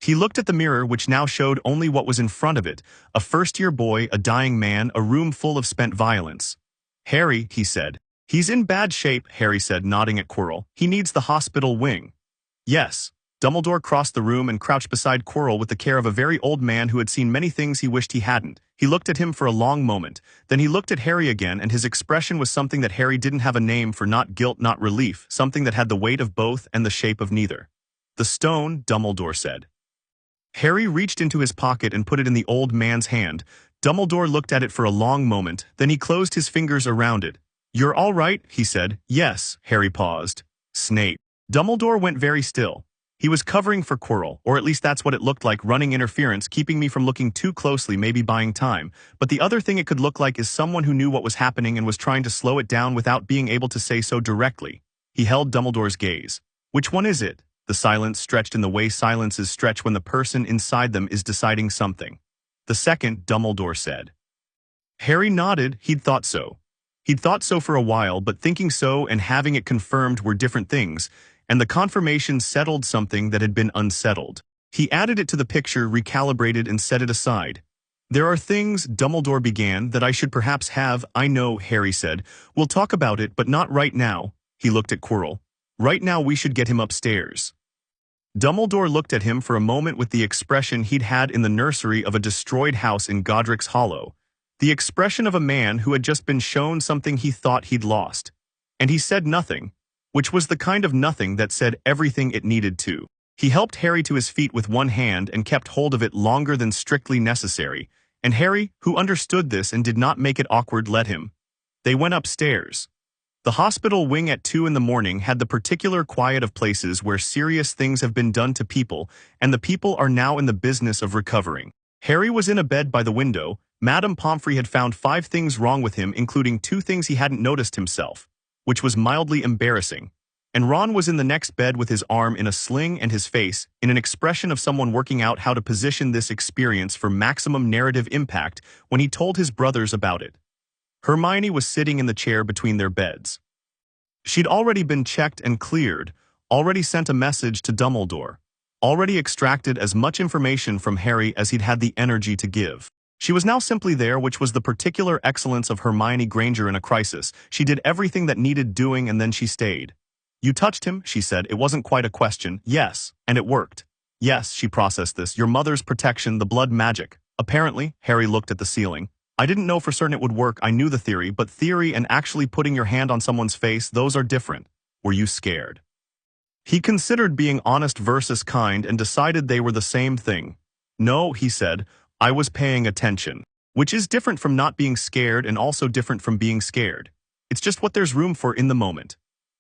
Speaker 1: He looked at the mirror, which now showed only what was in front of it, a first-year boy, a dying man, a room full of spent violence. "Harry," he said. "He's in bad shape," Harry said, nodding at Quirrell. "He needs the hospital wing." "Yes." Dumbledore crossed the room and crouched beside Quirrell with the care of a very old man who had seen many things he wished he hadn't. He looked at him for a long moment. Then he looked at Harry again, and his expression was something that Harry didn't have a name for, not guilt, not relief, something that had the weight of both and the shape of neither. "The stone," Dumbledore said. Harry reached into his pocket and put it in the old man's hand. Dumbledore looked at it for a long moment, then he closed his fingers around it. "You're all right," he said. "Yes." Harry paused. "Snape." Dumbledore went very still. He was covering for Quirrell, or at least that's what it looked like, running interference, keeping me from looking too closely, maybe buying time. But the other thing it could look like is someone who knew what was happening and was trying to slow it down without being able to say so directly. He held Dumbledore's gaze. "Which one is it?" The silence stretched in the way silences stretch when the person inside them is deciding something. "The second," Dumbledore said. Harry nodded. He'd thought so. He'd thought so for a while, but thinking so and having it confirmed were different things, and the confirmation settled something that had been unsettled. He added it to the picture, recalibrated, and set it aside. "There are things," Dumbledore began, "that I should perhaps have." "I know," Harry said. "We'll talk about it, but not right now." He looked at Quirrell. "Right now we should get him upstairs." Dumbledore looked at him for a moment with the expression he'd had in the nursery of a destroyed house in Godric's Hollow. The expression of a man who had just been shown something he thought he'd lost. And he said nothing, which was the kind of nothing that said everything it needed to. He helped Harry to his feet with one hand and kept hold of it longer than strictly necessary, and Harry, who understood this and did not make it awkward, let him. They went upstairs. The hospital wing at 2 in the morning had the particular quiet of places where serious things have been done to people, and the people are now in the business of recovering. Harry was in a bed by the window. Madame Pomfrey had found 5 things wrong with him, including 2 things he hadn't noticed himself, which was mildly embarrassing. And Ron was in the next bed with his arm in a sling and his face in an expression of someone working out how to position this experience for maximum narrative impact when he told his brothers about it. Hermione was sitting in the chair between their beds. She'd already been checked and cleared, already sent a message to Dumbledore, already extracted as much information from Harry as he'd had the energy to give. She was now simply there, which was the particular excellence of Hermione Granger in a crisis. She did everything that needed doing, and then she stayed. "You touched him," she said. "It wasn't quite a question." "Yes, and it worked." "Yes," she processed this. "Your mother's protection, the blood magic." "Apparently," Harry looked at the ceiling. "I didn't know for certain it would work. I knew the theory, but theory and actually putting your hand on someone's face, those are different." "Were you scared?" He considered being honest versus kind and decided they were the same thing. "No," he said. I was paying attention. Which is different from not being scared and also different from being scared. It's just what there's room for in the moment.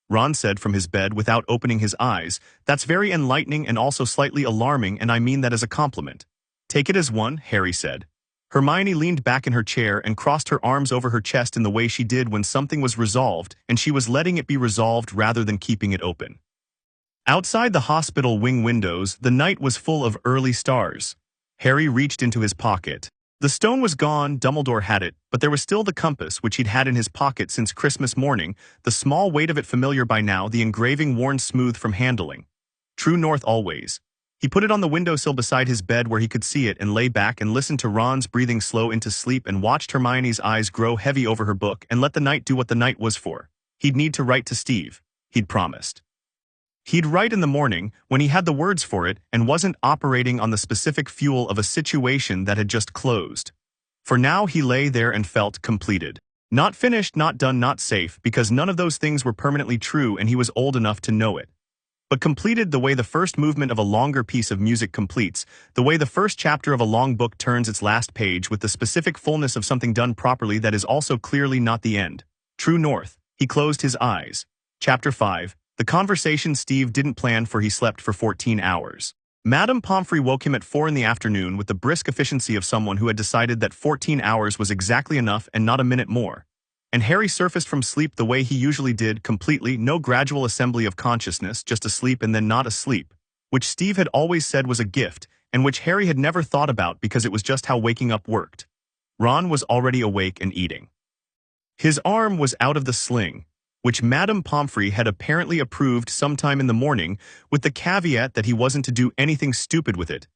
Speaker 1: Ron said from his bed without opening his eyes. That's very enlightening and also slightly alarming, and I mean that as a compliment. Take it as one, Harry said. Hermione leaned back in her chair and crossed her arms over her chest in the way she did when something was resolved, and she was letting it be resolved rather than keeping it open. Outside the hospital wing windows, the night was full of early stars. Harry reached into his pocket. The stone was gone, Dumbledore had it, but there was still the compass which he'd had in his pocket since Christmas morning, the small weight of it familiar by now, the engraving worn smooth from handling. True north always. He put it on the windowsill beside his bed where he could see it and lay back and listened to Ron's breathing slow into sleep and watched Hermione's eyes grow heavy over her book and let the night do what the night was for. He'd need to write to Steve. He'd promised. He'd write in the morning, when he had the words for it and wasn't operating on the specific fuel of a situation that had just closed. For now he lay there and felt completed. Not finished, not done, not safe, because none of those things were permanently true and he was old enough to know it. But completed the way the first movement of a longer piece of music completes, the way the first chapter of a long book turns its last page with the specific fullness of something done properly that is also clearly not the end. True north. He closed his eyes. Chapter 5. The conversation Steve didn't plan for. He slept for 14 hours. Madame Pomfrey woke him at 4 in the afternoon with the brisk efficiency of someone who had decided that 14 hours was exactly enough and not a minute more. And Harry surfaced from sleep the way he usually did, completely, no gradual assembly of consciousness, just asleep and then not asleep, which Steve had always said was a gift, and which Harry had never thought about because it was just how waking up worked. Ron was already awake and eating. His arm was out of the sling, which Madame Pomfrey had apparently approved sometime in the morning, with the caveat that he wasn't to do anything stupid with it.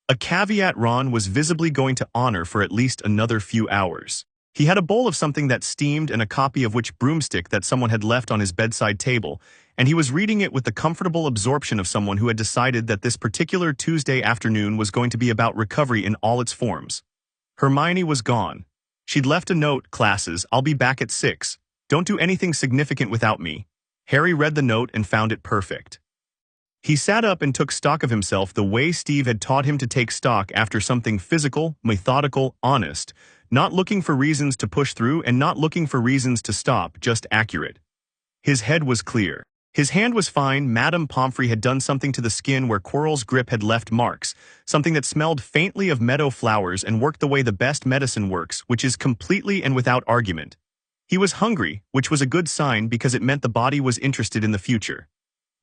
Speaker 1: A caveat Ron was visibly going to honor for at least another few hours. He had a bowl of something that steamed and a copy of which broomstick that someone had left on his bedside table, and he was reading it with the comfortable absorption of someone who had decided that this particular Tuesday afternoon was going to be about recovery in all its forms. Hermione was gone. She'd left a note, "Classes, I'll be back at 6. Don't do anything significant without me." Harry read the note and found it perfect. He sat up and took stock of himself the way Steve had taught him to take stock after something physical, methodical, honest, not looking for reasons to push through and not looking for reasons to stop, just accurate. His head was clear. His hand was fine. Madame Pomfrey had done something to the skin where Quirrell's grip had left marks, something that smelled faintly of meadow flowers and worked the way the best medicine works, which is completely and without argument. He was hungry, which was a good sign because it meant the body was interested in the future.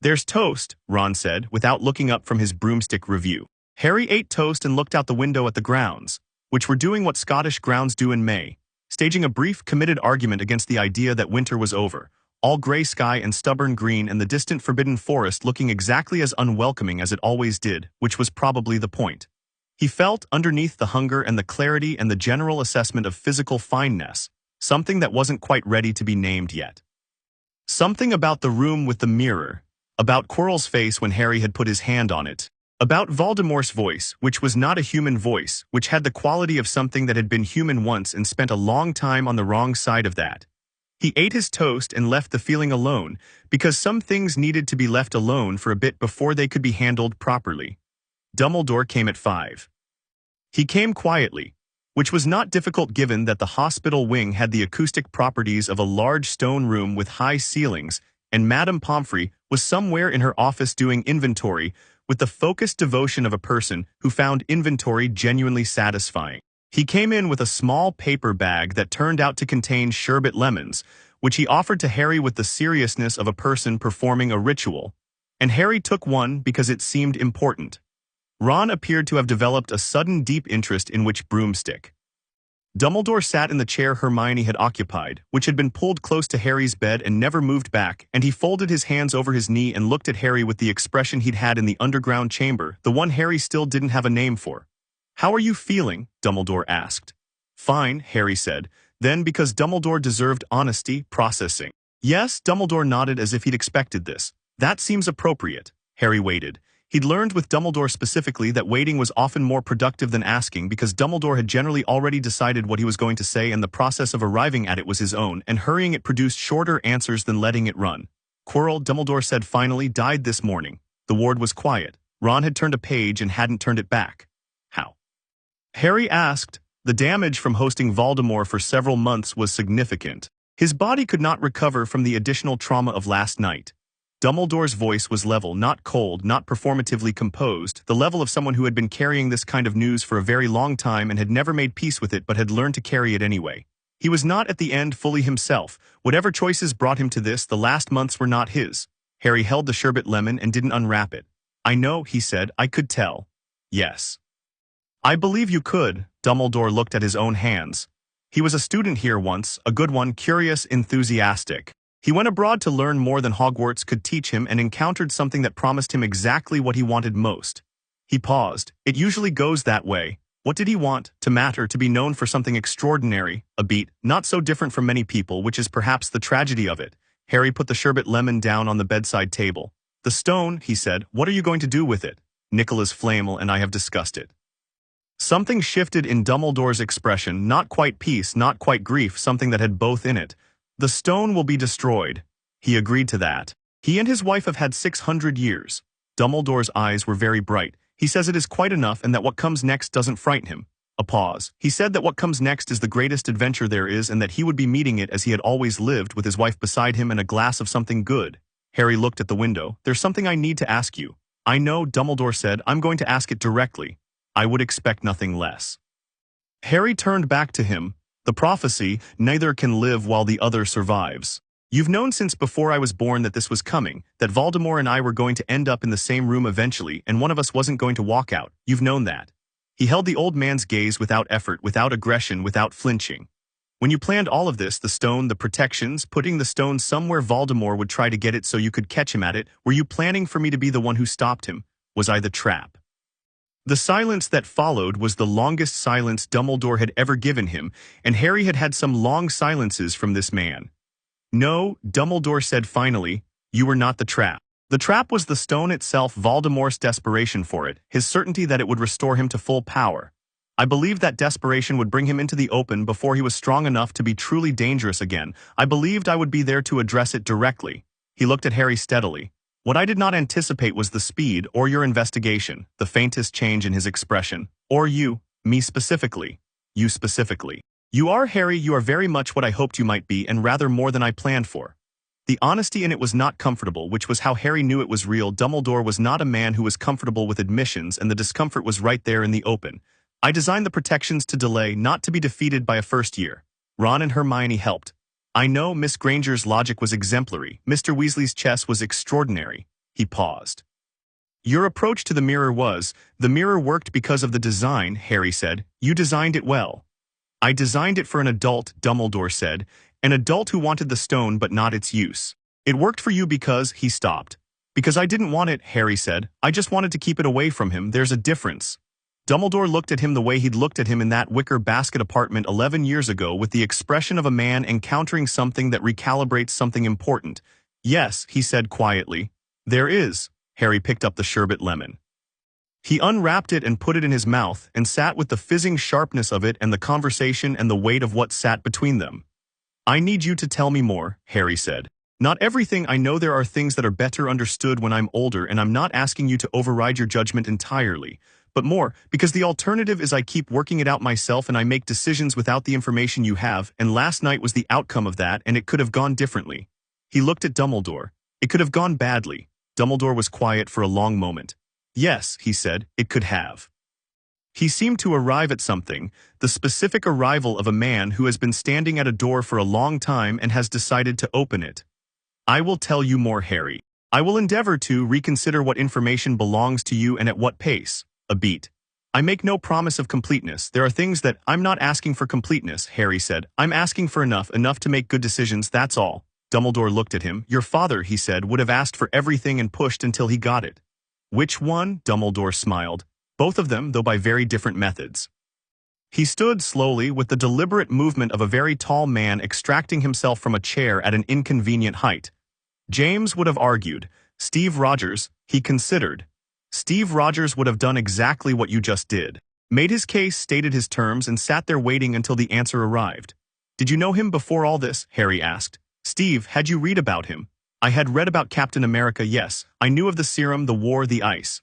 Speaker 1: "There's toast," Ron said, without looking up from his broomstick review. Harry ate toast and looked out the window at the grounds, which were doing what Scottish grounds do in May, staging a brief, committed argument against the idea that winter was over, all gray sky and stubborn green and the distant forbidden forest looking exactly as unwelcoming as it always did, which was probably the point. He felt, underneath the hunger and the clarity and the general assessment of physical fineness, something that wasn't quite ready to be named yet. Something about the room with the mirror, about Quirrell's face when Harry had put his hand on it, about Voldemort's voice, which was not a human voice, which had the quality of something that had been human once and spent a long time on the wrong side of that. He ate his toast and left the feeling alone, because some things needed to be left alone for a bit before they could be handled properly. Dumbledore came at 5. He came quietly, which was not difficult given that the hospital wing had the acoustic properties of a large stone room with high ceilings, and Madame Pomfrey was somewhere in her office doing inventory with the focused devotion of a person who found inventory genuinely satisfying. He came in with a small paper bag that turned out to contain sherbet lemons, which he offered to Harry with the seriousness of a person performing a ritual, and Harry took one because it seemed important. Ron appeared to have developed a sudden deep interest in which broomstick. Dumbledore sat in the chair Hermione had occupied, which had been pulled close to Harry's bed and never moved back, and he folded his hands over his knee and looked at Harry with the expression he'd had in the underground chamber, the one Harry still didn't have a name for. "How are you feeling?" Dumbledore asked. "Fine," Harry said. Then, because Dumbledore deserved honesty, processing. "Yes," Dumbledore nodded as if he'd expected this. "That seems appropriate." Harry waited. He'd learned with Dumbledore specifically that waiting was often more productive than asking because Dumbledore had generally already decided what he was going to say and the process of arriving at it was his own, and hurrying it produced shorter answers than letting it run. "Quirrell," Dumbledore said finally, "died this morning." The ward was quiet. Ron had turned a page and hadn't turned it back. "How?" Harry asked. The damage from hosting Voldemort for several months was significant. His body could not recover from the additional trauma of last night. Dumbledore's voice was level, not cold, not performatively composed, the level of someone who had been carrying this kind of news for a very long time and had never made peace with it but had learned to carry it anyway. He was not at the end fully himself. Whatever choices brought him to this, the last months were not his. Harry held the sherbet lemon and didn't unwrap it. "I know," he said. "I could tell." "Yes. I believe you could." Dumbledore looked at his own hands. He was a student here once, a good one, curious, enthusiastic. He went abroad to learn more than Hogwarts could teach him and encountered something that promised him exactly what he wanted most. He paused. It usually goes that way. What did he want? To matter, to be known for something extraordinary, a beat, not so different from many people, which is perhaps the tragedy of it. Harry put the sherbet lemon down on the bedside table. "The stone," he said. "What are you going to do with it? Nicholas Flamel and I have discussed it." Something shifted in Dumbledore's expression, not quite peace, not quite grief, something that had both in it. "The stone will be destroyed." He agreed to that. He and his wife have had 600 years. Dumbledore's eyes were very bright. "He says it is quite enough and that what comes next doesn't frighten him." A pause. "He said that what comes next is the greatest adventure there is and that he would be meeting it as he had always lived, with his wife beside him and a glass of something good." Harry looked at the window. "There's something I need to ask you." "I know," Dumbledore said. "I'm going to ask it directly. I would expect nothing less." Harry turned back to him. "The prophecy, neither can live while the other survives. You've known since before I was born that this was coming, that Voldemort and I were going to end up in the same room eventually, and one of us wasn't going to walk out. You've known that." He held the old man's gaze without effort, without aggression, without flinching. "When you planned all of this, the stone, the protections, putting the stone somewhere Voldemort would try to get it so you could catch him at it, were you planning for me to be the one who stopped him? Was I the trap?" The silence that followed was the longest silence Dumbledore had ever given him, and Harry had had some long silences from this man. "No," Dumbledore said finally, "you were not the trap. The trap was the stone itself, Voldemort's desperation for it, his certainty that it would restore him to full power. I believed that desperation would bring him into the open before he was strong enough to be truly dangerous again. I believed I would be there to address it directly." He looked at Harry steadily. "What I did not anticipate was the speed, or your investigation," the faintest change in his expression. "Or you, me specifically. You specifically. You are, Harry, you are very much what I hoped you might be, and rather more than I planned for." The honesty in it was not comfortable, which was how Harry knew it was real. Dumbledore was not a man who was comfortable with admissions, and the discomfort was right there in the open. "I designed the protections to delay, not to be defeated by a first year. Ron and Hermione helped. I know Miss Granger's logic was exemplary. Mr. Weasley's chess was extraordinary." He paused. "Your approach to the mirror was, the mirror worked because of the design," Harry said. "You designed it well." "I designed it for an adult," Dumbledore said. "An adult who wanted the stone but not its use. It worked for you because," he stopped. "Because I didn't want it," Harry said. "I just wanted to keep it away from him. There's a difference." Dumbledore looked at him the way he'd looked at him in that wicker basket apartment 11 years ago, with the expression of a man encountering something that recalibrates something important. "Yes," he said quietly. "There is." Harry picked up the sherbet lemon. He unwrapped it and put it in his mouth, and sat with the fizzing sharpness of it and the conversation and the weight of what sat between them. "I need you to tell me more," Harry said. "Not everything. I know there are things that are better understood when I'm older, and I'm not asking you to override your judgment entirely. But more, because the alternative is I keep working it out myself and I make decisions without the information you have, and last night was the outcome of that, and it could have gone differently." He looked at Dumbledore. "It could have gone badly." Dumbledore was quiet for a long moment. "Yes," he said, "it could have." He seemed to arrive at something, the specific arrival of a man who has been standing at a door for a long time and has decided to open it. "I will tell you more, Harry. I will endeavor to reconsider what information belongs to you and at what pace. A beat. I make no promise of completeness. There are things that I'm not asking for completeness," Harry said. "I'm asking for enough to make good decisions, that's all." Dumbledore looked at him. "Your father," he said, "would have asked for everything and pushed until he got it." "Which one?" Dumbledore smiled. "Both of them, though by very different methods." He stood slowly, with the deliberate movement of a very tall man extracting himself from a chair at an inconvenient height. James would have argued. Steve Rogers, he considered. Steve Rogers would have done exactly what you just did. Made his case, stated his terms, and sat there waiting until the answer arrived. "Did you know him before all this?" Harry asked. "Steve, had you read about him?" "I had read about Captain America, yes. I knew of the serum, the war, the ice."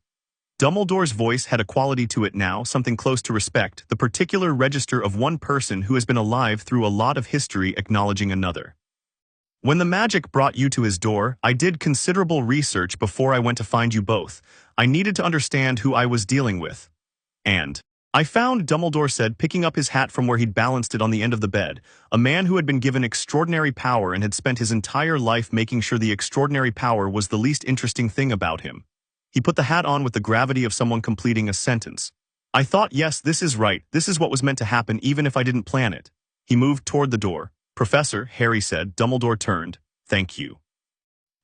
Speaker 1: Dumbledore's voice had a quality to it now, something close to respect, the particular register of one person who has been alive through a lot of history acknowledging another. When the magic brought you to his door, I did considerable research before I went to find you both. I needed to understand who I was dealing with. And I found, Dumbledore said, picking up his hat from where he'd balanced it on the end of the bed, a man who had been given extraordinary power and had spent his entire life making sure the extraordinary power was the least interesting thing about him. He put the hat on with the gravity of someone completing a sentence. I thought, yes, this is right, this is what was meant to happen even if I didn't plan it. He moved toward the door. Professor, Harry said. Dumbledore turned. Thank you.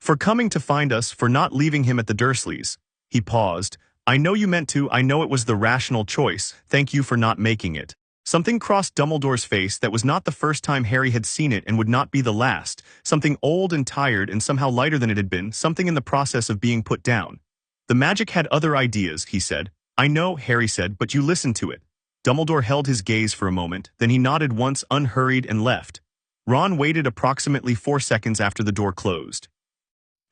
Speaker 1: For coming to find us, for not leaving him at the Dursleys. He paused. I know you meant to, I know it was the rational choice, thank you for not making it. Something crossed Dumbledore's face that was not the first time Harry had seen it and would not be the last, something old and tired and somehow lighter than it had been, something in the process of being put down. The magic had other ideas, he said. I know, Harry said, but you listened to it. Dumbledore held his gaze for a moment, then he nodded once, unhurried, and left. Ron waited approximately 4 seconds after the door closed.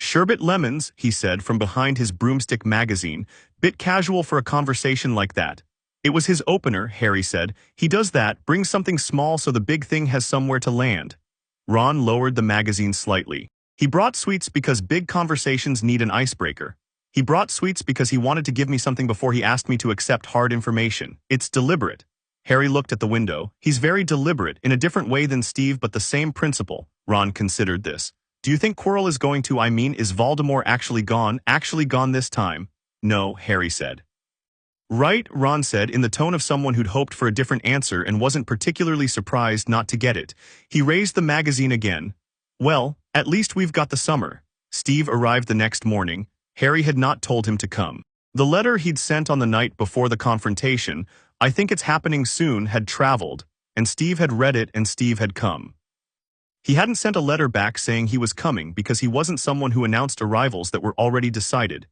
Speaker 1: Sherbet lemons, he said from behind his broomstick magazine, bit casual for a conversation like that. It was his opener, Harry said. He does that, brings something small so the big thing has somewhere to land. Ron lowered the magazine slightly. He brought sweets because big conversations need an icebreaker. He brought sweets because he wanted to give me something before he asked me to accept hard information. It's deliberate. Harry looked at the window. He's very deliberate, in a different way than Steve but the same principle. Ron considered this. Do you think Quirrell is going to, is Voldemort actually gone this time? No, Harry said. Right, Ron said, in the tone of someone who'd hoped for a different answer and wasn't particularly surprised not to get it. He raised the magazine again. Well, at least we've got the summer. Steve arrived the next morning. Harry had not told him to come. The letter he'd sent on the night before the confrontation, I think it's happening soon, had traveled, and Steve had read it and Steve had come. He hadn't sent a letter back saying he was coming because he wasn't someone who announced arrivals that were already decided,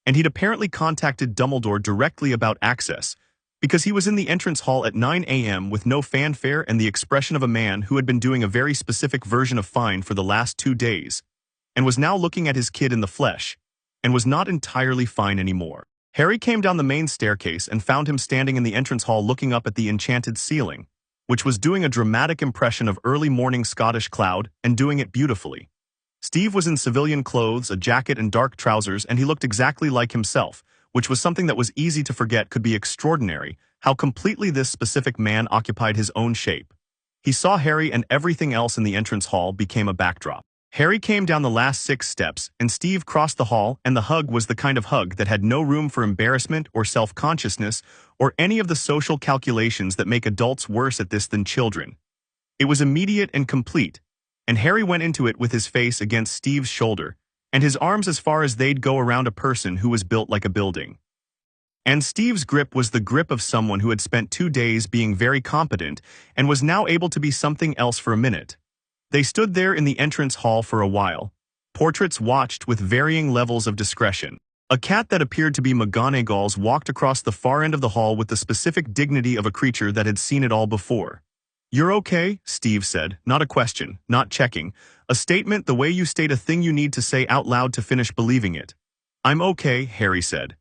Speaker 1: and he'd apparently contacted Dumbledore directly about access, because he was in the entrance hall at 9 a.m. with no fanfare and the expression of a man who had been doing a very specific version of fine for the last 2 days, and was now looking at his kid in the flesh, and was not entirely fine anymore. Harry came down the main staircase and found him standing in the entrance hall looking up at the enchanted ceiling, which was doing a dramatic impression of early morning Scottish cloud, and doing it beautifully. Steve was in civilian clothes, a jacket and dark trousers, and he looked exactly like himself, which was something that was easy to forget could be extraordinary, how completely this specific man occupied his own shape. He saw Harry and everything else in the entrance hall became a backdrop. Harry came down the last 6 steps, and Steve crossed the hall, and the hug was the kind of hug that had no room for embarrassment or self-consciousness or any of the social calculations that make adults worse at this than children. It was immediate and complete, and Harry went into it with his face against Steve's shoulder, and his arms as far as they'd go around a person who was built like a building. And Steve's grip was the grip of someone who had spent 2 days being very competent and was now able to be something else for a minute. They stood there in the entrance hall for a while. Portraits watched with varying levels of discretion. A cat that appeared to be McGonagall's walked across the far end of the hall with the specific dignity of a creature that had seen it all before. You're okay? Steve said. Not a question, not checking. A statement the way you state a thing you need to say out loud to finish believing it. I'm okay, Harry said.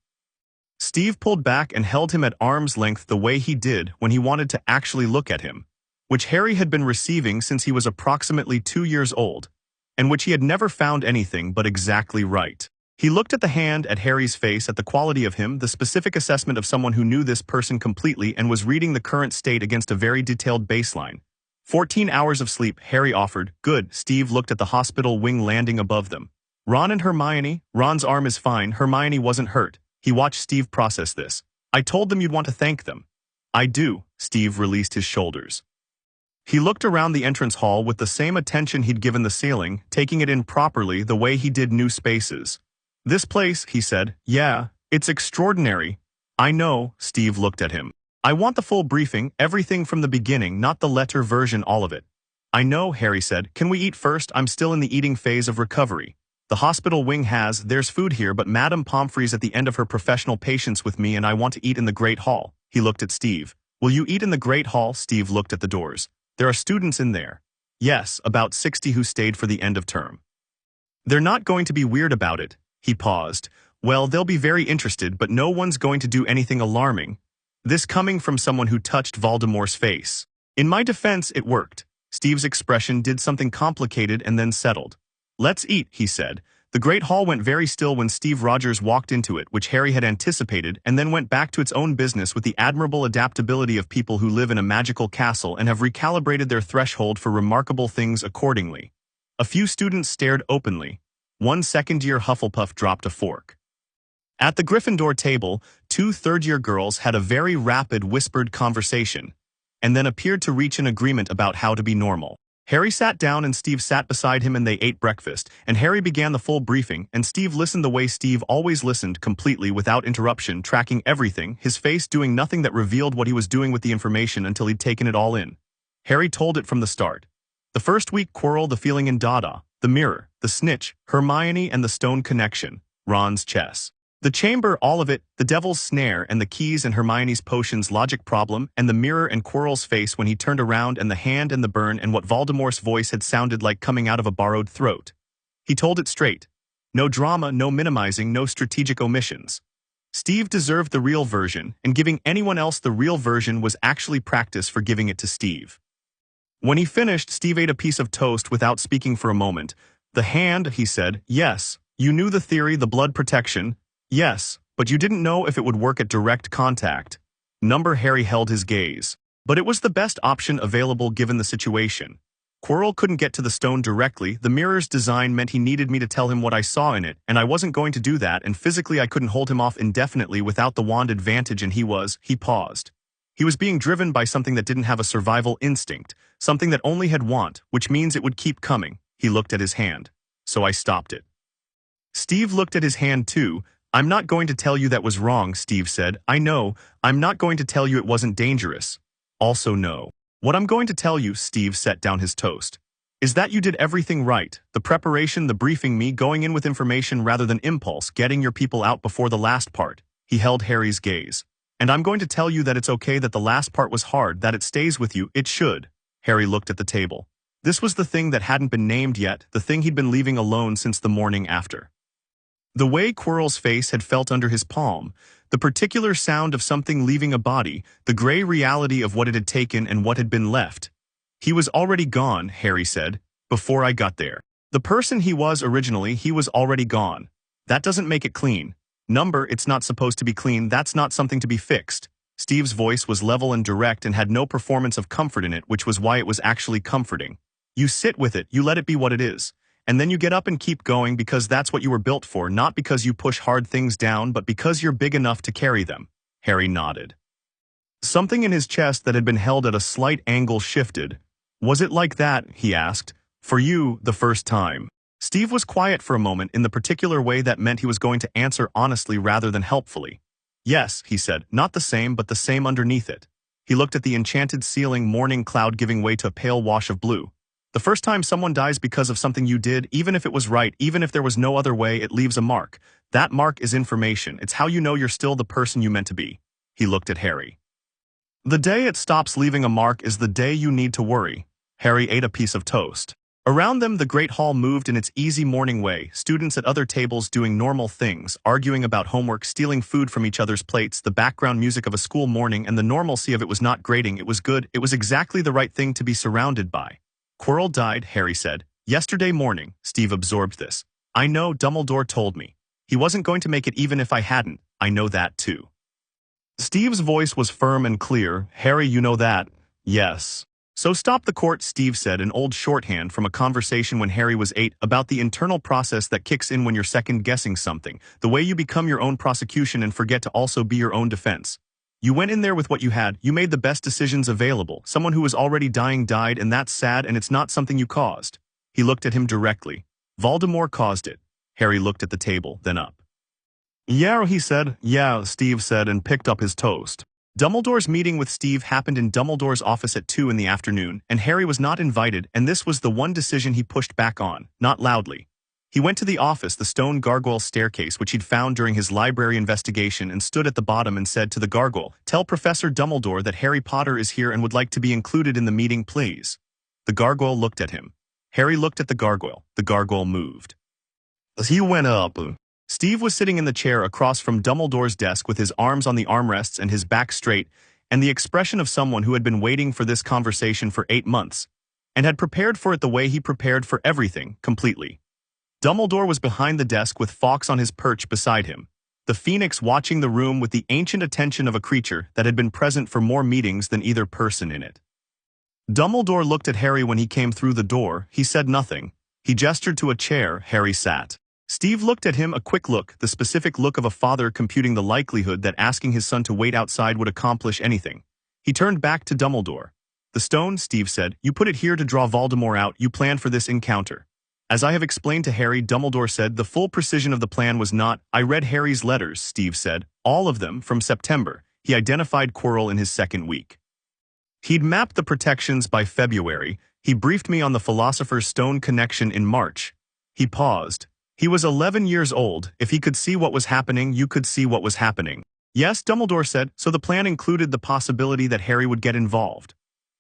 Speaker 1: Steve pulled back and held him at arm's length the way he did when he wanted to actually look at him, which Harry had been receiving since he was approximately 2 years old, and which he had never found anything but exactly right. He looked at the hand, at Harry's face, at the quality of him, the specific assessment of someone who knew this person completely and was reading the current state against a very detailed baseline. 14 hours of sleep, Harry offered. Good. Steve looked at the hospital wing landing above them. Ron and Hermione. Ron's arm is fine. Hermione wasn't hurt. He watched Steve process this. I told them you'd want to thank them. I do. Steve released his shoulders. He looked around the entrance hall with the same attention he'd given the ceiling, taking it in properly the way he did new spaces. This place, he said, yeah, it's extraordinary. I know, Steve looked at him. I want the full briefing, everything from the beginning, not the letter version, all of it. I know, Harry said. Can we eat first? I'm still in the eating phase of recovery. The hospital wing there's food here, but Madame Pomfrey's at the end of her professional patience with me and I want to eat in the Great Hall. He looked at Steve. Will you eat in the Great Hall? Steve looked at the doors. There are students in there. Yes, about 60 who stayed for the end of term. They're not going to be weird about it. He paused. Well, they'll be very interested, but no one's going to do anything alarming. This coming from someone who touched Voldemort's face. In my defense, it worked. Steve's expression did something complicated and then settled. Let's eat, he said. The great hall went very still when Steve Rogers walked into it, which Harry had anticipated, and then went back to its own business with the admirable adaptability of people who live in a magical castle and have recalibrated their threshold for remarkable things accordingly. A few students stared openly. One second-year Hufflepuff dropped a fork. At the Gryffindor table, two third-year girls had a very rapid, whispered conversation, and then appeared to reach an agreement about how to be normal. Harry sat down and Steve sat beside him and they ate breakfast, and Harry began the full briefing, and Steve listened the way Steve always listened, completely without interruption, tracking everything, his face doing nothing that revealed what he was doing with the information until he'd taken it all in. Harry told it from the start. The first week, Quirrell, the feeling in Dada, the mirror, the snitch, Hermione and the stone connection, Ron's chess. The chamber, all of it, the devil's snare and the keys and Hermione's potions logic problem and the mirror and Quirrell's face when he turned around and the hand and the burn and what Voldemort's voice had sounded like coming out of a borrowed throat. He told it straight. No drama, no minimizing, no strategic omissions. Steve deserved the real version, and giving anyone else the real version was actually practice for giving it to Steve. When he finished, Steve ate a piece of toast without speaking for a moment. The hand, he said, yes, you knew the theory, the blood protection. Yes, but you didn't know if it would work at direct contact. Harry held his gaze. But it was the best option available given the situation. Quirrell couldn't get to the stone directly, the mirror's design meant he needed me to tell him what I saw in it, and I wasn't going to do that, and physically I couldn't hold him off indefinitely without the wand advantage, and he paused. He was being driven by something that didn't have a survival instinct, something that only had want, which means it would keep coming. He looked at his hand. So I stopped it. Steve looked at his hand too. I'm not going to tell you that was wrong, Steve said. I know, I'm not going to tell you it wasn't dangerous. Also no. What I'm going to tell you, Steve set down his toast, is that you did everything right. The preparation, the briefing me, going in with information rather than impulse, getting your people out before the last part. He held Harry's gaze. And I'm going to tell you that it's okay that the last part was hard, that it stays with you, it should. Harry looked at the table. This was the thing that hadn't been named yet, the thing he'd been leaving alone since the morning after. The way Quirrell's face had felt under his palm, the particular sound of something leaving a body, the gray reality of what it had taken and what had been left. He was already gone, Harry said, before I got there. The person he was originally, he was already gone. That doesn't make it clean. It's not supposed to be clean, that's not something to be fixed. Steve's voice was level and direct and had no performance of comfort in it, which was why it was actually comforting. You sit with it, you let it be what it is. And then you get up and keep going because that's what you were built for, not because you push hard things down, but because you're big enough to carry them. Harry nodded. Something in his chest that had been held at a slight angle shifted. Was it like that, he asked, for you, the first time? Steve was quiet for a moment in the particular way that meant he was going to answer honestly rather than helpfully. Yes, he said, not the same but the same underneath it. He looked at the enchanted ceiling morning cloud giving way to a pale wash of blue. The first time someone dies because of something you did, even if it was right, even if there was no other way, it leaves a mark. That mark is information. It's how you know you're still the person you meant to be. He looked at Harry. The day it stops leaving a mark is the day you need to worry. Harry ate a piece of toast. Around them, the great hall moved in its easy morning way, students at other tables doing normal things, arguing about homework, stealing food from each other's plates, the background music of a school morning, and the normalcy of it was not grating, it was good, it was exactly the right thing to be surrounded by. Quirrell died, Harry said. Yesterday morning. Steve absorbed this. I know, Dumbledore told me. He wasn't going to make it even if I hadn't. I know that too. Steve's voice was firm and clear. Harry, you know that? Yes. So stop the court, Steve said, an old shorthand from a conversation when Harry was 8 about the internal process that kicks in when you're second-guessing something, the way you become your own prosecution and forget to also be your own defense. You went in there with what you had, you made the best decisions available, someone who was already dying died and that's sad and it's not something you caused. He looked at him directly. Voldemort caused it. Harry looked at the table, then up. Yeah, he said. Yeah, Steve said and picked up his toast. Dumbledore's meeting with Steve happened in Dumbledore's office at 2 in the afternoon, and Harry was not invited, and this was the one decision he pushed back on, not loudly. He went to the office, the stone gargoyle staircase which he'd found during his library investigation, and stood at the bottom and said to the gargoyle, "Tell Professor Dumbledore that Harry Potter is here and would like to be included in the meeting, please." The gargoyle looked at him. Harry looked at the gargoyle. The gargoyle moved. As he went up, Steve was sitting in the chair across from Dumbledore's desk with his arms on the armrests and his back straight, and the expression of someone who had been waiting for this conversation for 8 months, and had prepared for it the way he prepared for everything, completely. Dumbledore was behind the desk with Fawkes on his perch beside him, the Phoenix watching the room with the ancient attention of a creature that had been present for more meetings than either person in it. Dumbledore looked at Harry when he came through the door. He said nothing. He gestured to a chair. Harry sat. Steve looked at him, a quick look, the specific look of a father computing the likelihood that asking his son to wait outside would accomplish anything. He turned back to Dumbledore. "The stone," Steve said, "you put it here to draw Voldemort out. You planned for this encounter." "As I have explained to Harry," Dumbledore said, "the full precision of the plan was not—" "I read Harry's letters," Steve said. "All of them, from September." He identified Quirrell in his second week. He'd mapped the protections by February. He briefed me on the Philosopher's Stone connection in March. He paused. He was 11 years old. If he could see what was happening, you could see what was happening. "Yes," Dumbledore said, "so the plan included the possibility that Harry would get involved."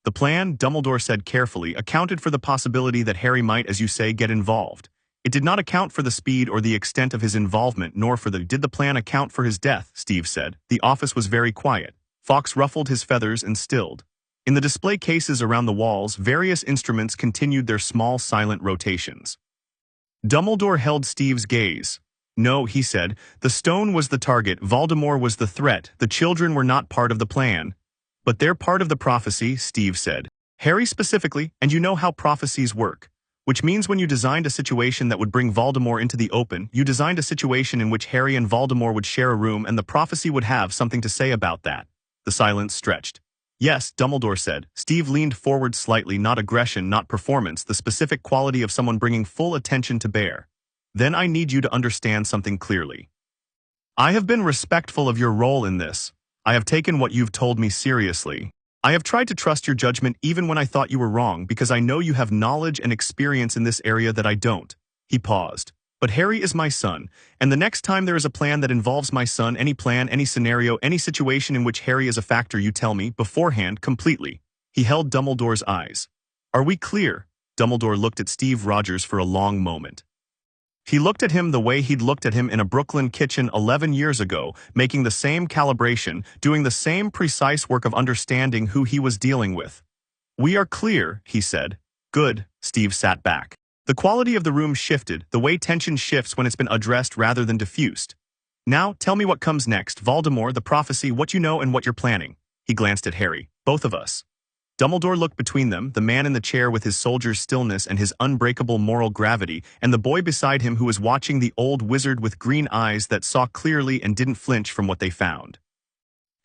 Speaker 1: "The plan," Dumbledore said carefully, "accounted for the possibility that Harry might, as you say, get involved. It did not account for the speed or the extent of his involvement, nor for the— Did the plan account for his death?" Steve said. The office was very quiet. Fawkes ruffled his feathers and stilled. In the display cases around the walls, various instruments continued their small, silent rotations. Dumbledore held Steve's gaze. "No," he said, "the stone was the target, Voldemort was the threat, the children were not part of the plan." "But they're part of the prophecy," Steve said. "Harry specifically, and you know how prophecies work. Which means when you designed a situation that would bring Voldemort into the open, you designed a situation in which Harry and Voldemort would share a room and the prophecy would have something to say about that." The silence stretched. "Yes," Dumbledore said. Steve leaned forward slightly, not aggression, not performance, the specific quality of someone bringing full attention to bear. "Then I need you to understand something clearly. I have been respectful of your role in this. I have taken what you've told me seriously. I have tried to trust your judgment even when I thought you were wrong because I know you have knowledge and experience in this area that I don't." He paused. "But Harry is my son, and the next time there is a plan that involves my son, any plan, any scenario, any situation in which Harry is a factor, you tell me, beforehand, completely." He held Dumbledore's eyes. "Are we clear?" Dumbledore looked at Steve Rogers for a long moment. He looked at him the way he'd looked at him in a Brooklyn kitchen 11 years ago, making the same calibration, doing the same precise work of understanding who he was dealing with. "We are clear," he said. "Good." Steve sat back. The quality of the room shifted, the way tension shifts when it's been addressed rather than diffused. "Now, tell me what comes next. Voldemort, the prophecy, what you know and what you're planning." He glanced at Harry. "Both of us." Dumbledore looked between them, the man in the chair with his soldier's stillness and his unbreakable moral gravity, and the boy beside him who was watching the old wizard with green eyes that saw clearly and didn't flinch from what they found.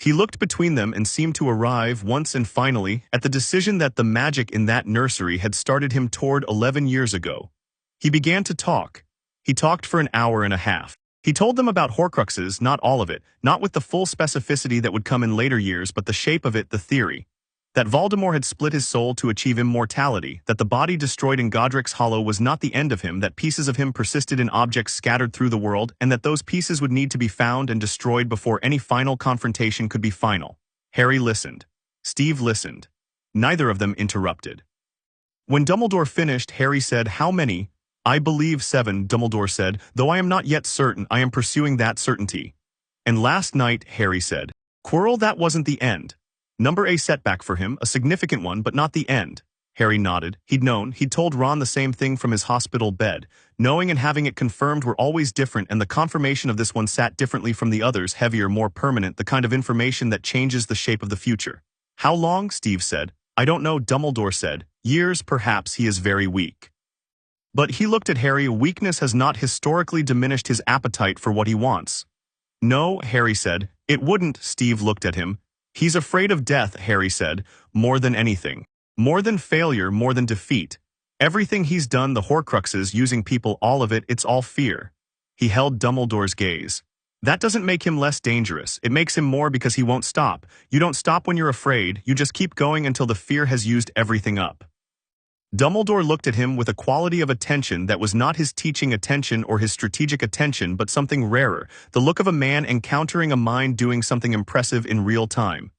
Speaker 1: He looked between them and seemed to arrive, once and finally, at the decision that the magic in that nursery had started him toward 11 years ago. He began to talk. He talked for an hour and a half. He told them about Horcruxes, not all of it, not with the full specificity that would come in later years, but the shape of it, the theory. That Voldemort had split his soul to achieve immortality, that the body destroyed in Godric's Hollow was not the end of him, that pieces of him persisted in objects scattered through the world, and that those pieces would need to be found and destroyed before any final confrontation could be final. Harry listened. Steve listened. Neither of them interrupted. When Dumbledore finished, Harry said, "How many?" "I believe 7, Dumbledore said, "though I am not yet certain. I am pursuing that certainty." "And last night," Harry said. "Quirrell, that wasn't the end. Number a setback for him, a significant one, but not the end." Harry nodded. He'd known, he'd told Ron the same thing from his hospital bed. Knowing and having it confirmed were always different, and the confirmation of this one sat differently from the others, heavier, more permanent, the kind of information that changes the shape of the future. "How long?" Steve said. "I don't know," Dumbledore said. "Years, perhaps. He is very weak." But he looked at Harry. Weakness has not historically diminished his appetite for what he wants. "No," Harry said. "It wouldn't." Steve looked at him. "He's afraid of death," Harry said, "more than anything. More than failure, more than defeat. Everything he's done, the Horcruxes, using people, all of it, it's all fear." He held Dumbledore's gaze. "That doesn't make him less dangerous. It makes him more because he won't stop. You don't stop when you're afraid, you just keep going until the fear has used everything up." Dumbledore looked at him with a quality of attention that was not his teaching attention or his strategic attention, but something rarer, the look of a man encountering a mind doing something impressive in real time.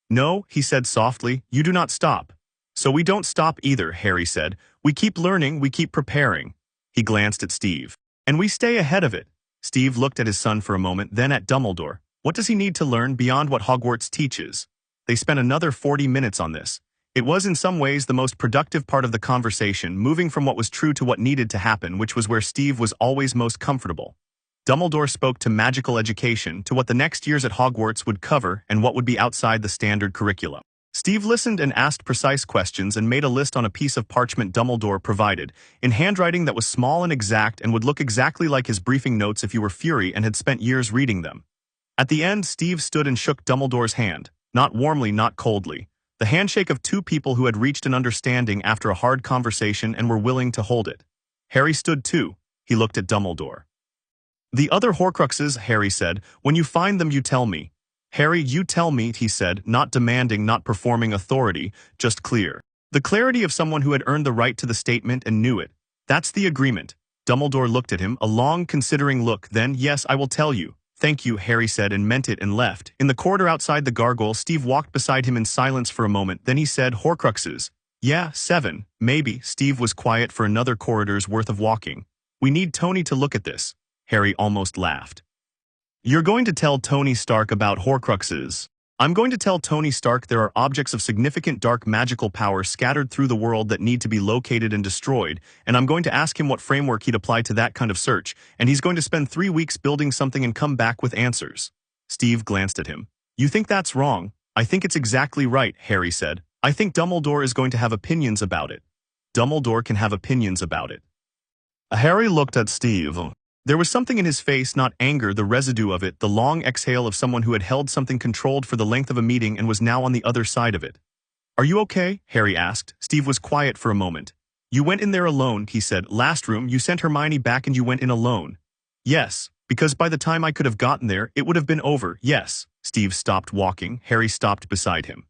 Speaker 1: "No," he said softly, "you do not stop." "So we don't stop either," Harry said. "We keep learning, we keep preparing." He glanced at Steve. "And we stay ahead of it." Steve looked at his son for a moment, then at Dumbledore. What does he need to learn beyond what Hogwarts teaches? They spent another 40 minutes on this. It was in some ways the most productive part of the conversation, moving from what was true to what needed to happen, which was where Steve was always most comfortable. Dumbledore spoke to magical education, to what the next years at Hogwarts would cover and what would be outside the standard curriculum. Steve listened and asked precise questions and made a list on a piece of parchment Dumbledore provided, in handwriting that was small and exact and would look exactly like his briefing notes if you were Fury and had spent years reading them. At the end, Steve stood and shook Dumbledore's hand, not warmly, not coldly. The handshake of two people who had reached an understanding after a hard conversation and were willing to hold it. Harry stood too. He looked at Dumbledore. "The other Horcruxes," Harry said, "when you find them you tell me." "Harry, you tell me," he said, not demanding, not performing authority, just clear. The clarity of someone who had earned the right to the statement and knew it. "That's the agreement." Dumbledore looked at him, a long, considering look, then, "Yes, I will tell you." "Thank you," Harry said and meant it and left. In the corridor outside the gargoyle, Steve walked beside him in silence for a moment, then he said, "Horcruxes." "Yeah, 7, maybe." Steve was quiet for another corridor's worth of walking. "We need Tony to look at this." Harry almost laughed. "You're going to tell Tony Stark about Horcruxes?" "I'm going to tell Tony Stark there are objects of significant dark magical power scattered through the world that need to be located and destroyed, and I'm going to ask him what framework he'd apply to that kind of search, and he's going to spend 3 weeks building something and come back with answers." Steve glanced at him. "You think that's wrong?" "I think it's exactly right," Harry said. "I think Dumbledore is going to have opinions about it." "Dumbledore can have opinions about it." Harry looked at Steve. There was something in his face, not anger, the residue of it, the long exhale of someone who had held something controlled for the length of a meeting and was now on the other side of it. "Are you okay?" Harry asked. Steve was quiet for a moment. "You went in there alone," he said. "Last room, you sent Hermione back and you went in alone." "Yes, because by the time I could have gotten there, it would have been over, yes." Steve stopped walking. Harry stopped beside him.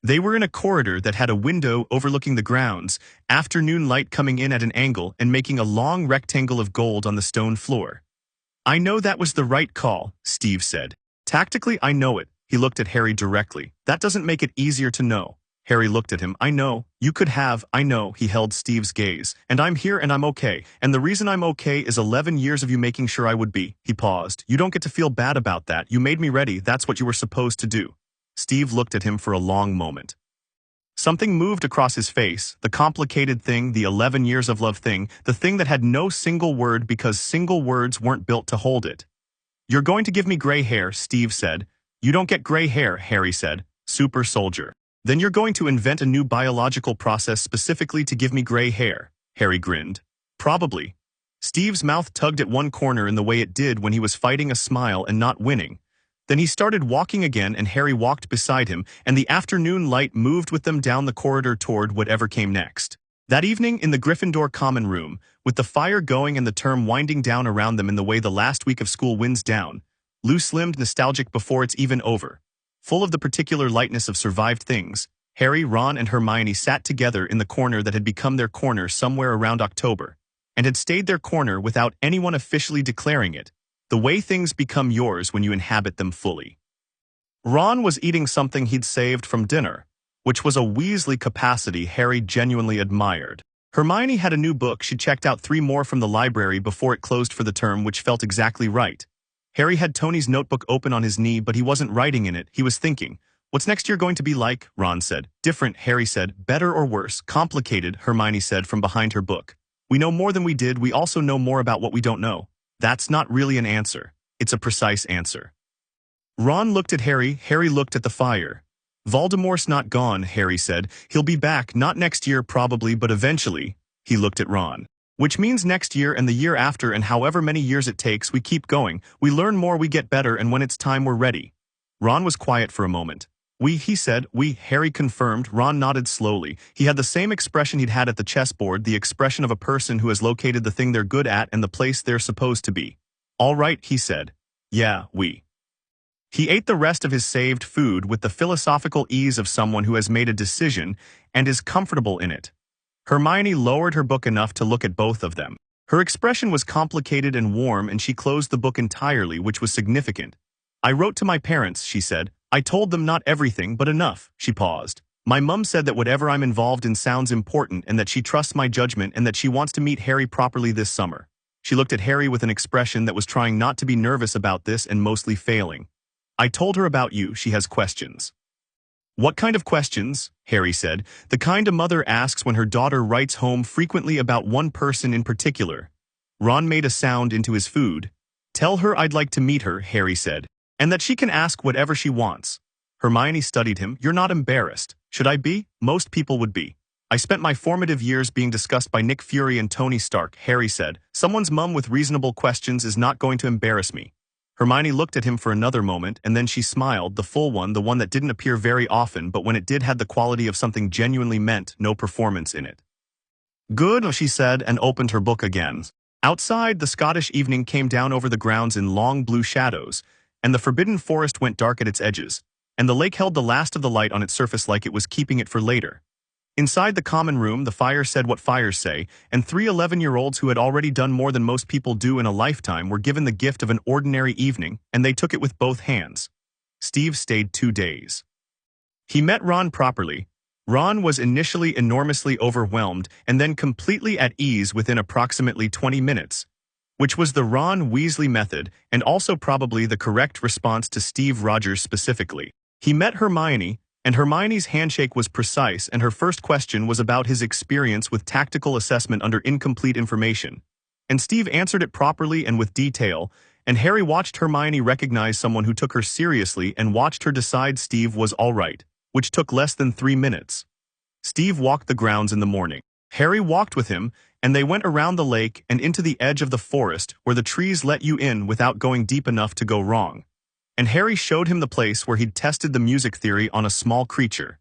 Speaker 1: They were in a corridor that had a window overlooking the grounds, afternoon light coming in at an angle and making a long rectangle of gold on the stone floor. "I know that was the right call," Steve said. "Tactically, I know it." He looked at Harry directly. "That doesn't make it easier to know." Harry looked at him. "I know. You could have, I know." He held Steve's gaze. "And I'm here and I'm okay. And the reason I'm okay is 11 years of you making sure I would be." He paused. "You don't get to feel bad about that. You made me ready. That's what you were supposed to do." Steve looked at him for a long moment. Something moved across his face, the complicated thing, the 11 years of love thing, the thing that had no single word because single words weren't built to hold it. "You're going to give me gray hair," Steve said. "You don't get gray hair," Harry said. "Super soldier." "Then you're going to invent a new biological process specifically to give me gray hair," Harry grinned. "Probably." Steve's mouth tugged at one corner in the way it did when he was fighting a smile and not winning. Then he started walking again and Harry walked beside him, and the afternoon light moved with them down the corridor toward whatever came next. That evening in the Gryffindor common room, with the fire going and the term winding down around them in the way the last week of school winds down, loose-limbed, nostalgic before it's even over, full of the particular lightness of survived things, Harry, Ron, and Hermione sat together in the corner that had become their corner somewhere around October, and had stayed their corner without anyone officially declaring it. The way things become yours when you inhabit them fully. Ron was eating something he'd saved from dinner, which was a Weasley capacity Harry genuinely admired. Hermione had a new book. She checked out 3 more from the library before it closed for the term, which felt exactly right. Harry had Tony's notebook open on his knee, but he wasn't writing in it. He was thinking. "What's next year going to be like?" Ron said. "Different," Harry said. "Better or worse?" "Complicated," Hermione said from behind her book. "We know more than we did. We also know more about what we don't know." "That's not really an answer. It's a precise answer." Ron looked at Harry. Harry looked at the fire. "Voldemort's not gone," Harry said. "He'll be back, not next year probably, but eventually." He looked at Ron. "Which means next year and the year after and however many years it takes, we keep going. We learn more, we get better, and when it's time we're ready." Ron was quiet for a moment. "We," he said. "We," Harry confirmed. Ron nodded slowly. He had the same expression he'd had at the chessboard, the expression of a person who has located the thing they're good at and the place they're supposed to be. "All right," he said. "Yeah, we." He ate the rest of his saved food with the philosophical ease of someone who has made a decision and is comfortable in it. Hermione lowered her book enough to look at both of them. Her expression was complicated and warm, and she closed the book entirely, which was significant. "I wrote to my parents," she said. "I told them not everything, but enough." She paused. "My mum said that whatever I'm involved in sounds important and that she trusts my judgment and that she wants to meet Harry properly this summer." She looked at Harry with an expression that was trying not to be nervous about this and mostly failing. I told her about you. She has questions. What kind of questions? Harry said. The kind a mother asks when her daughter writes home frequently about one person in particular. Ron made a sound into his food. Tell her I'd like to meet her, Harry said, and that she can ask whatever she wants. Hermione studied him. You're not embarrassed. Should I be? Most people would be. I spent my formative years being discussed by Nick Fury and Tony Stark, Harry said. Someone's mum with reasonable questions is not going to embarrass me. Hermione looked at him for another moment, and then she smiled, the full one, the one that didn't appear very often, but when it did had the quality of something genuinely meant, no performance in it. Good, she said, and opened her book again. Outside, the Scottish evening came down over the grounds in long blue shadows, and the forbidden forest went dark at its edges, and the lake held the last of the light on its surface like it was keeping it for later. Inside the common room, the fire said what fires say, and 3 11-year-olds who had already done more than most people do in a lifetime were given the gift of an ordinary evening, and they took it with both hands. Steve stayed 2 days. He met Ron properly. Ron was initially enormously overwhelmed and then completely at ease within approximately 20 minutes, which was the Ron Weasley method and also probably the correct response to Steve Rogers specifically. He met Hermione, and Hermione's handshake was precise, and her first question was about his experience with tactical assessment under incomplete information. And Steve answered it properly and with detail, and Harry watched Hermione recognize someone who took her seriously and watched her decide Steve was all right, which took less than 3 minutes. Steve walked the grounds in the morning. Harry walked with him, and they went around the lake and into the edge of the forest where the trees let you in without going deep enough to go wrong. And Harry showed him the place where he'd tested the music theory on a small creature.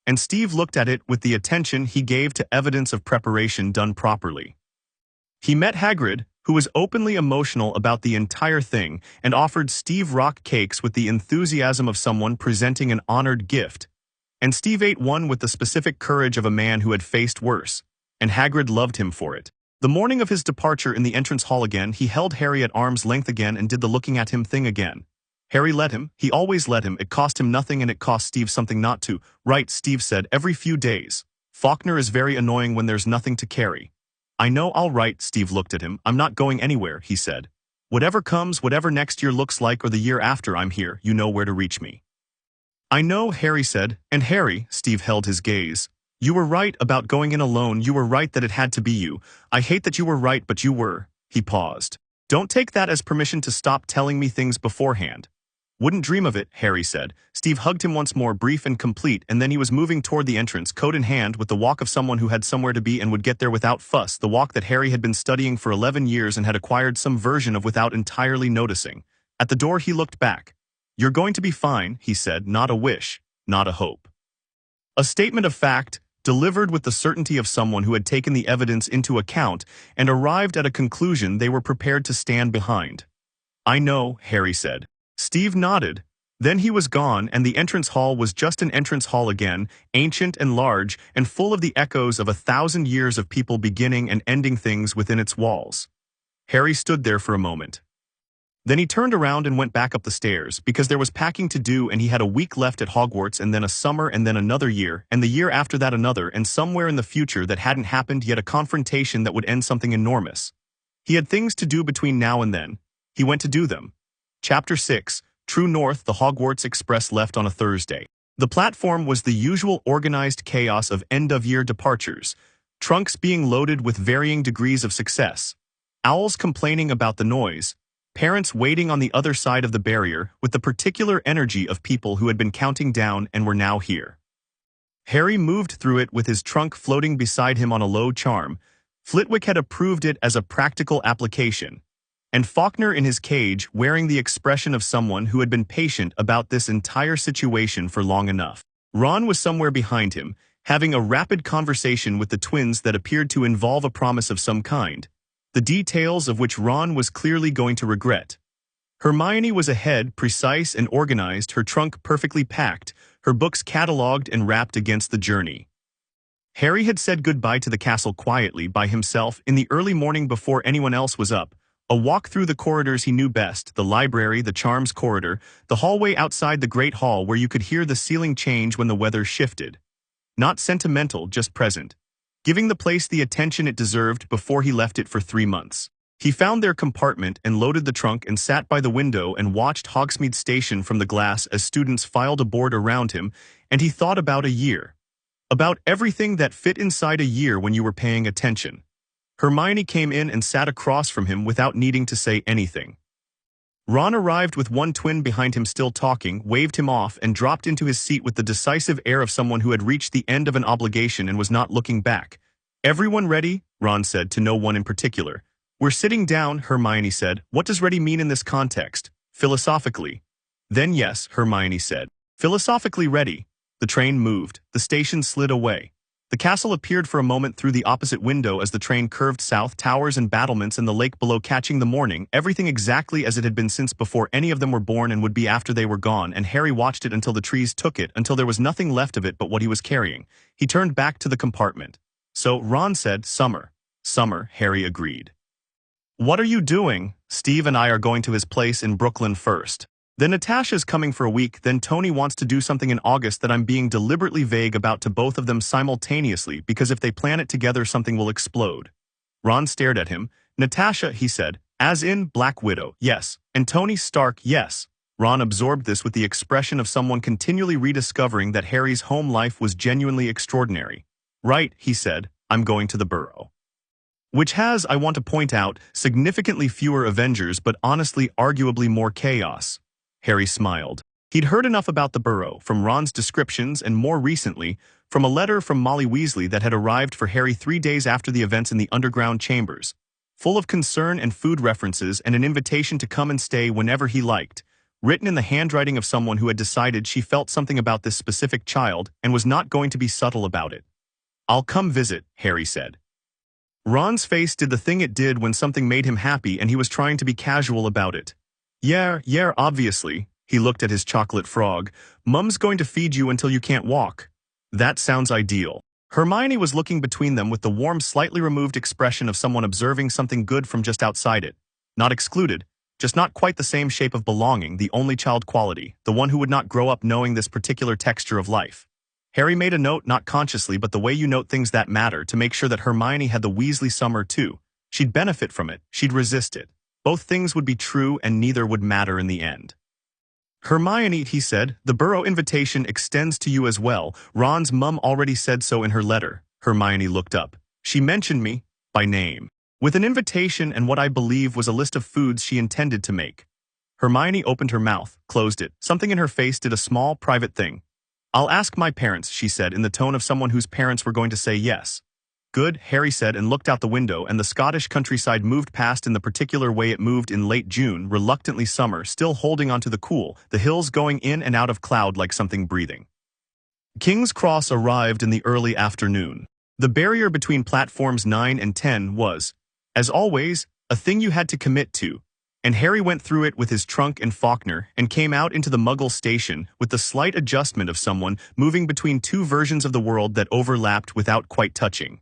Speaker 1: And Steve looked at it with the attention he gave to evidence of preparation done properly. He met Hagrid, who was openly emotional about the entire thing and offered Steve rock cakes with the enthusiasm of someone presenting an honored gift. And Steve ate one with the specific courage of a man who had faced worse, and Hagrid loved him for it. The morning of his departure in the entrance hall again, he held Harry at arm's length again and did the looking at him thing again. Harry let him. He always let him. It cost him nothing and it cost Steve something not to. Right, Steve said, every few days. Faulkner is very annoying when there's nothing to carry. I know, all right, Steve looked at him. I'm not going anywhere, he said. Whatever comes, whatever next year looks like or the year after I'm here, you know where to reach me. I know, Harry said. And Harry, Steve held his gaze. You were right about going in alone. You were right that it had to be you. I hate that you were right, but you were. He paused. Don't take that as permission to stop telling me things beforehand. Wouldn't dream of it, Harry said. Steve hugged him once more, brief and complete, and then he was moving toward the entrance, coat in hand, with the walk of someone who had somewhere to be and would get there without fuss, the walk that Harry had been studying for 11 years and had acquired some version of without entirely noticing. At the door he looked back. You're going to be fine, he said, not a wish, not a hope. A statement of fact, delivered with the certainty of someone who had taken the evidence into account and arrived at a conclusion they were prepared to stand behind. I know, Harry said. Steve nodded. Then he was gone, and the entrance hall was just an entrance hall again, ancient and large, and full of the echoes of 1,000 years of people beginning and ending things within its walls. Harry stood there for a moment. Then he turned around and went back up the stairs, because there was packing to do and he had a week left at Hogwarts and then a summer and then another year, and the year after that another, and somewhere in the future that hadn't happened yet a confrontation that would end something enormous. He had things to do between now and then. He went to do them. Chapter 6, True North. The Hogwarts Express left on a Thursday. The platform was the usual organized chaos of end-of-year departures, trunks being loaded with varying degrees of success, owls complaining about the noise, parents waiting on the other side of the barrier with the particular energy of people who had been counting down and were now here. Harry moved through it with his trunk floating beside him on a low charm. Flitwick had approved it as a practical application, and Faulkner in his cage wearing the expression of someone who had been patient about this entire situation for long enough. Ron was somewhere behind him, having a rapid conversation with the twins that appeared to involve a promise of some kind, the details of which Ron was clearly going to regret. Hermione was ahead, precise and organized, her trunk perfectly packed, her books catalogued and wrapped against the journey. Harry had said goodbye to the castle quietly by himself in the early morning before anyone else was up, a walk through the corridors he knew best, the library, the charms corridor, the hallway outside the Great Hall where you could hear the ceiling change when the weather shifted. Not sentimental, just present, giving the place the attention it deserved before he left it for 3 months. He found their compartment and loaded the trunk and sat by the window and watched Hogsmeade Station from the glass as students filed aboard around him, and he thought about a year. About everything that fit inside a year when you were paying attention. Hermione came in and sat across from him without needing to say anything. Ron arrived with one twin behind him still talking, waved him off, and dropped into his seat with the decisive air of someone who had reached the end of an obligation and was not looking back. "Everyone ready?" Ron said to no one in particular. "We're sitting down," Hermione said. "What does ready mean in this context?" "Philosophically." "Then yes," Hermione said. "Philosophically ready." The train moved. The station slid away. The castle appeared for a moment through the opposite window as the train curved south, towers and battlements and the lake below catching the morning, everything exactly as it had been since before any of them were born and would be after they were gone, and Harry watched it until the trees took it, until there was nothing left of it but what he was carrying. He turned back to the compartment. "So," Ron said, "summer." "Summer," Harry agreed. "What are you doing?" "Steve and I are going to his place in Brooklyn first. Then Natasha's coming for a week, then Tony wants to do something in August that I'm being deliberately vague about to both of them simultaneously because if they plan it together something will explode." Ron stared at him. "Natasha," he said, "as in Black Widow, yes. And Tony Stark, yes." Ron absorbed this with the expression of someone continually rediscovering that Harry's home life was genuinely extraordinary. "Right," he said, "I'm going to the Burrow. Which has, I want to point out, significantly fewer Avengers but honestly arguably more chaos." Harry smiled. He'd heard enough about the Burrow, from Ron's descriptions and more recently, from a letter from Molly Weasley that had arrived for Harry 3 days after the events in the underground chambers, full of concern and food references and an invitation to come and stay whenever he liked, written in the handwriting of someone who had decided she felt something about this specific child and was not going to be subtle about it. "I'll come visit," Harry said. Ron's face did the thing it did when something made him happy and he was trying to be casual about it. Yeah, obviously." He looked at his chocolate frog. "Mum's going to feed you until you can't walk." "That sounds ideal." Hermione was looking between them with the warm, slightly removed expression of someone observing something good from just outside it. Not excluded, just not quite the same shape of belonging, the only child quality, the one who would not grow up knowing this particular texture of life. Harry made a note, not consciously but the way you note things that matter, to make sure that Hermione had the Weasley summer too. She'd benefit from it, she'd resist it. Both things would be true and neither would matter in the end. "Hermione," he said, "the Burrow invitation extends to you as well. Ron's mum already said so in her letter." Hermione looked up. "She mentioned me, by name, with an invitation and what I believe was a list of foods she intended to make." Hermione opened her mouth, closed it. Something in her face did a small, private thing. "I'll ask my parents," she said in the tone of someone whose parents were going to say yes. "Good," Harry said and looked out the window, and the Scottish countryside moved past in the particular way it moved in late June, reluctantly summer, still holding onto the cool, the hills going in and out of cloud like something breathing. King's Cross arrived in the early afternoon. The barrier between platforms 9 and 10 was, as always, a thing you had to commit to, and Harry went through it with his trunk and Faulkner and came out into the Muggle station with the slight adjustment of someone moving between two versions of the world that overlapped without quite touching.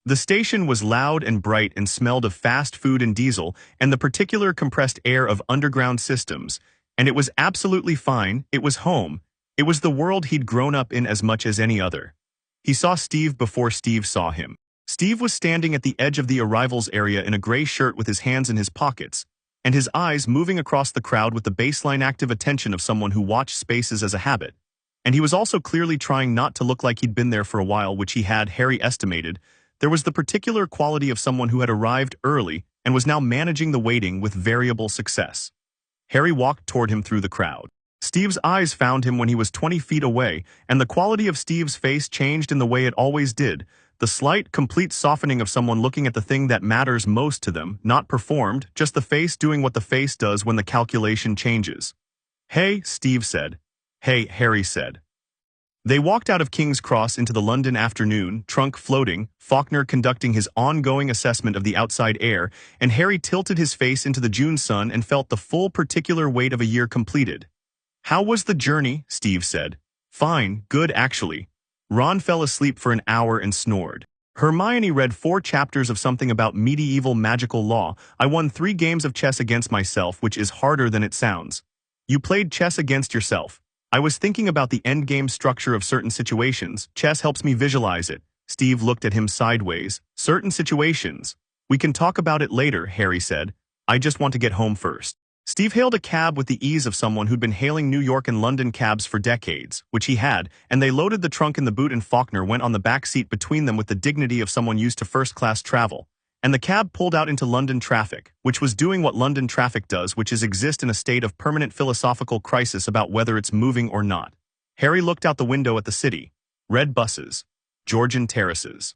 Speaker 1: The station was loud and bright and smelled of fast food and diesel and the particular compressed air of underground systems, and it was absolutely fine. It was home. It was the world he'd grown up in as much as any other. He saw Steve before Steve saw him. Steve was standing at the edge of the arrivals area in a gray shirt with his hands in his pockets, and his eyes moving across the crowd with the baseline active attention of someone who watched spaces as a habit. And he was also clearly trying not to look like he'd been there for a while, which he had, Harry estimated. There was the particular quality of someone who had arrived early and was now managing the waiting with variable success. Harry walked toward him through the crowd. Steve's eyes found him when he was 20 feet away, and the quality of Steve's face changed in the way it always did, the slight, complete softening of someone looking at the thing that matters most to them, not performed, just the face doing what the face does when the calculation changes. "Hey," Steve said. "Hey," Harry said. They walked out of King's Cross into the London afternoon, trunk floating, Faulkner conducting his ongoing assessment of the outside air, and Harry tilted his face into the June sun and felt the full particular weight of a year completed. "How was the journey?" Steve said. "Fine, good actually." Ron fell asleep for an hour and snored. Hermione read 4 chapters of something about medieval magical law. "I won 3 games of chess against myself, which is harder than it sounds." "You played chess against yourself." "I was thinking about the endgame structure of certain situations. Chess helps me visualize it." Steve looked at him sideways. "Certain situations." We can talk about it later, Harry said. I just want to get home first. Steve hailed a cab with the ease of someone who'd been hailing New York and London cabs for decades, which he had, and they loaded the trunk in the boot and Faulkner went on the back seat between them with the dignity of someone used to first-class travel. And the cab pulled out into London traffic, which was doing what London traffic does, which is exist in a state of permanent philosophical crisis about whether it's moving or not. Harry looked out the window at the city. Red buses. Georgian terraces.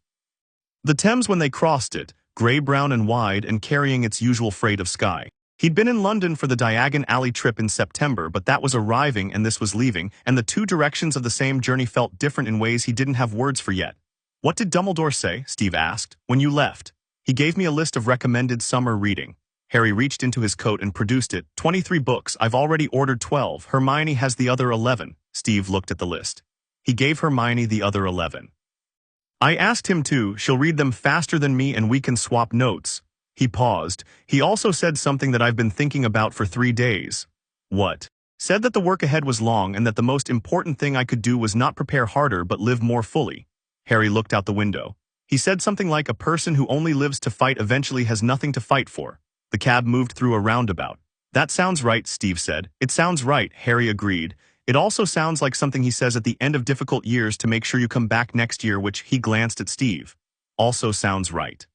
Speaker 1: The Thames when they crossed it, grey-brown and wide and carrying its usual freight of sky. He'd been in London for the Diagon Alley trip in September, but that was arriving and this was leaving, and the two directions of the same journey felt different in ways he didn't have words for yet. What did Dumbledore say, Steve asked, when you left? He gave me a list of recommended summer reading. Harry reached into his coat and produced it. 23 books, I've already ordered 12, Hermione has the other 11. Steve looked at the list. He gave Hermione the other 11. I asked him to, she'll read them faster than me and we can swap notes. He paused. He also said something that I've been thinking about for 3 days. What? Said that the work ahead was long and that the most important thing I could do was not prepare harder but live more fully. Harry looked out the window. He said something like a person who only lives to fight eventually has nothing to fight for. The cab moved through a roundabout. That sounds right, Steve said. It sounds right, Harry agreed. It also sounds like something he says at the end of difficult years to make sure you come back next year, which he glanced at Steve. Also sounds right.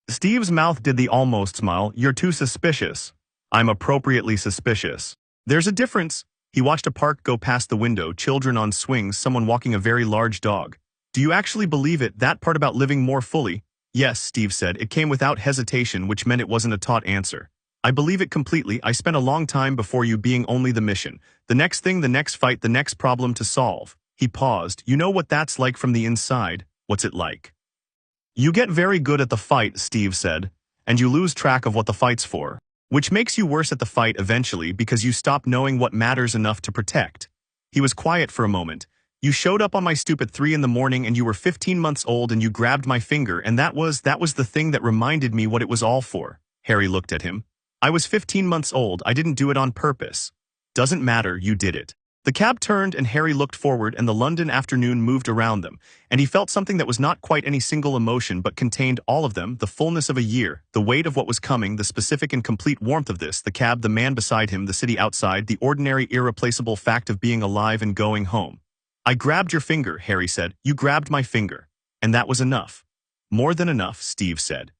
Speaker 1: Steve's mouth did the almost smile. You're too suspicious. I'm appropriately suspicious. There's a difference. He watched a park go past the window, children on swings, someone walking a very large dog. Do you actually believe it, that part about living more fully? Yes, Steve said. It came without hesitation, which meant it wasn't a taut answer. I believe it completely. I spent a long time before you being only the mission. The next thing, the next fight, the next problem to solve. He paused. You know what that's like from the inside. What's it like? You get very good at the fight, Steve said, and you lose track of what the fight's for, which makes you worse at the fight eventually because you stop knowing what matters enough to protect. He was quiet for a moment. You showed up on my stoop at 3 in the morning and you were 15 months old and you grabbed my finger and that was the thing that reminded me what it was all for. Harry looked at him. I was 15 months old. I didn't do it on purpose. Doesn't matter, you did it. The cab turned and Harry looked forward and the London afternoon moved around them, and he felt something that was not quite any single emotion but contained all of them, the fullness of a year, the weight of what was coming, the specific and complete warmth of this, the cab, the man beside him, the city outside, the ordinary irreplaceable fact of being alive and going home. I grabbed your finger, Harry said. You grabbed my finger. And that was enough. More than enough, Steve said.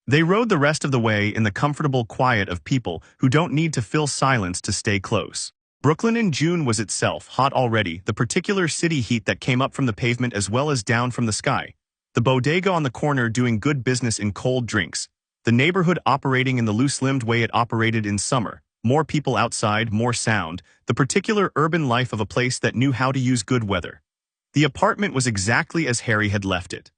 Speaker 1: They rode the rest of the way in the comfortable quiet of people who don't need to fill silence to stay close. Brooklyn in June was itself hot already, the particular city heat that came up from the pavement as well as down from the sky. The bodega on the corner doing good business in cold drinks. The neighborhood operating in the loose-limbed way it operated in summer. More people outside, more sound. The particular urban life of a place that knew how to use good weather. The apartment was exactly as Harry had left it.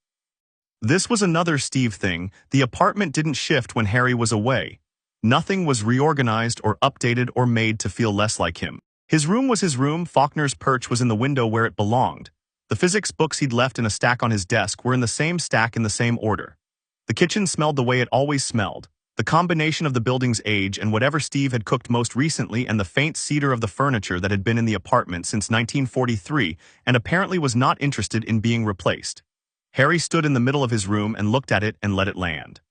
Speaker 1: This was another Steve thing. The apartment didn't shift when Harry was away. Nothing was reorganized or updated or made to feel less like him. His room was his room. Faulkner's perch was in the window where it belonged. The physics books he'd left in a stack on his desk were in the same stack in the same order. The kitchen smelled the way it always smelled. The combination of the building's age and whatever Steve had cooked most recently and the faint cedar of the furniture that had been in the apartment since 1943 and apparently was not interested in being replaced. Harry stood in the middle of his room and looked at it and let it land.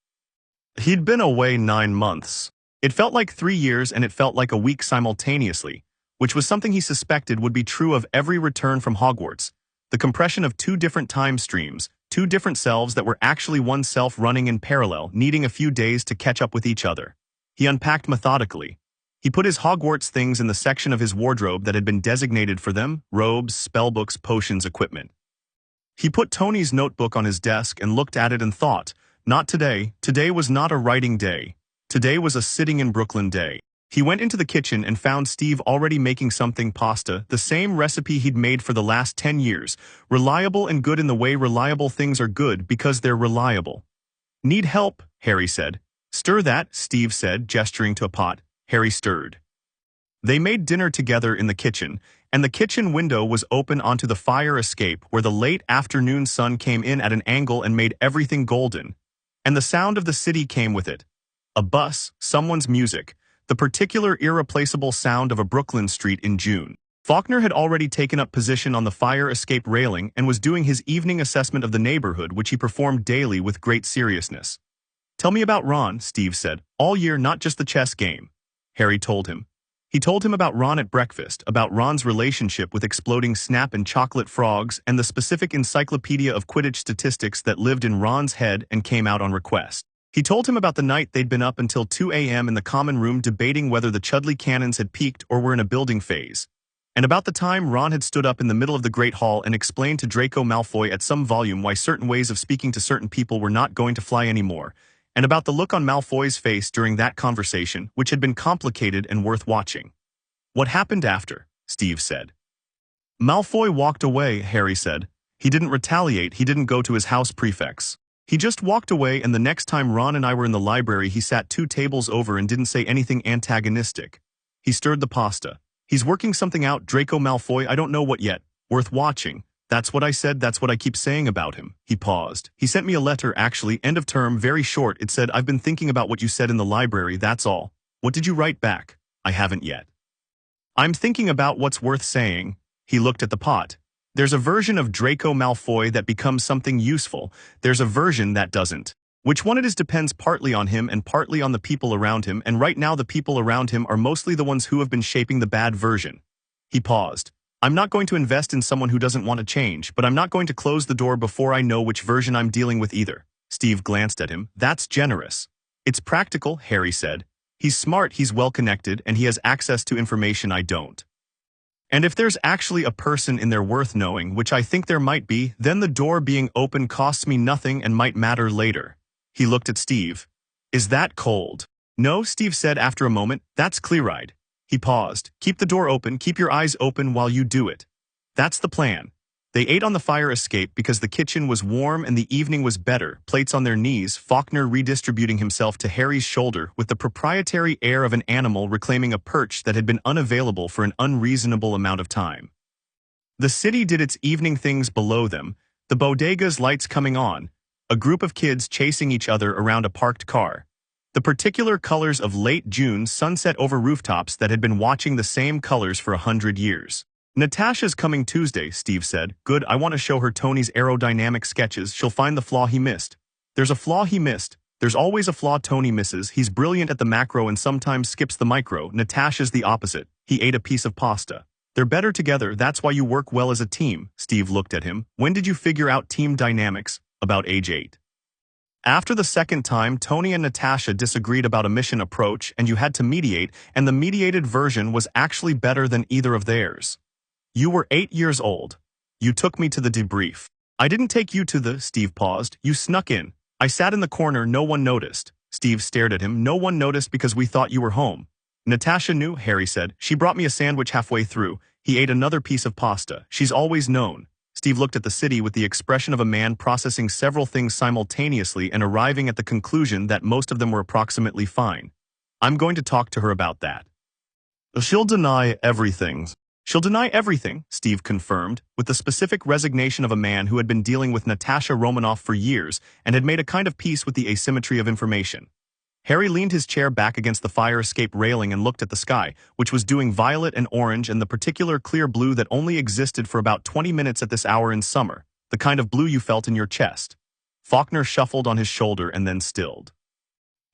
Speaker 1: He'd been away 9 months. It felt like 3 years and it felt like a week simultaneously, which was something he suspected would be true of every return from Hogwarts. The compression of 2 different time streams, 2 different selves that were actually one self running in parallel, needing a few days to catch up with each other. He unpacked methodically. He put his Hogwarts things in the section of his wardrobe that had been designated for them, robes, spellbooks, potions, equipment. He put Tony's notebook on his desk and looked at it and thought, not today. Today was not a writing day. Today was a sitting in Brooklyn day. He went into the kitchen and found Steve already making something pasta, the same recipe he'd made for the last 10 years, reliable and good in the way reliable things are good because they're reliable. Need help? Harry said. Stir that, Steve said, gesturing to a pot. Harry stirred. They made dinner together in the kitchen, and the kitchen window was open onto the fire escape where the late afternoon sun came in at an angle and made everything golden. And the sound of the city came with it. A bus, someone's music, the particular irreplaceable sound of a Brooklyn street in June. Faulkner had already taken up position on the fire escape railing and was doing his evening assessment of the neighborhood, which he performed daily with great seriousness. Tell me about Ron, Steve said. All year, not just the chess game. Harry told him. He told him about Ron at breakfast, about Ron's relationship with exploding snap and chocolate frogs, and the specific encyclopedia of Quidditch statistics that lived in Ron's head and came out on request. He told him about the night they'd been up until 2 a.m. in the common room debating whether the Chudley cannons had peaked or were in a building phase. And about the time Ron had stood up in the middle of the Great Hall and explained to Draco Malfoy at some volume why certain ways of speaking to certain people were not going to fly anymore, and about the look on Malfoy's face during that conversation, which had been complicated and worth watching. What happened after? Steve said. Malfoy walked away, Harry said. He didn't retaliate, he didn't go to his house prefects. He just walked away, and the next time Ron and I were in the library he sat 2 tables over and didn't say anything antagonistic. He stirred the pasta. He's working something out, Draco Malfoy, I don't know what yet. Worth watching. That's what I said, that's what I keep saying about him. He paused. He sent me a letter, actually, end of term, very short. It said, I've been thinking about what you said in the library, that's all. What did you write back? I haven't yet. I'm thinking about what's worth saying. He looked at the pot. There's a version of Draco Malfoy that becomes something useful. There's a version that doesn't. Which one it is depends partly on him and partly on the people around him, and right now the people around him are mostly the ones who have been shaping the bad version. He paused. I'm not going to invest in someone who doesn't want to change, but I'm not going to close the door before I know which version I'm dealing with either. Steve glanced at him. That's generous. It's practical, Harry said. He's smart, he's well-connected, and he has access to information I don't. And if there's actually a person in there worth knowing, which I think there might be, then the door being open costs me nothing and might matter later. He looked at Steve. Is that cold? No, Steve said after a moment. That's clear-eyed. He paused. Keep the door open, keep your eyes open while you do it. That's the plan. They ate on the fire escape because the kitchen was warm and the evening was better, plates on their knees, Faulkner redistributing himself to Harry's shoulder with the proprietary air of an animal reclaiming a perch that had been unavailable for an unreasonable amount of time. The city did its evening things below them, the bodega's lights coming on, a group of kids chasing each other around a parked car. The particular colors of late June sunset over rooftops that had been watching the same colors for 100 years. Natasha's coming Tuesday, Steve said. Good, I want to show her Tony's aerodynamic sketches. She'll find the flaw he missed. There's a flaw he missed. There's always a flaw Tony misses. He's brilliant at the macro and sometimes skips the micro. Natasha's the opposite. He ate a piece of pasta. They're better together, that's why you work well as a team. Steve looked at him. When did you figure out team dynamics? About age 8. After the second time, Tony and Natasha disagreed about a mission approach and you had to mediate, and the mediated version was actually better than either of theirs. You were 8 years old. You took me to the debrief. I didn't take you to the, Steve paused. You snuck in. I sat in the corner, no one noticed. Steve stared at him. No one noticed because we thought you were home. Natasha knew, Harry said. She brought me a sandwich halfway through. He ate another piece of pasta. She's always known. Steve looked at the city with the expression of a man processing several things simultaneously and arriving at the conclusion that most of them were approximately fine. I'm going to talk to her about that. She'll deny everything. She'll deny everything, Steve confirmed, with the specific resignation of a man who had been dealing with Natasha Romanoff for years and had made a kind of peace with the asymmetry of information. Harry leaned his chair back against the fire escape railing and looked at the sky, which was doing violet and orange and the particular clear blue that only existed for about 20 minutes at this hour in summer, the kind of blue you felt in your chest. Faulkner shuffled on his shoulder and then stilled.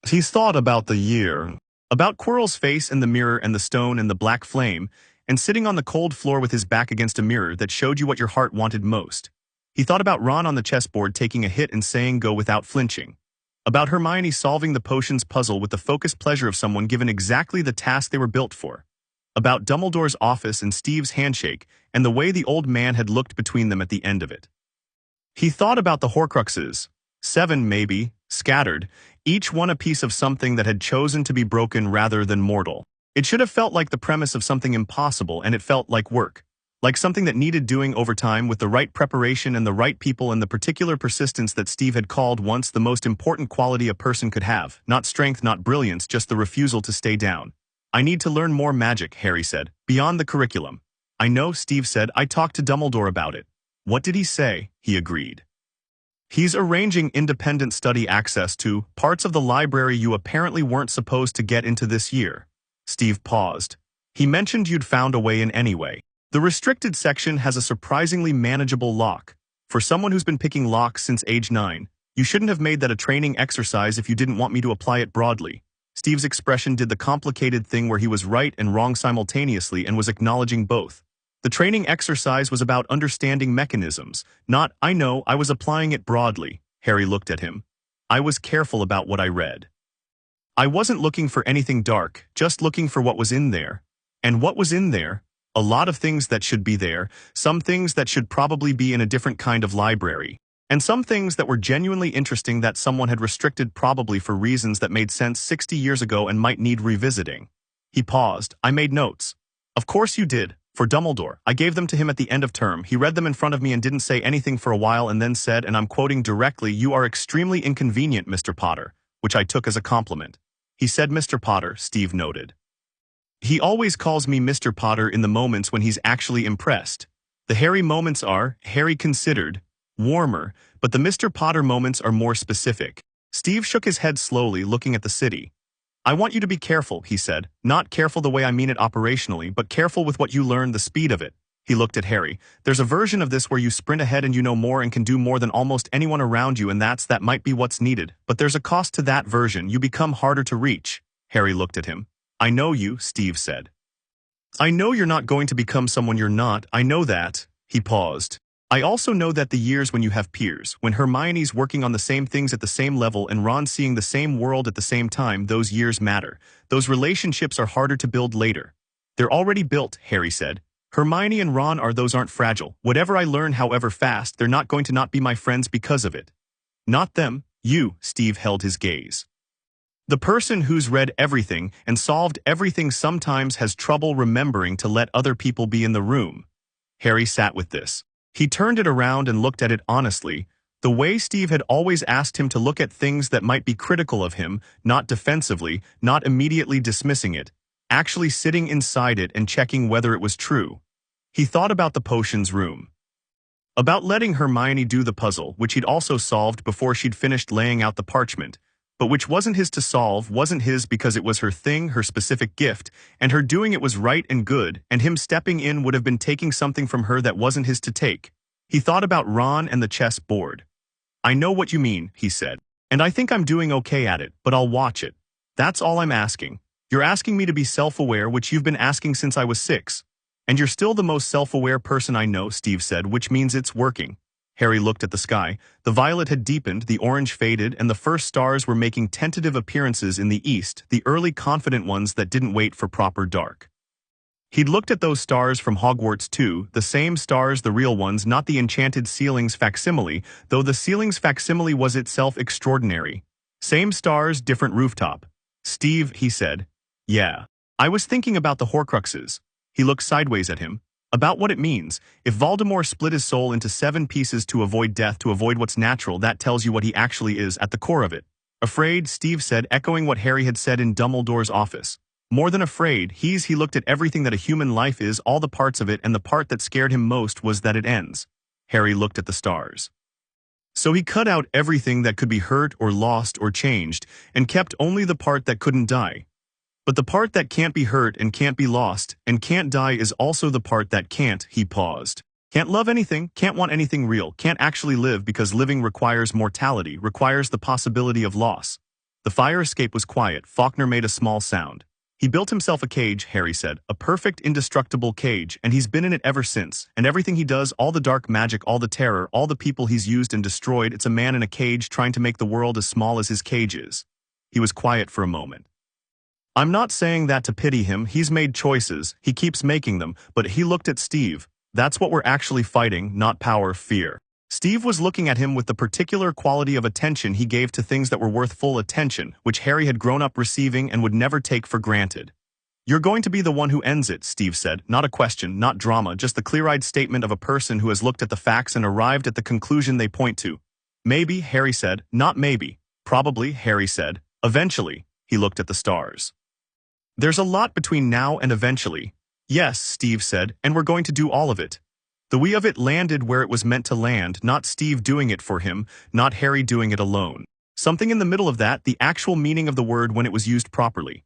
Speaker 1: He's thought about the year, about Quirrell's face in the mirror and the stone and the black flame, and sitting on the cold floor with his back against a mirror that showed you what your heart wanted most. He thought about Ron on the chessboard taking a hit and saying go without flinching. About Hermione solving the potions puzzle with the focused pleasure of someone given exactly the task they were built for. About Dumbledore's office and Steve's handshake, and the way the old man had looked between them at the end of it. He thought about the Horcruxes, 7 maybe, scattered, each one a piece of something that had chosen to be broken rather than mortal. It should have felt like the premise of something impossible, and it felt like work. Like something that needed doing over time with the right preparation and the right people and the particular persistence that Steve had called once the most important quality a person could have. Not strength, not brilliance, just the refusal to stay down. I need to learn more magic, Harry said, beyond the curriculum. I know, Steve said. I talked to Dumbledore about it. What did he say? He agreed. He's arranging independent study access to parts of the library you apparently weren't supposed to get into this year. Steve paused. He mentioned you'd found a way in anyway. The restricted section has a surprisingly manageable lock. For someone who's been picking locks since age 9, You shouldn't have made that a training exercise if you didn't want me to apply it broadly. Steve's expression did the complicated thing where he was right and wrong simultaneously and was acknowledging both. The training exercise was about understanding mechanisms, not, I know, I was applying it broadly. Harry looked at him. I was careful about what I read. I wasn't looking for anything dark, just looking for what was in there. And what was in there? A lot of things that should be there, some things that should probably be in a different kind of library. And some things that were genuinely interesting that someone had restricted probably for reasons that made sense 60 years ago and might need revisiting. He paused. I made notes. Of course you did. For Dumbledore. I gave them to him at the end of term. He read them in front of me and didn't say anything for a while and then said, and I'm quoting directly, "You are extremely inconvenient, Mr. Potter," which I took as a compliment. He said Mr. Potter, Steve noted. He always calls me Mr. Potter in the moments when he's actually impressed. The Harry moments are, Harry considered, warmer, but the Mr. Potter moments are more specific. Steve shook his head slowly, looking at the city. I want you to be careful, he said. Not careful the way I mean it operationally, but careful with what you learn, the speed of it. He looked at Harry. There's a version of this where you sprint ahead and you know more and can do more than almost anyone around you, and that might be what's needed. But there's a cost to that version. You become harder to reach. Harry looked at him. I know you, Steve said. I know you're not going to become someone you're not. I know that. He paused. I also know that the years when you have peers, when Hermione's working on the same things at the same level and Ron seeing the same world at the same time, those years matter. Those relationships are harder to build later. They're already built, Harry said. Hermione and Ron aren't fragile. Whatever I learn, however fast, they're not going to not be my friends because of it. Not them, you, Steve held his gaze. The person who's read everything and solved everything sometimes has trouble remembering to let other people be in the room. Harry sat with this. He turned it around and looked at it honestly, the way Steve had always asked him to look at things that might be critical of him, not defensively, not immediately dismissing it, actually sitting inside it and checking whether it was true. He thought about the potions room. About letting Hermione do the puzzle, which he'd also solved before she'd finished laying out the parchment, but which wasn't his to solve, wasn't his because it was her thing, her specific gift, and her doing it was right and good, and him stepping in would have been taking something from her that wasn't his to take. He thought about Ron and the chess board. I know what you mean, he said, and I think I'm doing okay at it, but I'll watch it. That's all I'm asking. You're asking me to be self-aware, which you've been asking since I was 6. And you're still the most self-aware person I know, Steve said, which means it's working. Harry looked at the sky. The violet had deepened, the orange faded, and the first stars were making tentative appearances in the east, the early confident ones that didn't wait for proper dark. He'd looked at those stars from Hogwarts too, the same stars, the real ones, not the enchanted ceiling's facsimile, though the ceiling's facsimile was itself extraordinary. Same stars, different rooftop. Steve, he said. Yeah. I was thinking about the Horcruxes. He looked sideways at him. About what it means. If Voldemort split his soul into 7 pieces to avoid death, to avoid what's natural, that tells you what he actually is at the core of it. Afraid, Steve said, echoing what Harry had said in Dumbledore's office. More than afraid, he looked at everything that a human life is, all the parts of it, and the part that scared him most was that it ends. Harry looked at the stars. So he cut out everything that could be hurt or lost or changed, and kept only the part that couldn't die. But the part that can't be hurt and can't be lost and can't die is also the part that can't, he paused. Can't love anything, can't want anything real, can't actually live because living requires mortality, requires the possibility of loss. The fire escape was quiet. Faulkner made a small sound. He built himself a cage, Harry said, a perfect, indestructible cage, and he's been in it ever since. And everything he does, all the dark magic, all the terror, all the people he's used and destroyed, it's a man in a cage trying to make the world as small as his cage is. He was quiet for a moment. I'm not saying that to pity him, he's made choices, he keeps making them, but he looked at Steve. That's what we're actually fighting, not power, fear. Steve was looking at him with the particular quality of attention he gave to things that were worth full attention, which Harry had grown up receiving and would never take for granted. You're going to be the one who ends it, Steve said, not a question, not drama, just the clear-eyed statement of a person who has looked at the facts and arrived at the conclusion they point to. Maybe, Harry said, not maybe. Probably, Harry said. Eventually, he looked at the stars. There's a lot between now and eventually. Yes, Steve said, and we're going to do all of it. The we of it landed where it was meant to land, not Steve doing it for him, not Harry doing it alone. Something in the middle of that, the actual meaning of the word when it was used properly.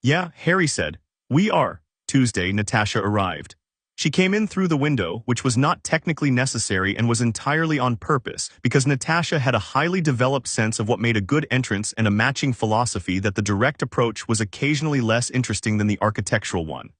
Speaker 1: Yeah, Harry said. We are. Tuesday, Natasha arrived. She came in through the window, which was not technically necessary and was entirely on purpose, because Natasha had a highly developed sense of what made a good entrance and a matching philosophy that the direct approach was occasionally less interesting than the architectural one.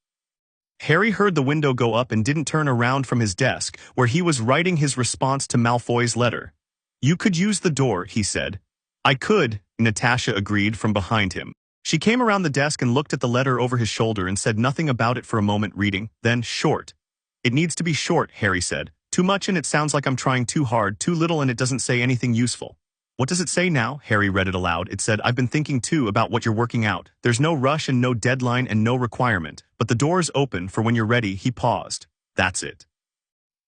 Speaker 1: Harry heard the window go up and didn't turn around from his desk, where he was writing his response to Malfoy's letter. "You could use the door," he said. "I could," Natasha agreed from behind him. She came around the desk and looked at the letter over his shoulder and said nothing about it for a moment, reading, then, "Short." "It needs to be short," Harry said. "Too much and it sounds like I'm trying too hard, too little and it doesn't say anything useful." "What does it say now?" Harry read it aloud. It said, "I've been thinking too about what you're working out. There's no rush and no deadline and no requirement. But the door's open for when you're ready." He paused. "That's it."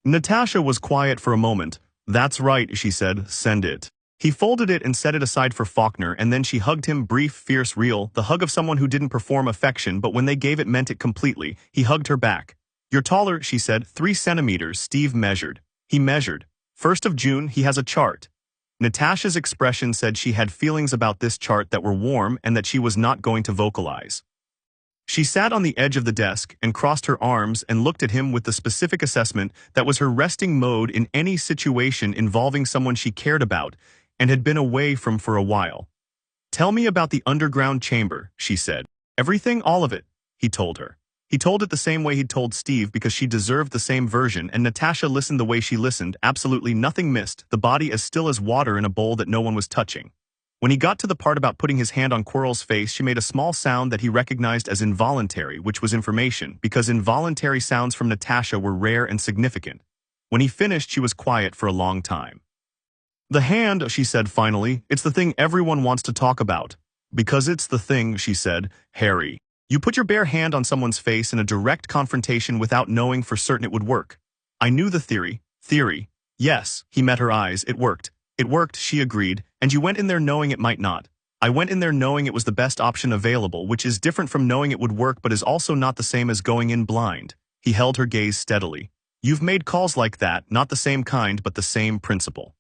Speaker 1: Natasha was quiet for a moment. "That's right," she said. "Send it." He folded it and set it aside for Faulkner, and then she hugged him, brief, fierce, real, the hug of someone who didn't perform affection, but when they gave it meant it completely. He hugged her back. "You're taller," she said. 3 centimeters, Steve measured. He measured. 1st of June, he has a chart. Natasha's expression said she had feelings about this chart that were warm and that she was not going to vocalize. She sat on the edge of the desk and crossed her arms and looked at him with the specific assessment that was her resting mode in any situation involving someone she cared about and had been away from for a while. "Tell me about the underground chamber," she said. "Everything, all of it," he told her. He told it the same way he'd told Steve because she deserved the same version, and Natasha listened the way she listened, absolutely nothing missed, the body as still as water in a bowl that no one was touching. When he got to the part about putting his hand on Quirrell's face, she made a small sound that he recognized as involuntary, which was information, because involuntary sounds from Natasha were rare and significant. When he finished, she was quiet for a long time. "The hand," she said finally, "it's the thing everyone wants to talk about." "Because it's the thing," she said. "Harry. You put your bare hand on someone's face in a direct confrontation without knowing for certain it would work." "I knew the theory." "Theory." "Yes." He met her eyes. "It worked." "It worked," she agreed. "And you went in there knowing it might not." "I went in there knowing it was the best option available, which is different from knowing it would work but is also not the same as going in blind." He held her gaze steadily. "You've made calls like that, not the same kind but the same principle."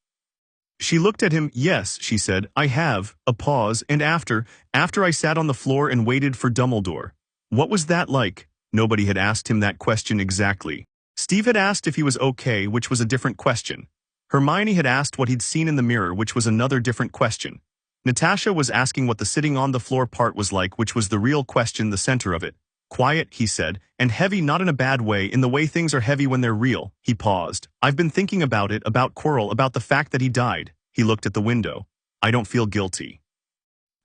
Speaker 1: She looked at him. "Yes," she said, "I have." A pause, and after I sat on the floor and waited for Dumbledore. "What was that like?" Nobody had asked him that question exactly. Steve had asked if he was okay, which was a different question. Hermione had asked what he'd seen in the mirror, which was another different question. Natasha was asking what the sitting on the floor part was like, which was the real question, the center of it. "Quiet," he said, "and heavy, not in a bad way, in the way things are heavy when they're real." He paused. "I've been thinking about it, about Quirrell, about the fact that he died." He looked at the window. "I don't feel guilty.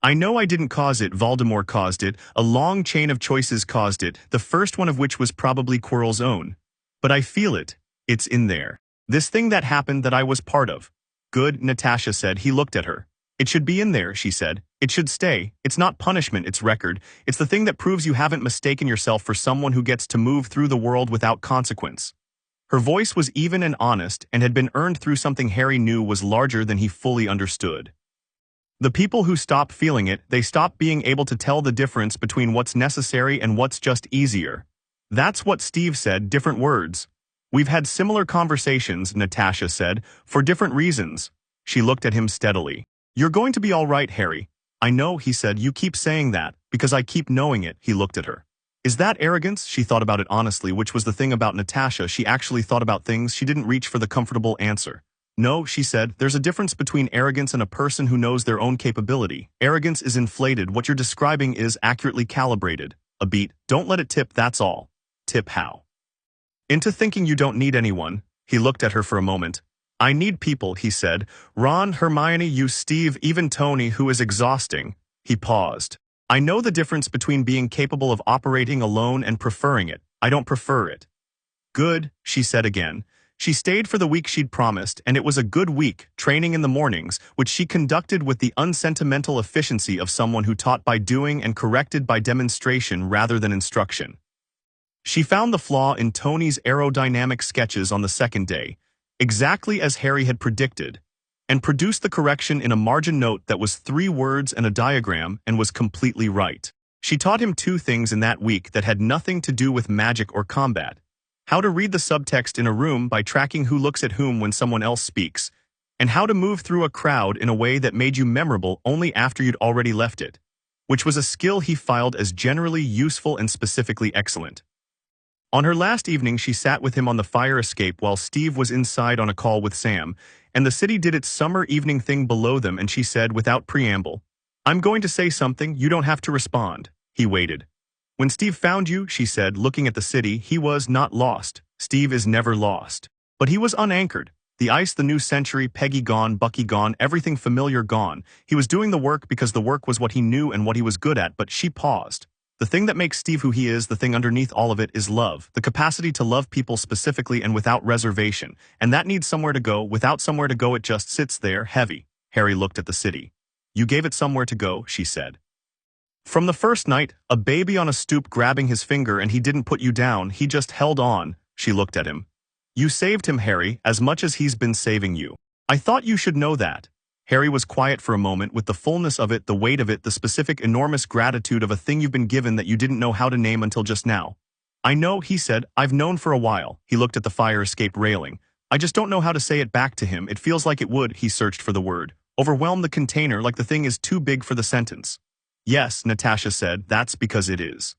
Speaker 1: I know I didn't cause it, Voldemort caused it, a long chain of choices caused it, the first one of which was probably Quirrell's own. But I feel it. It's in there. This thing that happened that I was part of." "Good," Natasha said. He looked at her. "It should be in there," she said. "It should stay. It's not punishment, it's record. It's the thing that proves you haven't mistaken yourself for someone who gets to move through the world without consequence." Her voice was even and honest and had been earned through something Harry knew was larger than he fully understood. The people who stop feeling it, they stop being able to tell the difference between what's necessary and what's just easier. That's what Steve said, different words. "We've had similar conversations," Natasha said, "for different reasons." She looked at him steadily. "You're going to be all right, Harry." "I know," he said. "You keep saying that, because I keep knowing it." He looked at her. Is that arrogance? She thought about it honestly, which was the thing about Natasha. She actually thought about things. She didn't reach for the comfortable answer. "No," she said, "there's a difference between arrogance and a person who knows their own capability. Arrogance is inflated. What you're describing is accurately calibrated. A beat. Don't let it tip, that's all." "Tip how?" "Into thinking you don't need anyone." He looked at her for a moment. "I need people," he said. "Ron, Hermione, you, Steve, even Tony, who is exhausting." He paused. "I know the difference between being capable of operating alone and preferring it. I don't prefer it." "Good," she said again. She stayed for the week she'd promised, and it was a good week, training in the mornings, which she conducted with the unsentimental efficiency of someone who taught by doing and corrected by demonstration rather than instruction. She found the flaw in Tony's aerodynamic sketches on the second day, exactly as Harry had predicted, and produced the correction in a margin note that was 3 words and a diagram and was completely right. She taught him 2 things in that week that had nothing to do with magic or combat. How to read the subtext in a room by tracking who looks at whom when someone else speaks, and how to move through a crowd in a way that made you memorable only after you'd already left it, which was a skill he filed as generally useful and specifically excellent. On her last evening, she sat with him on the fire escape while Steve was inside on a call with Sam, and the city did its summer evening thing below them, and she said without preamble, "I'm going to say something, you don't have to respond." He waited. "When Steve found you," she said, looking at the city, "he was not lost. Steve is never lost. But he was unanchored. The ice, the new century, Peggy gone, Bucky gone, everything familiar gone. He was doing the work because the work was what he knew and what he was good at," but she paused. "The thing that makes Steve who he is, the thing underneath all of it, is love. The capacity to love people specifically and without reservation. And that needs somewhere to go. Without somewhere to go, it just sits there, heavy." Harry looked at the city. "You gave it somewhere to go," she said. "From the first night, a baby on a stoop grabbing his finger, and he didn't put you down, he just held on." She looked at him. "You saved him, Harry, as much as he's been saving you. I thought you should know that." Harry was quiet for a moment, with the fullness of it, the weight of it, the specific enormous gratitude of a thing you've been given that you didn't know how to name until just now. "I know," he said. "I've known for a while." He looked at the fire escape railing. "I just don't know how to say it back to him. It feels like it would," he searched for the word, "overwhelm the container, like the thing is too big for the sentence." "Yes," Natasha said, "that's because it is."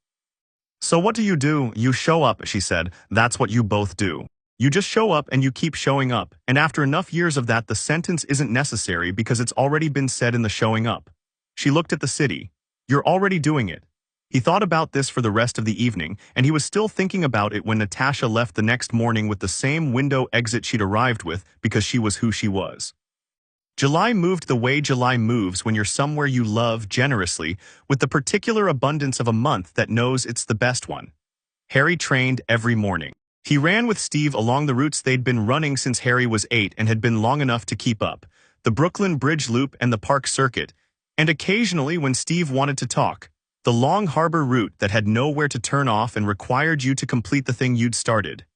Speaker 1: "So what do? You show up," she said. "That's what you both do. You just show up and you keep showing up, and after enough years of that, the sentence isn't necessary because it's already been said in the showing up." She looked at the city. "You're already doing it." He thought about this for the rest of the evening, and he was still thinking about it when Natasha left the next morning with the same window exit she'd arrived with, because she was who she was. July moved the way July moves when you're somewhere you love generously, with the particular abundance of a month that knows it's the best one. Harry trained every morning. He ran with Steve along the routes they'd been running since Harry was 8 and had been long enough to keep up, the Brooklyn Bridge Loop and the Park Circuit, and occasionally when Steve wanted to talk, the Long Harbor route that had nowhere to turn off and required you to complete the thing you'd started.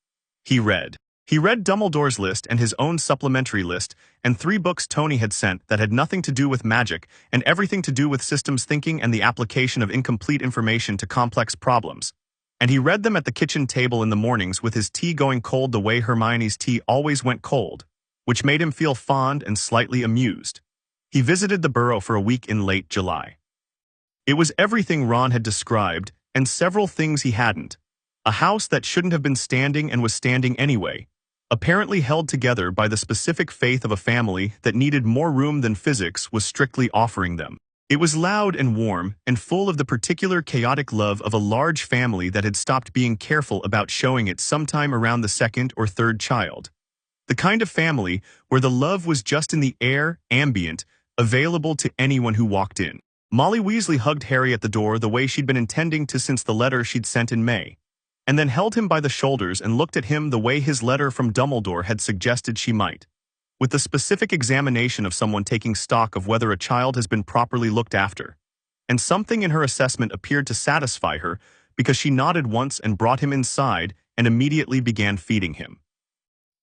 Speaker 1: He read. He read Dumbledore's list and his own supplementary list, and 3 books Tony had sent that had nothing to do with magic and everything to do with systems thinking and the application of incomplete information to complex problems. And he read them at the kitchen table in the mornings with his tea going cold the way Hermione's tea always went cold, which made him feel fond and slightly amused. He visited the Burrow for a week in late July. It was everything Ron had described, and several things he hadn't. A house that shouldn't have been standing and was standing anyway, apparently held together by the specific faith of a family that needed more room than physics was strictly offering them. It was loud and warm, and full of the particular chaotic love of a large family that had stopped being careful about showing it sometime around the 2nd or 3rd child. The kind of family where the love was just in the air, ambient, available to anyone who walked in. Molly Weasley hugged Harry at the door the way she'd been intending to since the letter she'd sent in May, and then held him by the shoulders and looked at him the way his letter from Dumbledore had suggested she might, with the specific examination of someone taking stock of whether a child has been properly looked after. And something in her assessment appeared to satisfy her because she nodded once and brought him inside and immediately began feeding him.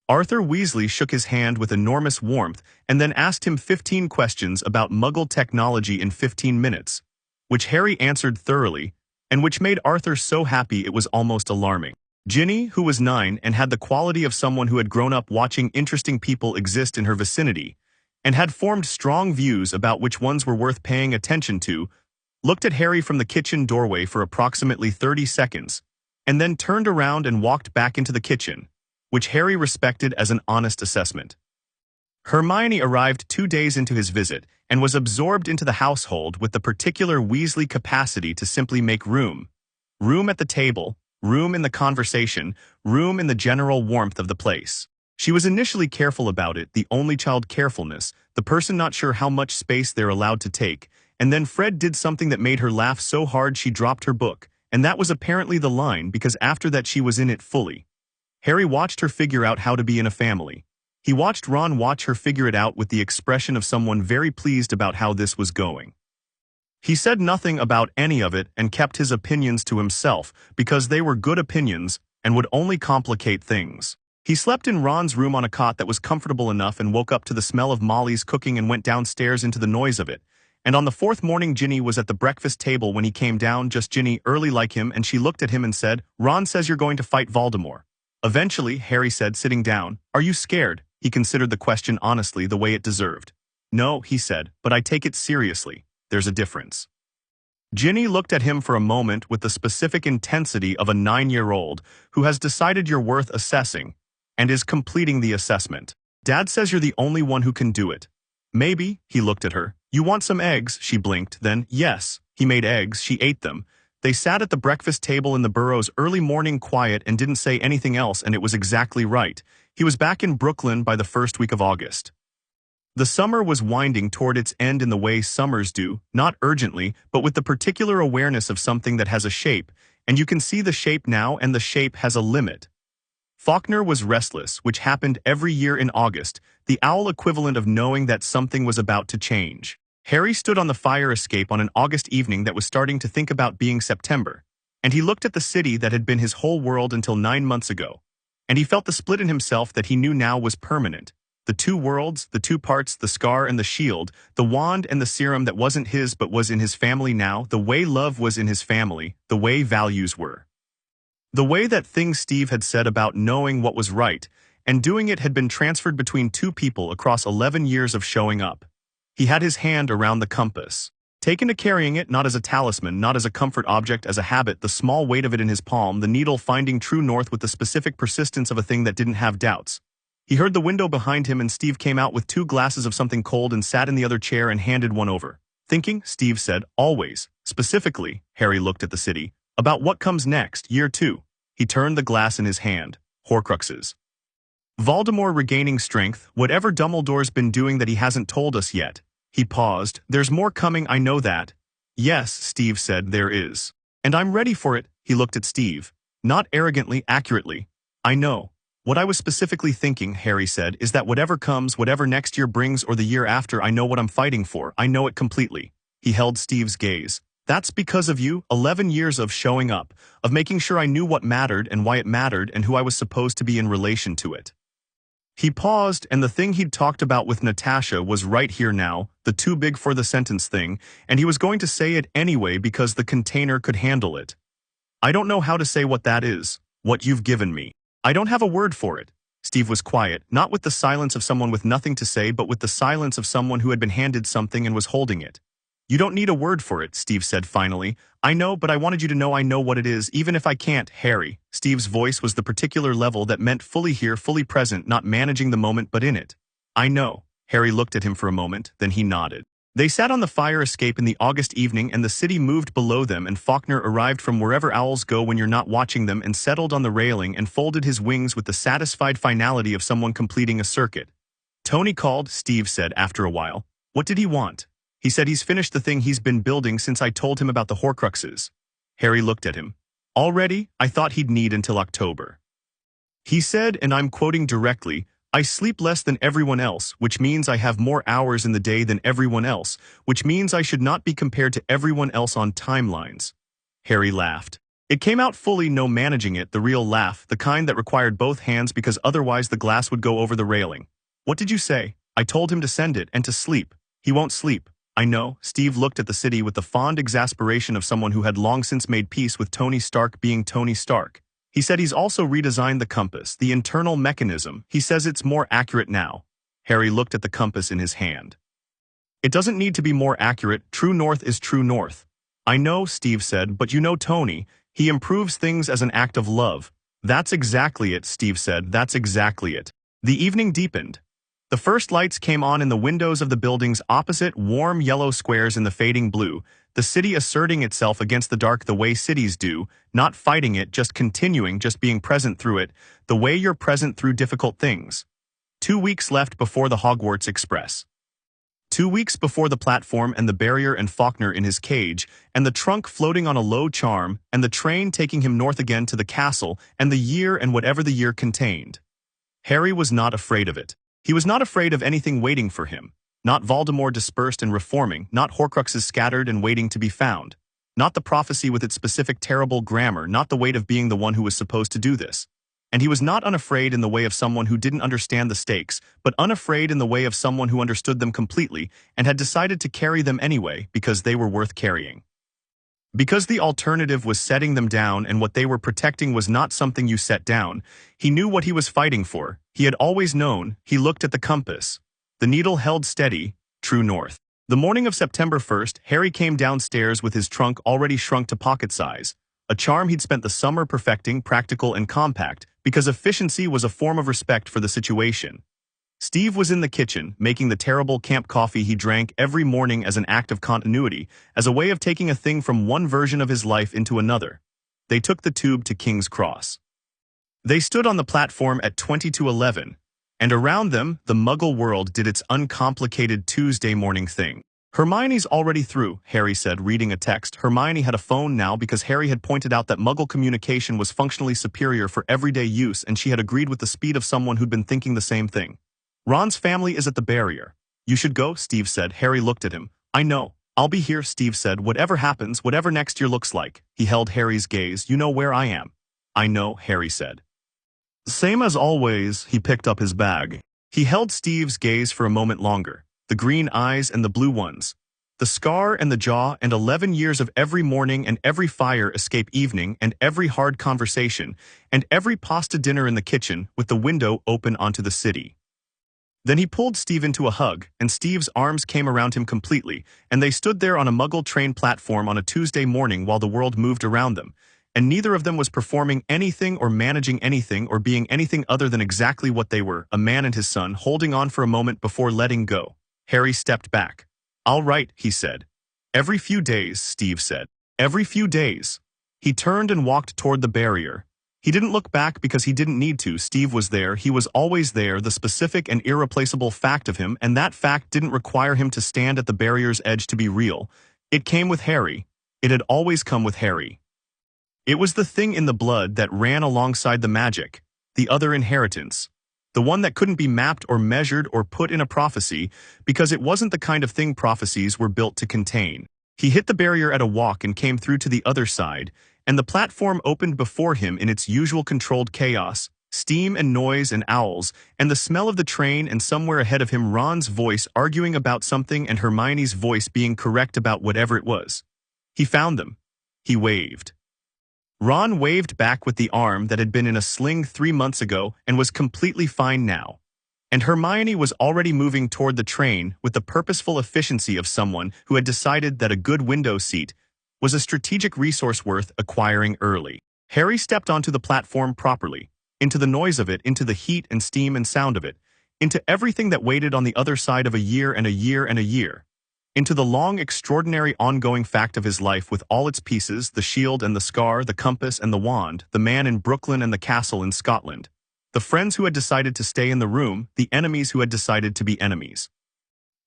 Speaker 1: Arthur Weasley shook his hand with enormous warmth and then asked him 15 questions about Muggle technology in 15 minutes, which Harry answered thoroughly, and which made Arthur so happy it was almost alarming. Ginny, who was 9 and had the quality of someone who had grown up watching interesting people exist in her vicinity, and had formed strong views about which ones were worth paying attention to, looked at Harry from the kitchen doorway for approximately 30 seconds, and then turned around and walked back into the kitchen, which Harry respected as an honest assessment. Hermione arrived 2 days into his visit and was absorbed into the household with the particular Weasley capacity to simply make room. Room at the table, room in the conversation, room in the general warmth of the place. She was initially careful about it, the only child carefulness, the person not sure how much space they're allowed to take, and then Fred did something that made her laugh so hard she dropped her book, and that was apparently the line because after that she was in it fully. Harry watched her figure out how to be in a family. He watched Ron watch her figure it out with the expression of someone very pleased about how this was going. He said nothing about any of it and kept his opinions to himself because they were good opinions and would only complicate things. He slept in Ron's room on a cot that was comfortable enough and woke up to the smell of Molly's cooking and went downstairs into the noise of it. And on the 4th morning Ginny was at the breakfast table when he came down, just Ginny, early like him, and she looked at him and said, "Ron says you're going to fight Voldemort." Eventually, Harry said, sitting down, "Are you scared?" He considered the question honestly the way it deserved. "No," he said, "but I take it seriously. There's a difference." Ginny looked at him for a moment with the specific intensity of a 9-year-old who has decided you're worth assessing and is completing the assessment. Dad says you're the only one who can do it. Maybe, he looked at her. You want some eggs? She blinked, then, yes. He made eggs, she ate them. They sat at the breakfast table in the Burrows' early morning quiet and didn't say anything else, and it was exactly right. He was back in Brooklyn by the first week of August. The summer was winding toward its end in the way summers do, not urgently, but with the particular awareness of something that has a shape, and you can see the shape now, and the shape has a limit. Faulkner was restless, which happened every year in August, the owl equivalent of knowing that something was about to change. Harry stood on the fire escape on an August evening that was starting to think about being September, and he looked at the city that had been his whole world until 9 months ago, and he felt the split in himself that he knew now was permanent. The two worlds, the two parts, the scar and the shield, the wand and the serum that wasn't his but was in his family now, the way love was in his family, the way values were. The way that things Steve had said about knowing what was right and doing it had been transferred between two people across 11 years of showing up. He had his hand around the compass, taken to carrying it not as a talisman, not as a comfort object, as a habit, the small weight of it in his palm, the needle finding true north with the specific persistence of a thing that didn't have doubts. He heard the window behind him and Steve came out with 2 glasses of something cold and sat in the other chair and handed one over. Thinking, Steve said, always, specifically, Harry looked at the city, about what comes next, year 2. He turned the glass in his hand. Horcruxes. Voldemort regaining strength, whatever Dumbledore's been doing that he hasn't told us yet. He paused. There's more coming, I know that. Yes, Steve said, there is. And I'm ready for it. He looked at Steve. Not arrogantly, accurately. I know. What I was specifically thinking, Harry said, is that whatever comes, whatever next year brings or the year after, I know what I'm fighting for. I know it completely. He held Steve's gaze. That's because of you, 11 years of showing up, of making sure I knew what mattered and why it mattered and who I was supposed to be in relation to it. He paused, and the thing he'd talked about with Natasha was right here now, the too big for the sentence thing, and he was going to say it anyway because the container could handle it. I don't know how to say what that is, what you've given me. I don't have a word for it. Steve was quiet, not with the silence of someone with nothing to say, but with the silence of someone who had been handed something and was holding it. You don't need a word for it, Steve said finally. I know, but I wanted you to know I know what it is, even if I can't, Harry. Steve's voice was the particular level that meant fully here, fully present, not managing the moment but in it. I know. Harry looked at him for a moment, then he nodded. They sat on the fire escape in the August evening and the city moved below them and Faulkner arrived from wherever owls go when you're not watching them and settled on the railing and folded his wings with the satisfied finality of someone completing a circuit. Tony called, Steve said after a while. What did he want? He said he's finished the thing he's been building since I told him about the Horcruxes. Harry looked at him. Already? I thought he'd need until October. He said, and I'm quoting directly, I sleep less than everyone else, which means I have more hours in the day than everyone else, which means I should not be compared to everyone else on timelines. Harry laughed. It came out fully, no managing it, the real laugh, the kind that required both hands because otherwise the glass would go over the railing. What did you say? I told him to send it and to sleep. He won't sleep. I know. Steve looked at the city with the fond exasperation of someone who had long since made peace with Tony Stark being Tony Stark. He said he's also redesigned the compass, the internal mechanism. He says it's more accurate now. Harry looked at the compass in his hand. It doesn't need to be more accurate. True north is true north. I know, Steve said, but you know Tony. He improves things as an act of love. That's exactly it, Steve said. That's exactly it. The evening deepened. The first lights came on in the windows of the buildings opposite, warm yellow squares in the fading blue, the city asserting itself against the dark the way cities do, not fighting it, just continuing, just being present through it, the way you're present through difficult things. 2 weeks left before the Hogwarts Express. 2 weeks before the platform and the barrier and Faulkner in his cage, and the trunk floating on a low charm, and the train taking him north again to the castle, and the year and whatever the year contained. Harry was not afraid of it. He was not afraid of anything waiting for him. Not Voldemort dispersed and reforming, not Horcruxes scattered and waiting to be found. Not the prophecy with its specific terrible grammar, not the weight of being the one who was supposed to do this. And he was not unafraid in the way of someone who didn't understand the stakes, but unafraid in the way of someone who understood them completely and had decided to carry them anyway because they were worth carrying. Because the alternative was setting them down and what they were protecting was not something you set down, he knew what he was fighting for. He had always known. He looked at the compass. The needle held steady, true north. The morning of September 1st, Harry came downstairs with his trunk already shrunk to pocket size, a charm he'd spent the summer perfecting, practical and compact, because efficiency was a form of respect for the situation. Steve was in the kitchen, making the terrible camp coffee he drank every morning as an act of continuity, as a way of taking a thing from one version of his life into another. They took the tube to King's Cross. They stood on the platform at 20 to 11, and around them, the Muggle world did its uncomplicated Tuesday morning thing. Hermione's already through, Harry said, reading a text. Hermione had a phone now because Harry had pointed out that Muggle communication was functionally superior for everyday use, and she had agreed with the speed of someone who'd been thinking the same thing. Ron's family is at the barrier. You should go, Steve said. Harry looked at him. I know. I'll be here, Steve said. Whatever happens, whatever next year looks like. He held Harry's gaze. You know where I am. I know, Harry said. Same as always. He picked up his bag. He held Steve's gaze for a moment longer. The green eyes and the blue ones. The scar and the jaw and 11 years of every morning and every fire escape evening and every hard conversation and every pasta dinner in the kitchen with the window open onto the city. Then he pulled Steve into a hug, and Steve's arms came around him completely, and they stood there on a Muggle train platform on a Tuesday morning while the world moved around them, and neither of them was performing anything or managing anything or being anything other than exactly what they were, a man and his son holding on for a moment before letting go. Harry stepped back. All right, he said. Every few days, Steve said. Every few days. He turned and walked toward the barrier. He didn't look back because he didn't need to. Steve was there. He was always there, the specific and irreplaceable fact of him, and that fact didn't require him to stand at the barrier's edge to be real. It came with Harry. It had always come with Harry. It was the thing in the blood that ran alongside the magic, the other inheritance, the one that couldn't be mapped or measured or put in a prophecy because it wasn't the kind of thing prophecies were built to contain. He hit the barrier at a walk and came through to the other side, and the platform opened before him in its usual controlled chaos, steam and noise and owls, and the smell of the train, and somewhere ahead of him Ron's voice arguing about something and Hermione's voice being correct about whatever it was. He found them. He waved. Ron waved back with the arm that had been in a sling 3 months ago and was completely fine now. And Hermione was already moving toward the train with the purposeful efficiency of someone who had decided that a good window seat was a strategic resource worth acquiring early. Harry stepped onto the platform properly, into the noise of it, into the heat and steam and sound of it, into everything that waited on the other side of a year and a year and a year, into the long, extraordinary, ongoing fact of his life with all its pieces, the shield and the scar, the compass and the wand, the man in Brooklyn and the castle in Scotland, the friends who had decided to stay in the room, the enemies who had decided to be enemies.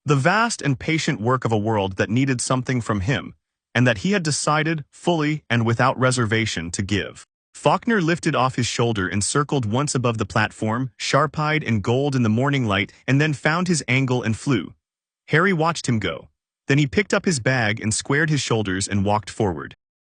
Speaker 1: The vast and patient work of a world that needed something from him, and that he had decided, fully and without reservation, to give. Faulkner lifted off his shoulder and circled once above the platform, sharp-eyed and gold in the morning light, and then found his angle and flew. Harry watched him go. Then he picked up his bag and squared his shoulders and walked forward.